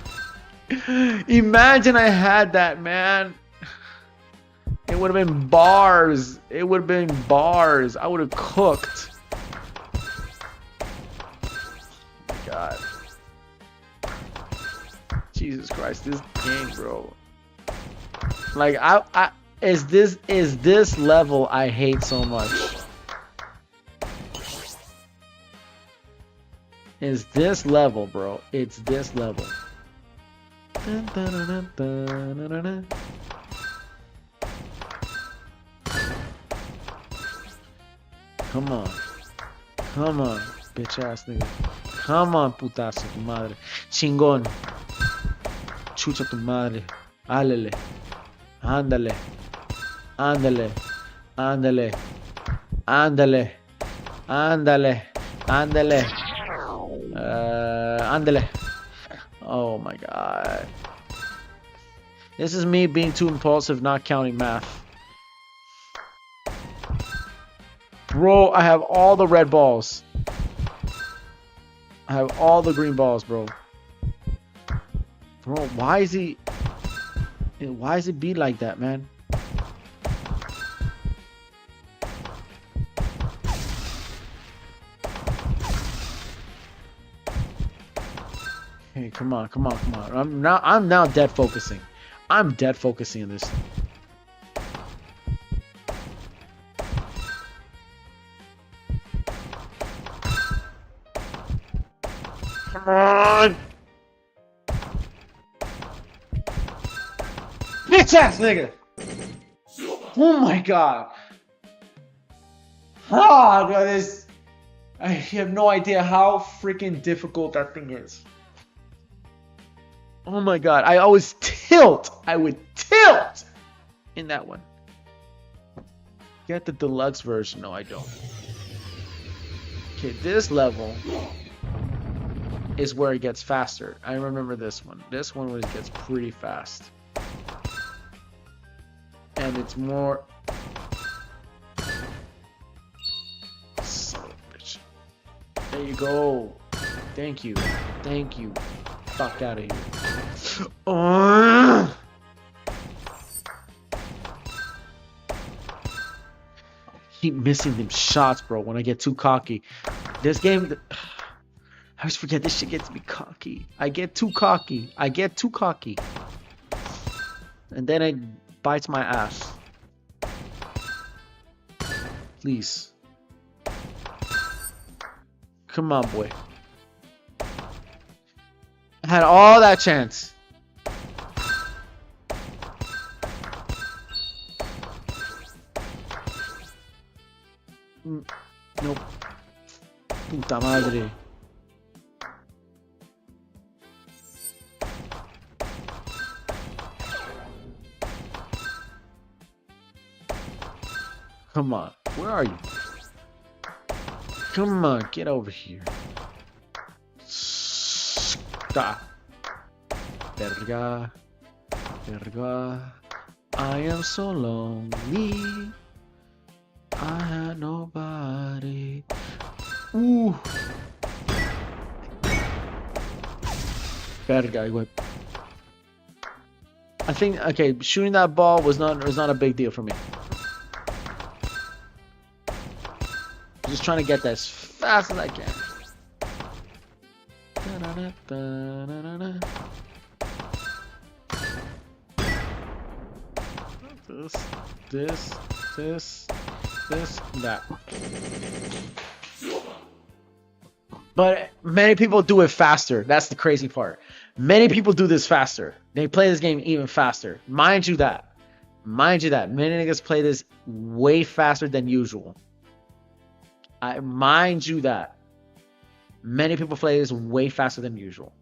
Imagine I had that, man. It would have been bars. It would have been bars. I would have cooked. Oh my god. Jesus Christ, this game, bro. Like I is this level I hate so much. Is this level, bro. It's this level. Come on. Come on, bitch ass nigga. Come on, putazo tu madre. Chingón. Chucha tu madre. Álele. Ándale. Ándale. Ándale. Ándale. Ándale. Ándale. Ándale. Oh my god. This is me being too impulsive, not counting math. Bro, I have all the red balls. I have all the green balls, bro. Bro, why is it be like that, man? Hey, come on, come on, come on. I'm now dead focusing. I'm dead focusing on this. Come on! Bitch ass nigga! Oh my god! Ah, God, this. I have no idea how freaking difficult that thing is. Oh my god, I always tilt! I would tilt in that one. Get the deluxe version. No, I don't. Okay, this level is where it gets faster. I remember this one. This one where it gets pretty fast. And it's more... Son of a bitch. There you go. Thank you. Thank you. Fuck out of here. Keep missing them shots, bro, when I get too cocky. This game... I always forget this shit gets me cocky. I get too cocky. I get too cocky. And then it bites my ass. Please. Come on, boy. I had all that chance. Nope. Puta madre. Come on. Where are you? Come on, get over here. Stop. Verga. Verga. I am so lonely. I had nobody. Ooh. Verga, güey. I think, okay, shooting that ball was not a big deal for me. I'm just trying to get that as fast as I can. This, that. But many people do it faster. That's the crazy part. Many people do this faster. They play this game even faster. Mind you that. Mind you that. Many niggas play this way faster than usual. I mind you that. Many people play this way faster than usual.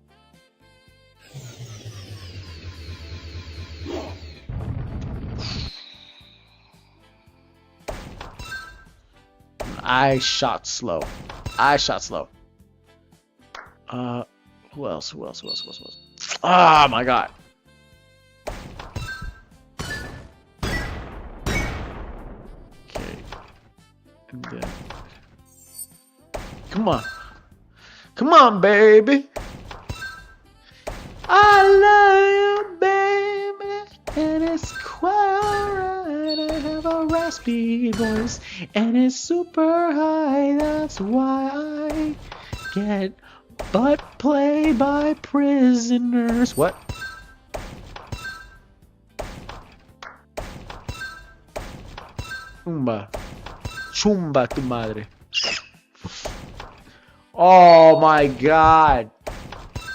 I shot slow. I shot slow. Who else? Who else? Who else? Who else? Who else? Oh my god. Okay. And then. Come on. Come on, baby. I love you, baby. And it's quite alright. I have a raspy voice. And it's super high. That's why I get butt play by prisoners. What? Chumba. Chumba tu madre. Oh my god.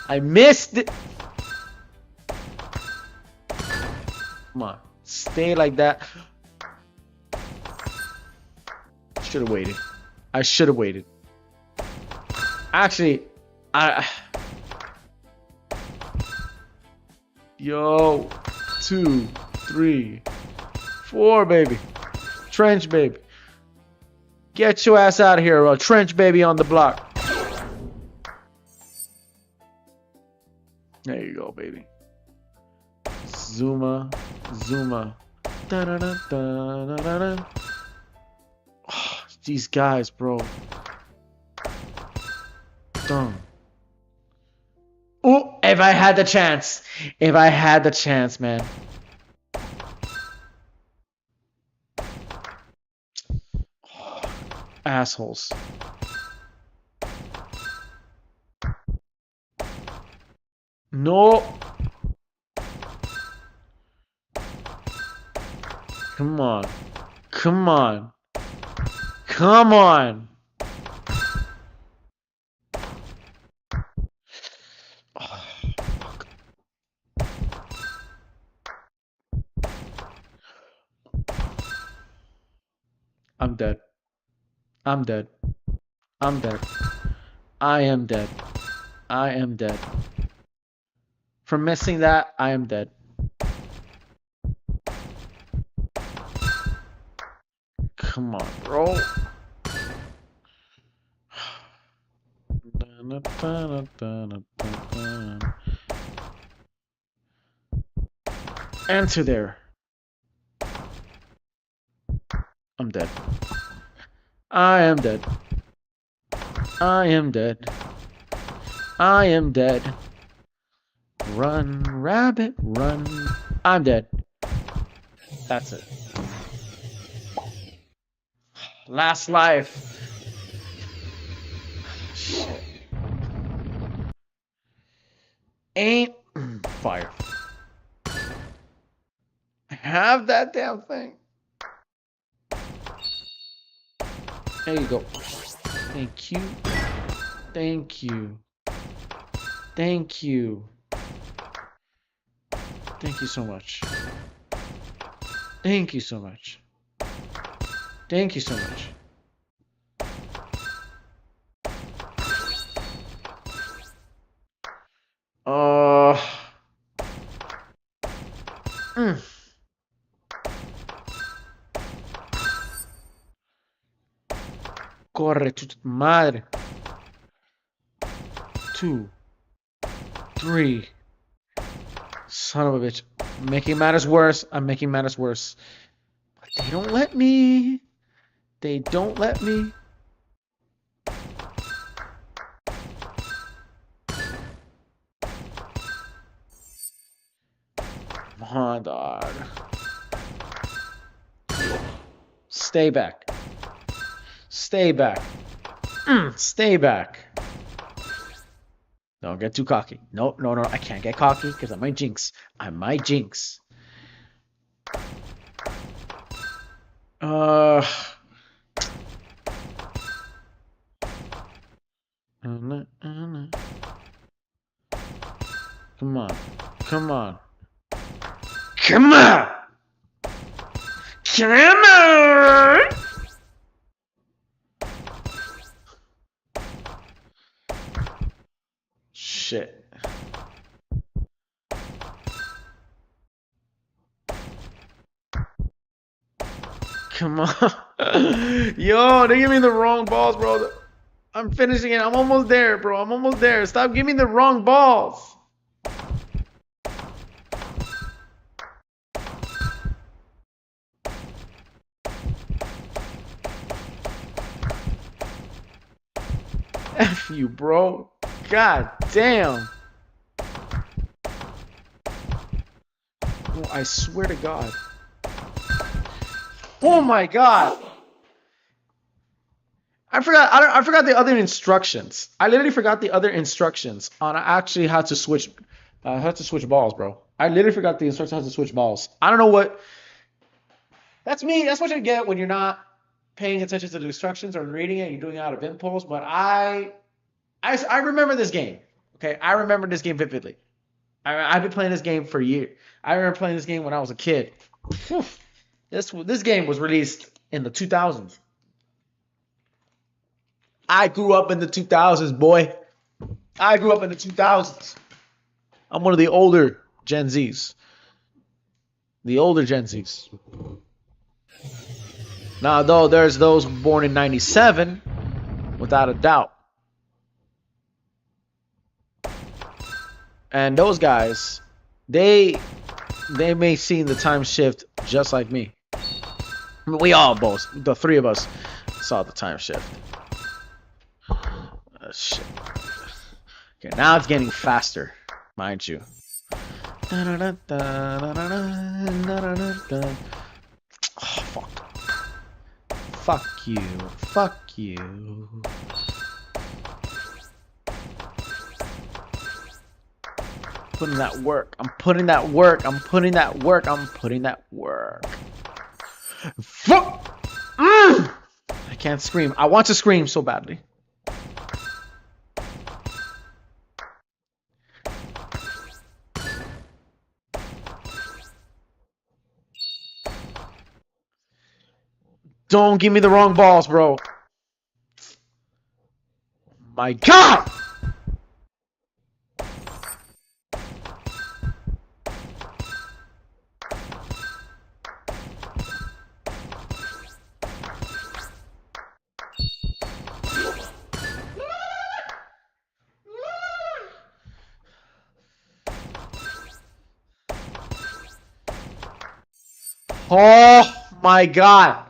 I missed it. Come on. Stay like that. Should have waited. I should have waited. Actually, Yo. 2, 3, 4, baby. Trench, baby. Get your ass out of here, bro. Trench, baby, on the block. There you go, baby. Zuma. Zuma. Da da da da da da da. Oh, these guys, bro. Dumb. Oh, if I had the chance. If I had the chance, man. Oh, assholes. No. Come on. Come on. Come on. Oh, fuck. I'm dead. I'm dead. I'm dead. I am dead. I am dead. For missing that, I am dead. Come on, bro. Answer there. I'm dead. I am dead. I am dead. I am dead. Run, rabbit, run. I'm dead. That's it. Last life. Shit. Ain't fire. Have that damn thing. There you go. Thank you. Thank you. Thank you. Thank you so much. Thank you so much. Thank you so much. Corre, tu madre. 2, 3. Son of a bitch. Making matters worse. I'm making matters worse. But they don't let me. They don't let me. Come on, dog. Stay back. Stay back. Stay back. Don't get too cocky. No, no, no. I can't get cocky because I might jinx. I might jinx. Come on. Come on. Come on! Come on! Shit. Come on. Yo, they give me the wrong balls, bro. I'm finishing it. I'm almost there, bro. I'm almost there. Stop giving me the wrong balls. F you, bro. God damn. Oh, I swear to God. Oh my God. I forgot the other instructions. I literally forgot the other instructions on actually how to switch balls, bro. I literally forgot the instructions how to switch balls. I don't know what. That's me. That's what you get when you're not paying attention to the instructions or reading it. You're doing it out of impulse. But I remember this game. Okay, I remember this game vividly. I've been playing this game for years. I remember playing this game when I was a kid. Whew. This game was released in the 2000s. I grew up in the 2000s, boy. I grew up in the 2000s. I'm one of the older Gen Zs. The older Gen Zs. Now, though, there's those born in 97, without a doubt. And those guys, they may see the time shift just like me. I mean, we all both, the three of us, saw the time shift. Shit. Okay, now it's getting faster, mind you. Oh, fuck. Fuck you. Fuck you. Putting that work. I'm putting that work. I'm putting that work. I'm putting that work. Fuck! I can't scream. I want to scream so badly. Don't give me the wrong balls, bro. My God! Oh my God!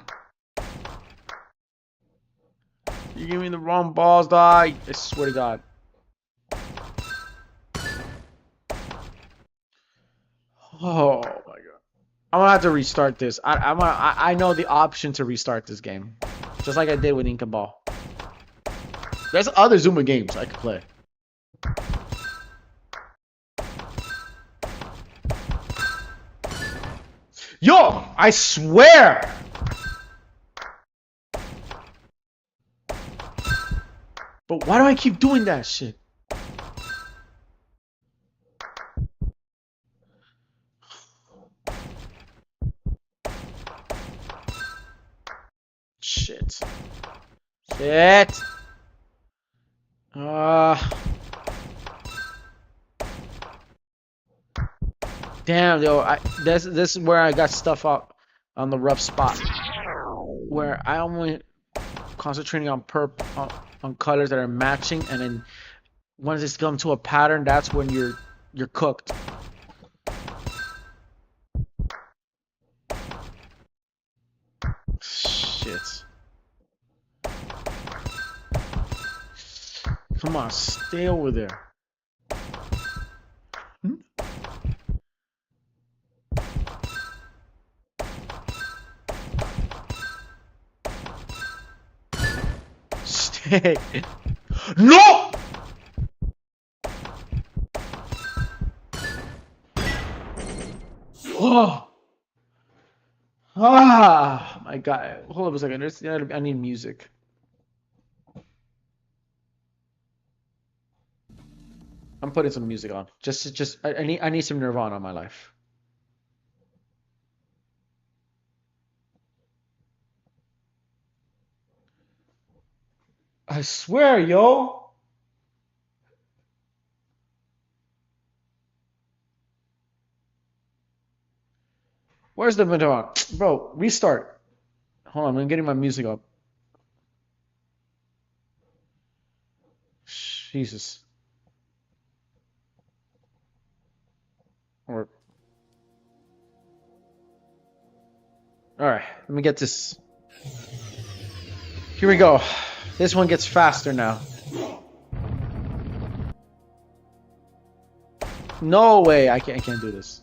You give me the wrong balls, dog. I swear to God. Oh my God! I'm gonna have to restart this. I know the option to restart this game, just like I did with Inca Ball. There's other Zuma games I could play. Yo, I swear. But why do I keep doing that shit? Shit. Shit. Damn, yo, this is where I got stuff up on the rough spot. Where I only concentrating on on colors that are matching, and then once it's come to a pattern, that's when you're cooked. Shit. Come on, stay over there. Stay. No! Oh. Ah, my God. Hold up a second. I need music. I'm putting some music on. I need some Nirvana in my life. I swear, yo. Where's the Nirvana? Bro, restart. Hold on, I'm getting my music up. Jesus. Or. Alright, let me get this. Here we go. This one gets faster now. No way, I can't do this.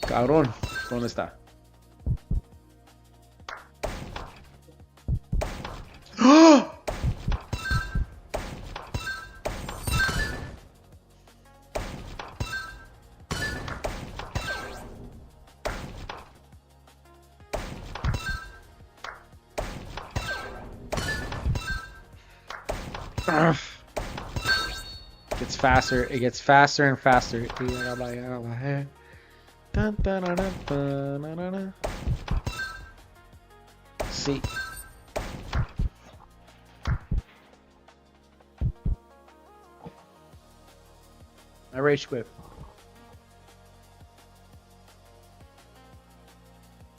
Cabrón, ¿dónde está? Gets faster. It gets faster and faster. See. I rage quit.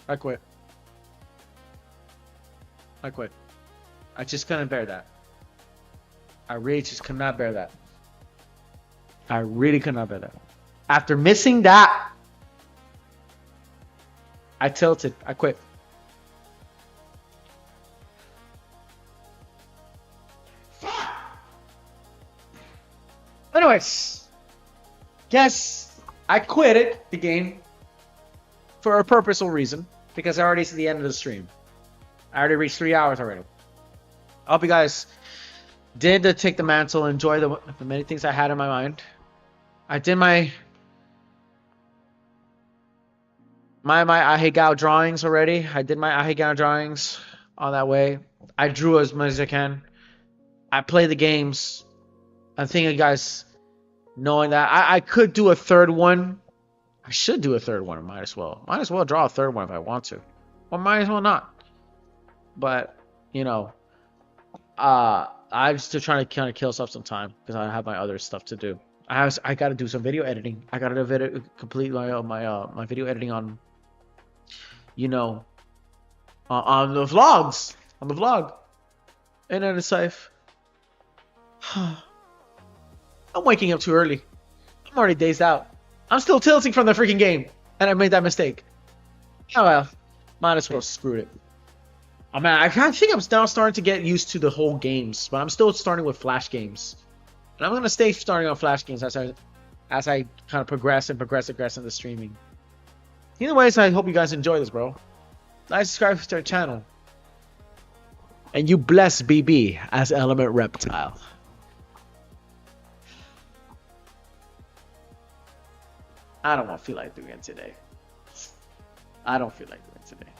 I quit. I quit. I just couldn't bear that. I really just could not bear that. I really could not bear that. After missing that, I tilted. I quit. Anyways, guess I quit the game for a purposeful reason because I already see the end of the stream. I already reached 3 hours already. I hope you guys did take the mantle, enjoy the many things I had in my mind. I did my ahegao drawings already. I did my ahegao drawings on that way. I drew as much as I can. I play the games. I think you guys knowing that I could do a third one. I should do a third one. Might as well draw a third one if I want to, or might as well not. But you know, I'm still trying to kind of kill some time because I have my other stuff to do. I got to do some video editing. I got to complete my video editing on, you know, on the vlogs, on the vlog, and then it's safe. I'm waking up too early. I'm already dazed out. I'm still tilting from the freaking game, and I made that mistake. Oh well, might as well screw it. I mean, I think I'm now starting to get used to the whole games, but I'm still starting with Flash games. And I'm going to stay starting on Flash games as I kind of progress in the streaming. Either ways, I hope you guys enjoy this, bro. Like, subscribe to our channel. And you bless BB as Element Reptile. I don't feel like doing it today. I don't feel like doing it today.